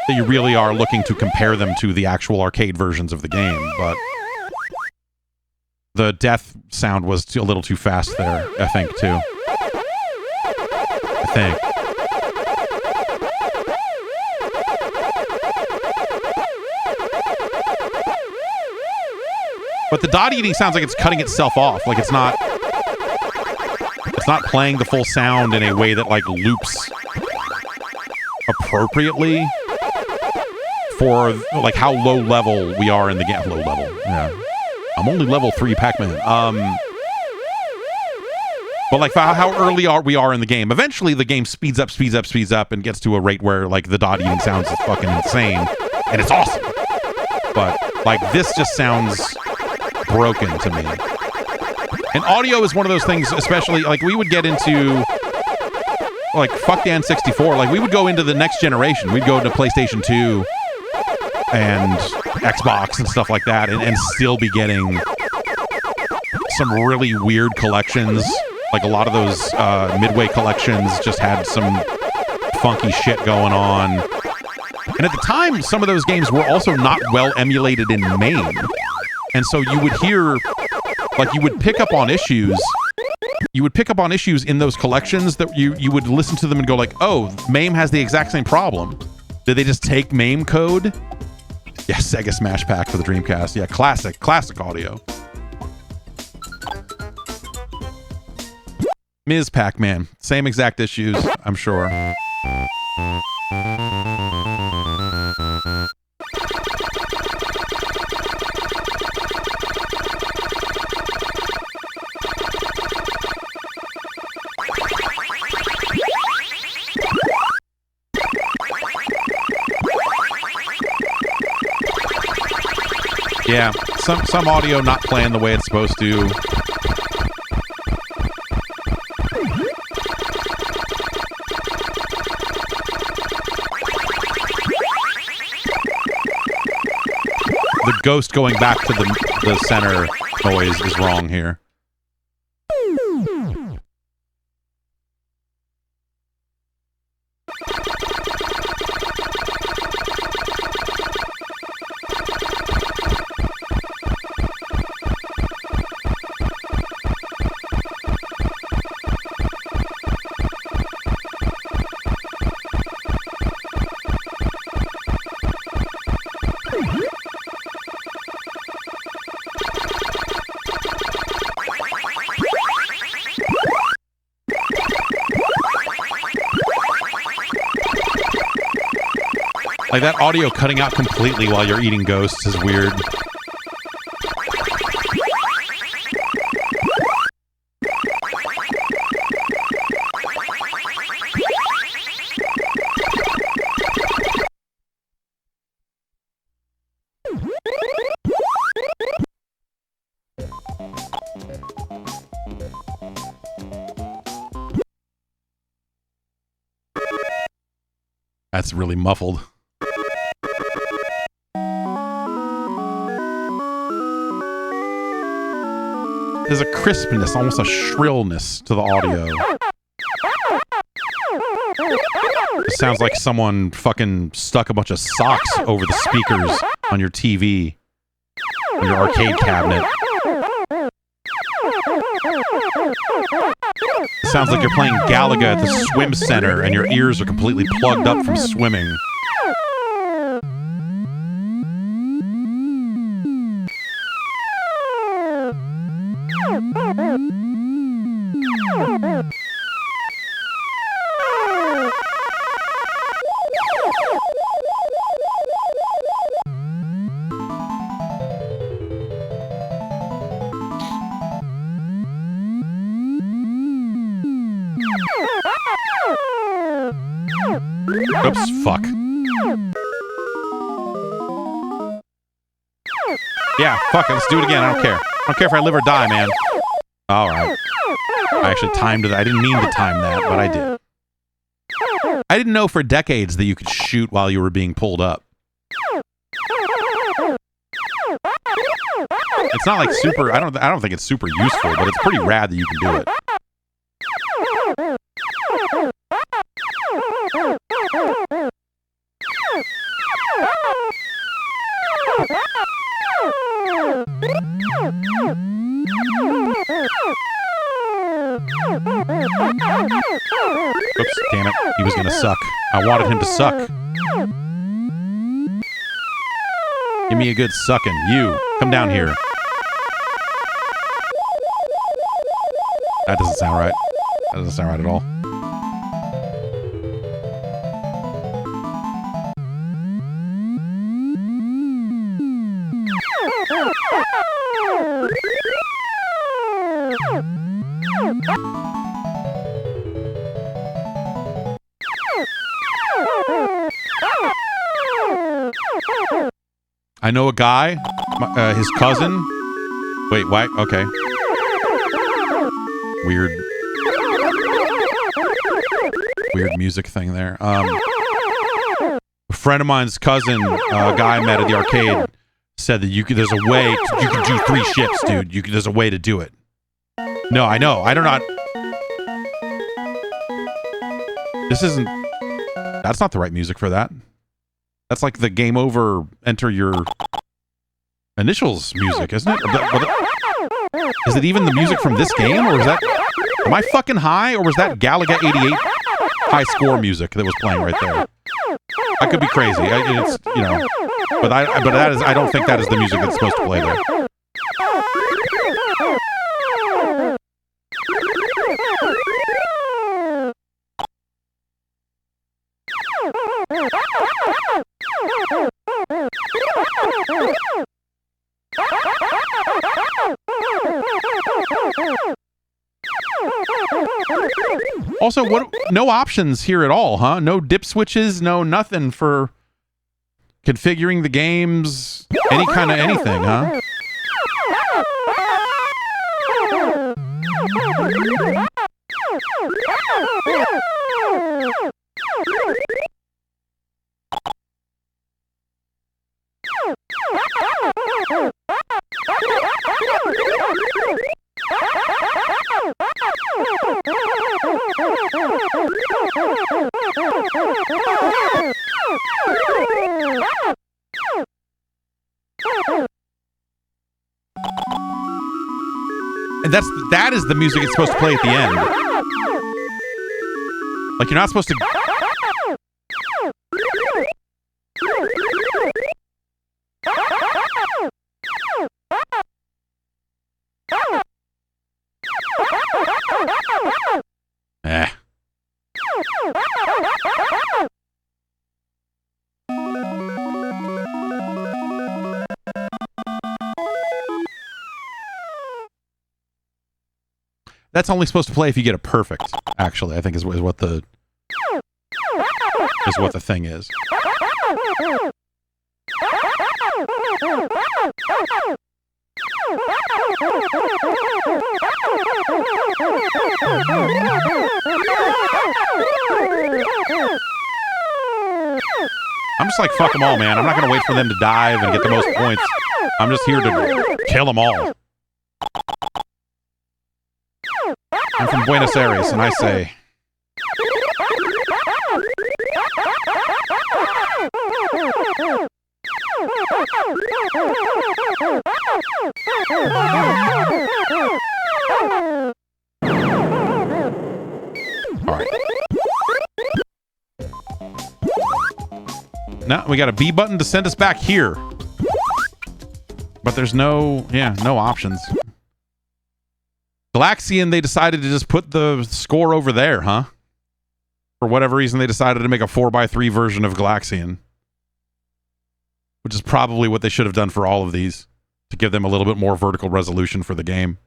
Speaker 1: you really are looking to compare them to the actual arcade versions of the game. But the death sound was a little too fast there, I think, too. I think. But the dot eating sounds like it's cutting itself off. Like it's not playing the full sound in a way that like loops appropriately for like how low level we are in the game. Low level. Yeah. I'm only level 3 Pac-Man. But like how early we are in the game. Eventually the game speeds up and gets to a rate where like the dot eating sounds is fucking insane. And it's awesome. But like this just sounds broken to me. And audio is one of those things, especially like we would get into like fuck the N64. Like we would go into the next generation. We'd go into PlayStation 2 and Xbox and stuff like that and still be getting some really weird collections. Like a lot of those Midway collections just had some funky shit going on. And at the time, some of those games were also not well emulated in MAME. And so you would hear, like you would pick up on issues. You would pick up on issues in those collections that you would listen to them and go like, oh, MAME has the exact same problem. Did they just take MAME code? Yeah, Sega Smash Pack for the Dreamcast. Yeah, classic audio. Ms. Pac-Man, same exact issues, I'm sure. Yeah, some audio not playing the way it's supposed to. ghost going back to the center noise is wrong here. Like, that audio cutting out completely while you're eating ghosts is weird. That's really muffled. There's a crispness, almost a shrillness to the audio. It sounds like someone fucking stuck a bunch of socks over the speakers on your TV, or your arcade cabinet. It sounds like you're playing Galaga at the swim center and your ears are completely plugged up from swimming. Oops, fuck. Yeah, fuck it, let's do it again, I don't care. I don't care if I live or die, man. Alright. I actually timed it. I didn't mean to time that, but I did. I didn't know for decades that you could shoot while you were being pulled up. It's not like super, I don't think it's super useful, but it's pretty rad that you can do it. Oops, damn it. He was gonna suck. I wanted him to suck. Give me a good sucking. You, come down here. That doesn't sound right. That doesn't sound right at all. I know a guy, his cousin. Wait, why? Okay. Weird music thing there. A friend of mine's cousin, a guy I met at the arcade, said that there's a way, you can do 3 shifts, dude. There's a way to do it. No, I know. I do not. This isn't. That's not the right music for that. That's like the game over, enter your initials music, isn't it? Is it even the music from this game, or is that? Am I fucking high, or was that Galaga 88 high score music that was playing right there? I could be crazy. It's, you know, but that is. I don't think that is the music that's supposed to play there. Also, what? No options here at all, huh? No dip switches, no nothing for configuring the games, any kind of anything, huh? And that is the music it's supposed to play at the end. Like, you're not supposed to... Eh. That's only supposed to play if you get a perfect, actually, I think is what the thing is. I'm just like, fuck them all, man. I'm not going to wait for them to dive and get the most points. I'm just here to kill them all. I'm from Buenos Aires, and I say... All right. Now we got a B button to send us back here. But there's no options. Galaxian, they decided to just put the score over there, huh? For whatever reason, they decided to make a 4x3 version of Galaxian. Which is probably what they should have done for all of these. To give them a little bit more vertical resolution for the game.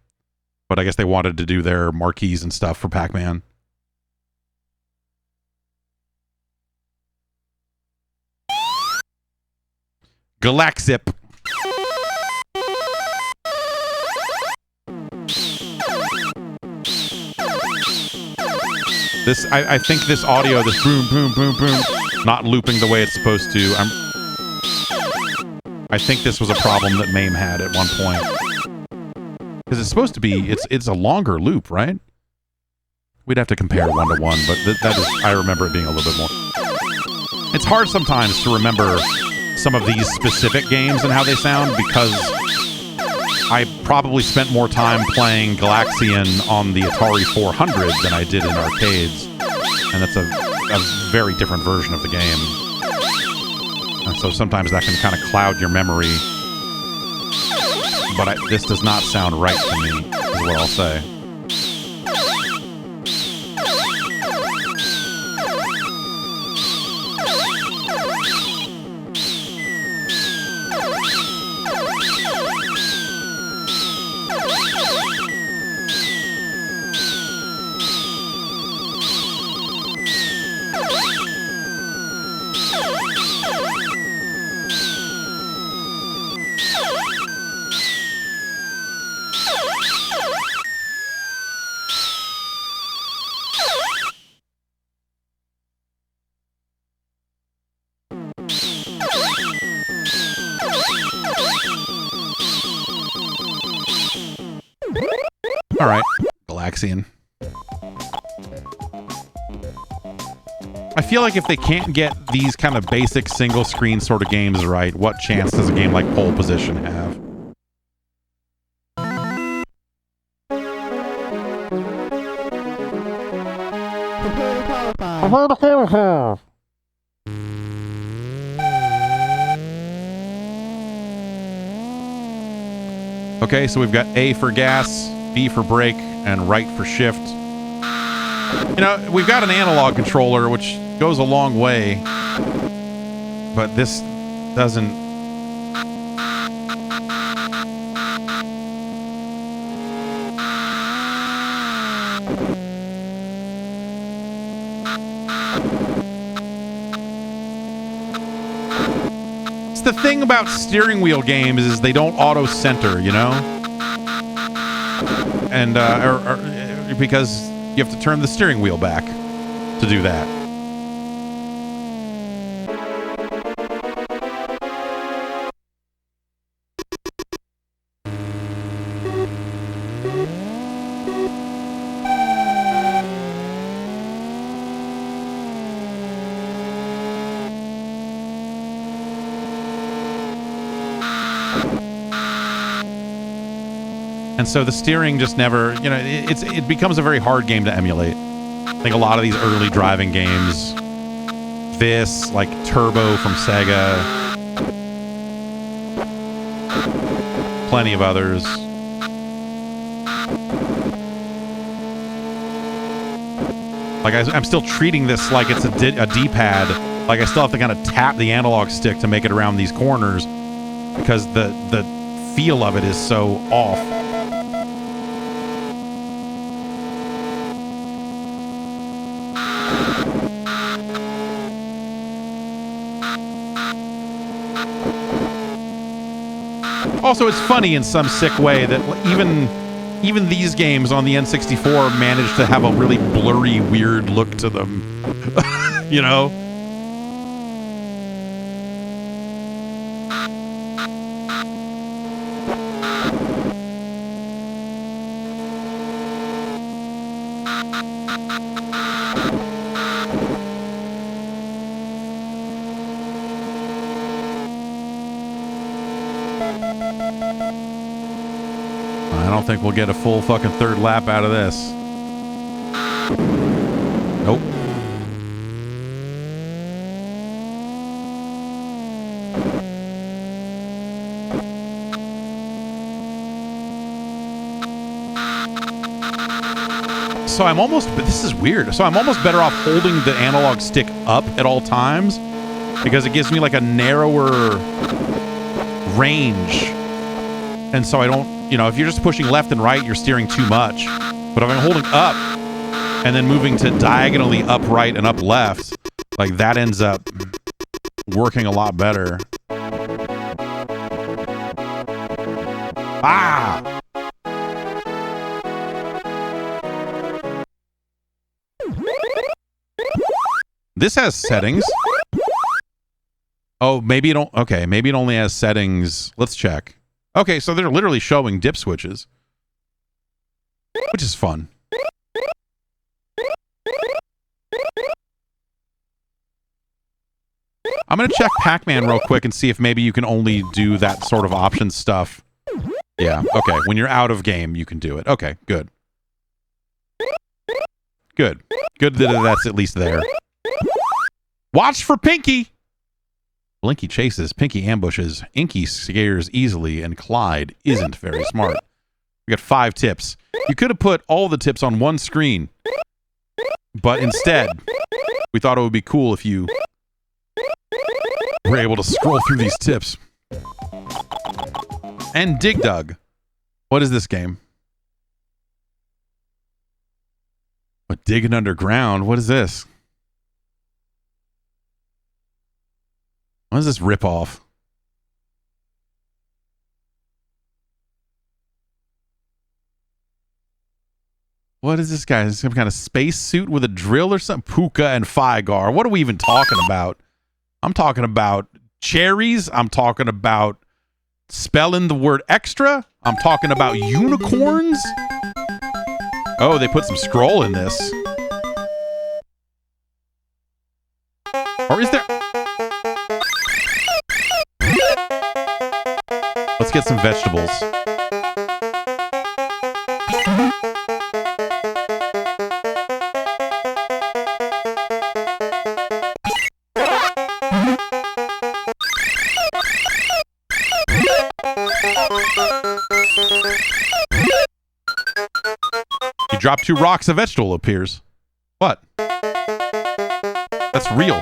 Speaker 1: But I guess they wanted to do their marquees and stuff for Pac-Man. Galaxip. This, I think this audio, this boom, boom, boom, boom, not looping the way it's supposed to. I think this was a problem that MAME had at one point. Because it's supposed to be, it's a longer loop, right? We'd have to compare 1 to 1, but that is, I remember it being a little bit more. It's hard sometimes to remember some of these specific games and how they sound because I probably spent more time playing Galaxian on the Atari 400 than I did in arcades. And that's a very different version of the game. And so sometimes that can kind of cloud your memory. But this does not sound right to me, is what I'll say. All right, Galaxian. I feel like if they can't get these kind of basic single screen sort of games right, what chance does a game like Pole Position have? Okay, so we've got A for gas, B for brake, and right for shift. You know, we've got an analog controller, which goes a long way, but this doesn't... It's the thing about steering wheel games is they don't auto-center, you know? And, because you have to turn the steering wheel back to do that. And so the steering just never, you know, it becomes a very hard game to emulate. I think a lot of these early driving games, this, like Turbo from Sega, plenty of others. Like I'm still treating this like it's a D-pad. Like I still have to kind of tap the analog stick to make it around these corners because the feel of it is so off. Also, it's funny in some sick way that even these games on the N64 managed to have a really blurry, weird look to them. You know? I don't think we'll get a full fucking third lap out of this. Nope. So I'm almost, but this is weird. So I'm almost better off holding the analog stick up at all times because it gives me like a narrower range. And so I don't, you know, if you're just pushing left and right, you're steering too much. But if I'm holding up and then moving to diagonally up right and up left, like that ends up working a lot better. Ah! This has settings. Oh, maybe it don't. Okay, maybe it only has settings. Let's check. Okay, so they're literally showing dip switches, which is fun. I'm going to check Pac-Man real quick and see if maybe you can only do that sort of option stuff. Yeah, okay. When you're out of game, you can do it. Okay, good. Good. Good that that's at least there. Watch for Pinky! Blinky chases, Pinky ambushes, Inky scares easily, and Clyde isn't very smart. We got 5 tips. You could have put all the tips on one screen, but instead, we thought it would be cool if you were able to scroll through these tips. And Dig Dug. What is this game? What, digging underground? What is this? What is this ripoff? What is this guy? Some kind of space suit with a drill or something? Puka and Figar. What are we even talking about? I'm talking about cherries. I'm talking about spelling the word extra. I'm talking about unicorns. Oh, they put some scroll in this. Or is there... Let's get some vegetables. You drop 2 rocks, a vegetable appears. What? That's real.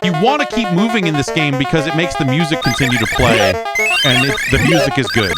Speaker 1: You want to keep moving in this game because it makes the music continue to play, and the music is good.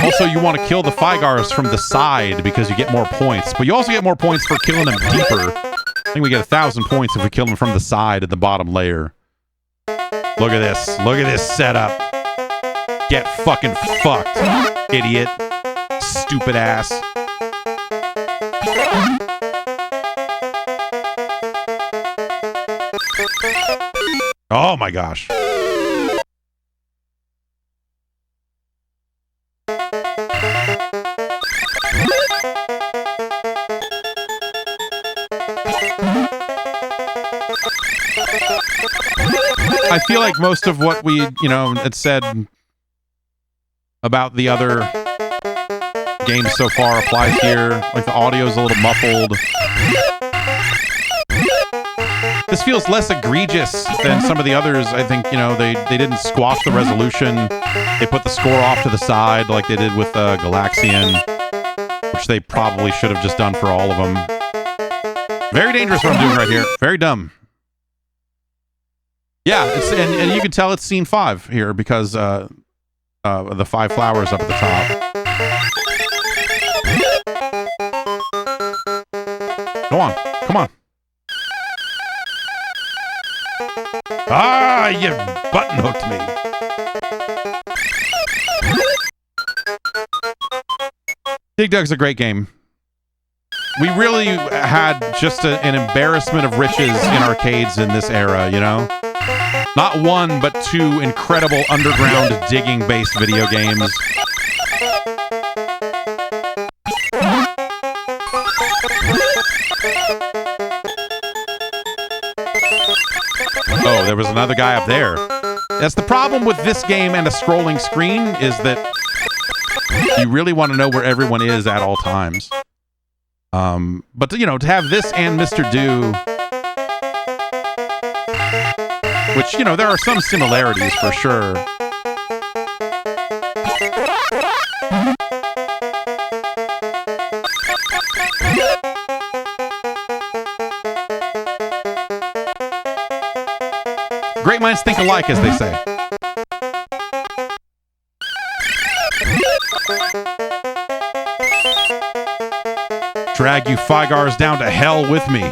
Speaker 1: Also, you want to kill the Figars from the side because you get more points, but you also get more points for killing them deeper I think we get 1,000 points if we kill him from the side at the bottom layer. Look at this. Look at this setup. Get fucking fucked, idiot. Stupid ass. Oh my gosh. I feel like most of what we, had said about the other games so far applies here. Like the audio's a little muffled. This feels less egregious than some of the others. I think, they didn't squash the resolution. They put the score off to the side like they did with Galaxian, which they probably should have just done for all of them. Very dangerous what I'm doing right here. Very dumb. Yeah, and you can tell it's scene 5 here because the 5 flowers up at the top. Go on. Come on. Ah, you button hooked me. Dig Dug's a great game. We really had just an embarrassment of riches in arcades in this era, Not one, but 2 incredible underground digging-based video games. Oh, there was another guy up there. That's the problem with this game and a scrolling screen is that you really want to know where everyone is at all times. But to have this and Mr. Do, which, there are some similarities for sure. Great minds think alike, as they say. Drag you Figars down to hell with me.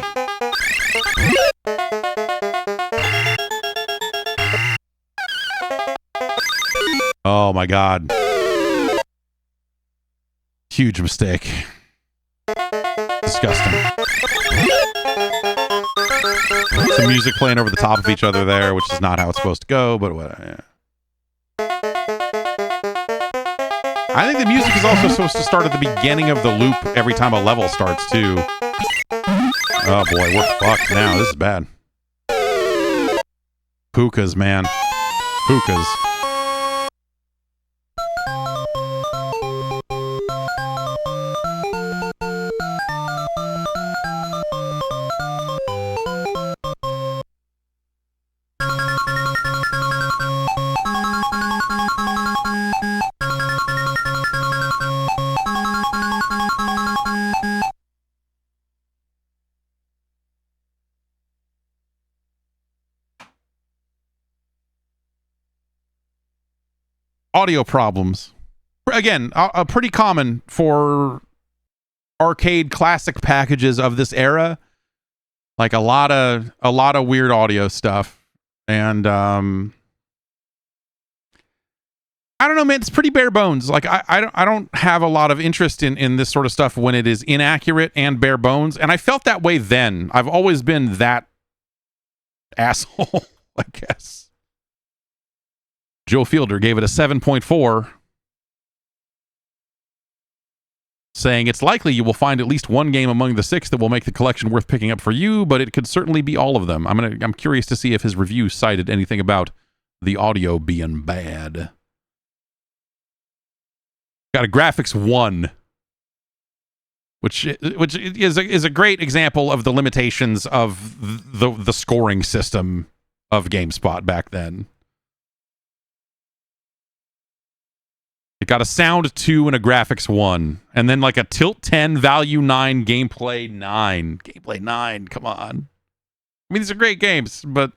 Speaker 1: Oh my god. Huge mistake. Disgusting. Some music playing over the top of each other there, which is not how it's supposed to go, but whatever. Yeah. I think the music is also supposed to start at the beginning of the loop every time a level starts, too. Oh boy, we're fucked now. This is bad. Hookahs, man. Hookahs. Audio problems. Again, pretty common for arcade classic packages of this era. Like a lot of weird audio stuff. And I don't know, man, it's pretty bare bones. Like I don't have a lot of interest in this sort of stuff when it is inaccurate and bare bones. And I felt that way then. I've always been that asshole, I guess. Joe Fielder gave it a 7.4, saying it's likely you will find at least one game among the 6 that will make the collection worth picking up for you, but it could certainly be all of them. I'm curious to see if his review cited anything about the audio being bad. Got a graphics 1, which is a great example of the limitations of the scoring system of GameSpot back then. It got a sound 2 and a graphics 1. And then like a tilt 10, value 9, gameplay 9. Gameplay 9, come on. I mean, these are great games, but...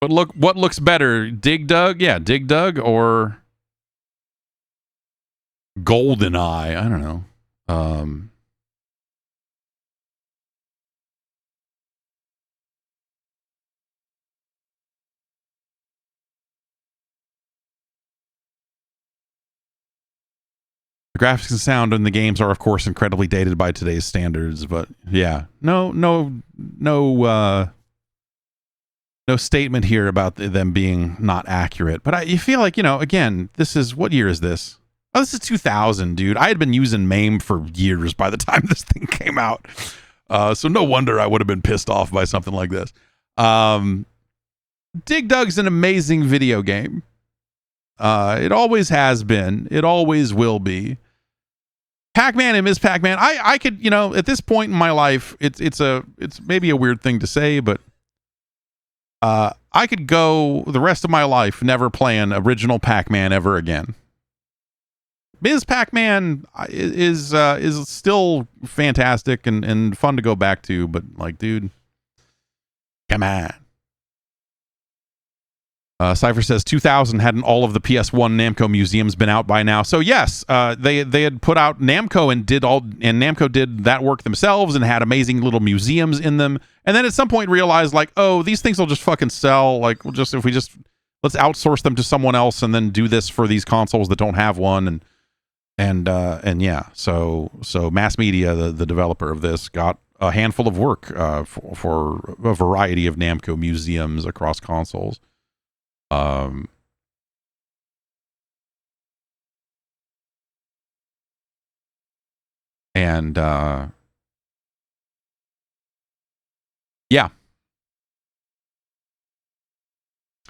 Speaker 1: But look, what looks better? Dig Dug? Yeah, Dig Dug or... GoldenEye? I don't know. Um, the graphics and sound in the games are, of course, incredibly dated by today's standards, but yeah, no statement here about them being not accurate. But you feel like, again, this is, what year is this? Oh, this is 2000, dude. I had been using MAME for years by the time this thing came out. So no wonder I would have been pissed off by something like this. Dig Dug's an amazing video game. It always has been. It always will be. Pac-Man and Ms. Pac-Man. I could, at this point in my life, it's maybe a weird thing to say, but I could go the rest of my life never playing original Pac-Man ever again. Ms. Pac-Man is still fantastic and fun to go back to, but like, dude, come on. Cypher says 2000 hadn't all of the PS1 Namco museums been out by now. So yes, they had put out Namco and Namco did that work themselves and had amazing little museums in them. And then at some point realized, like, oh, these things will just fucking sell. Like, let's outsource them to someone else and then do this for these consoles that don't have one. And yeah, so Mass Media, the developer of this, got a handful of work for a variety of Namco museums across consoles. Yeah,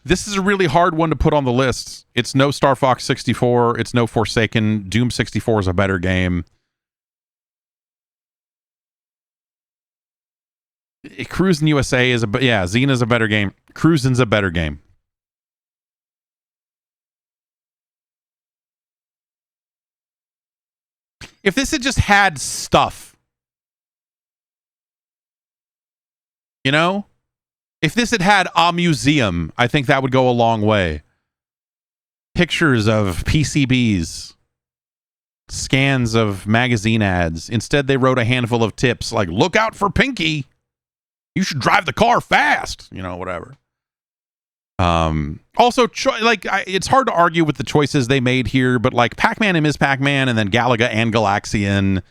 Speaker 1: this is a really hard one to put on the list. It's no Star Fox 64. It's no Forsaken. Doom 64 is a better game. Cruisin' USA is Xena's a better game. Cruisin's a better game. If this had just had stuff, if this had had a museum, I think that would go a long way. Pictures of PCBs, scans of magazine ads. Instead, they wrote a handful of tips like, look out for Pinky. You should drive the car fast, whatever. Also, it's hard to argue with the choices they made here, but like Pac-Man and Ms. Pac-Man and then Galaga and Galaxian,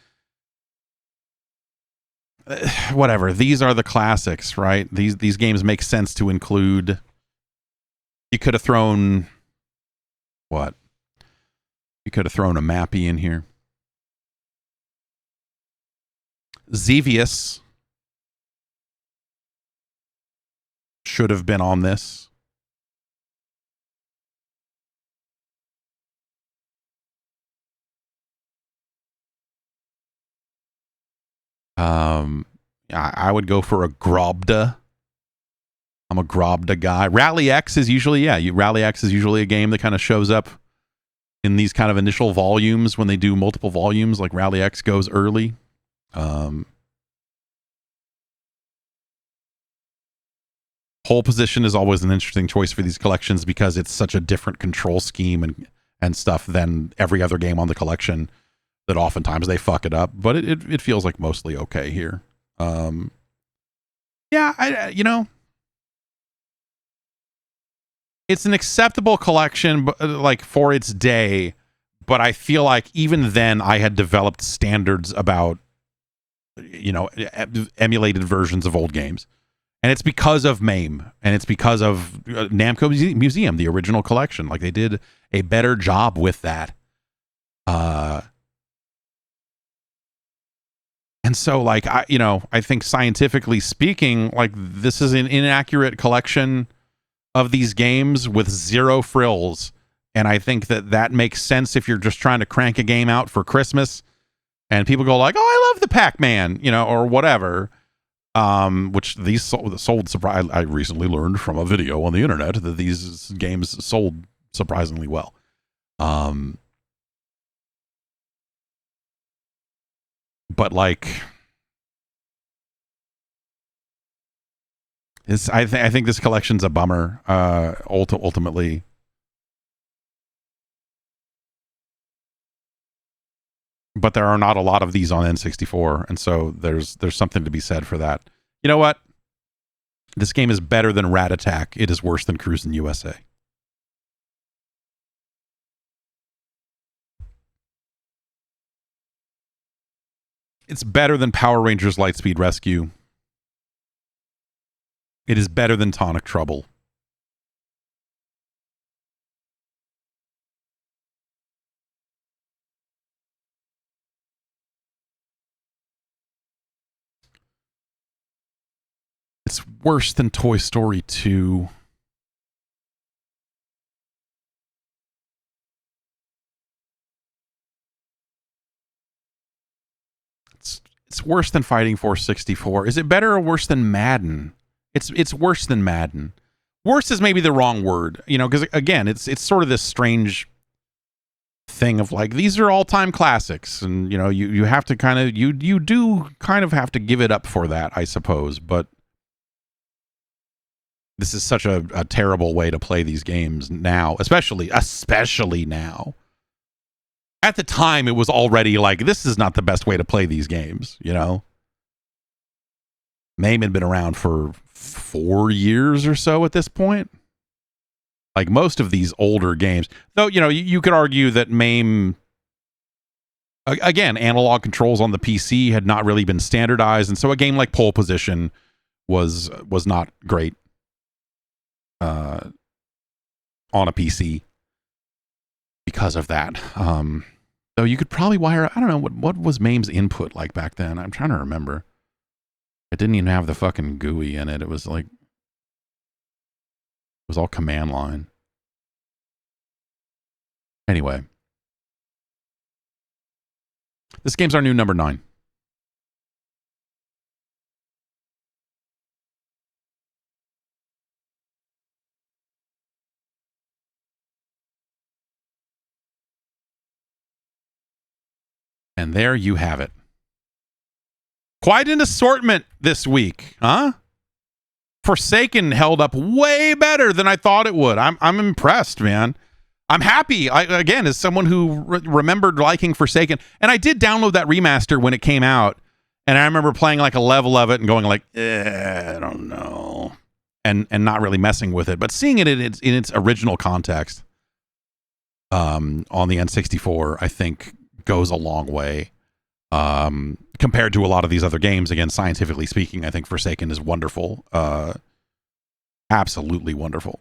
Speaker 1: whatever. These are the classics, right? These games make sense to include. You could have thrown what? You could have thrown a Mappy in here. Xevious should have been on this. I would go for a Grobda. I'm a Grobda guy. Rally X is usually, Rally X is usually a game that kind of shows up in these kind of initial volumes when they do multiple volumes, like Rally X goes early. Pole Position is always an interesting choice for these collections because it's such a different control scheme and stuff than every other game on the collection that oftentimes they fuck it up, but it feels like mostly okay here. It's an acceptable collection, like for its day, but I feel like even then I had developed standards about, emulated versions of old games. And it's because of MAME, and it's because of Namco Museum, the original collection. Like, they did a better job with that. And so, like, I think scientifically speaking, like, this is an inaccurate collection of these games with zero frills. And I think that makes sense if you're just trying to crank a game out for Christmas and people go like, oh, I love the Pac-Man, or whatever. Which these sold surprise. I recently learned from a video on the internet that these games sold surprisingly well. But like, I think this collection's a bummer. Ultimately, but there are not a lot of these on N64, and so there's something to be said for that. You know what? This game is better than Rat Attack. It is worse than Cruisin' USA. It's better than Power Rangers Lightspeed Rescue. It is better than Tonic Trouble. It's worse than Toy Story 2. It's worse than Fighting Force 64. Is it better or worse than Madden? It's worse than Madden. Worse is maybe the wrong word, you know, because again, it's sort of this strange thing of like, these are all-time classics, and you know, you have to kind of you do kind of have to give it up for that, I suppose, but this is such a terrible way to play these games now, especially now. At the time, it was already like, this is not the best way to play these games, you know? MAME had been around for 4 years or so at this point. Like most of these older games. Though, you know, you could argue that MAME, again, analog controls on the PC had not really been standardized, and so a game like Pole Position was not great on a PC. Because of that. So you could probably wire, I don't know, what was MAME's input like back then? I'm trying to remember. It didn't even have the fucking GUI in it. It was like, it was all command line. Anyway. This game's our new number 9. And there you have it. Quite an assortment this week, huh? Forsaken held up way better than I thought it would. I'm impressed, man. I'm happy. Again, as someone who remembered liking Forsaken, and I did download that remaster when it came out, and I remember playing like a level of it and going like, I don't know, and not really messing with it, but seeing it in its original context, on the N64, I think goes a long way. Compared to a lot of these other games, again, scientifically speaking, I think Forsaken is wonderful. Absolutely wonderful.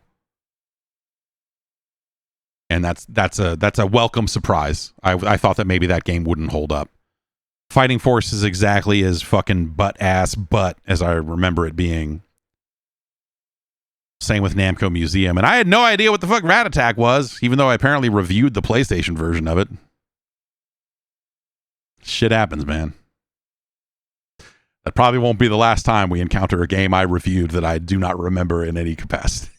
Speaker 1: And that's a welcome surprise. I thought that maybe that game wouldn't hold up. Fighting Force is exactly as fucking butt as I remember it being. Same with Namco Museum. And I had no idea what the fuck Rat Attack was, even though I apparently reviewed the PlayStation version of it. Shit happens, man. That probably won't be the last time we encounter a game I reviewed that I do not remember in any capacity.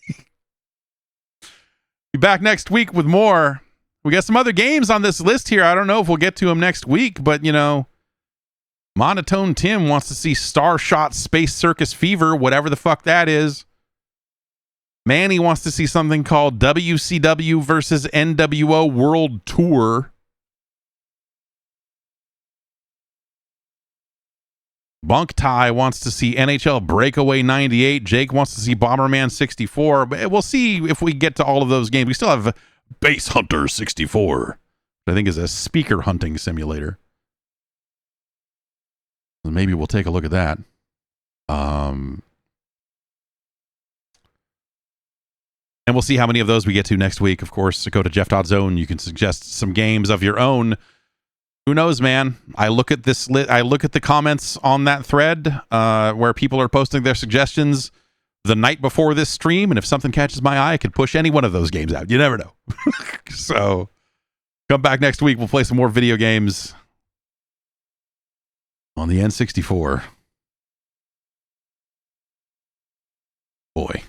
Speaker 1: Be back next week with more. We got some other games on this list here. I don't know if we'll get to them next week, but you know, Monotone Tim wants to see Starshot Space Circus Fever, whatever the fuck that is. Manny wants to see something called WCW versus NWO World Tour. Bunk Tie wants to see NHL Breakaway 98. Jake wants to see Bomberman 64. But we'll see if we get to all of those games. We still have Base Hunter 64, which I think is a speaker hunting simulator. Maybe we'll take a look at that. And we'll see how many of those we get to next week. Of course, go to Jeff.Zone. You can suggest some games of your own. Who knows, man? I look at this. I look at the comments on that thread where people are posting their suggestions the night before this stream, and if something catches my eye, I could push any one of those games out. You never know. So, come back next week. We'll play some more video games on the N64. Boy.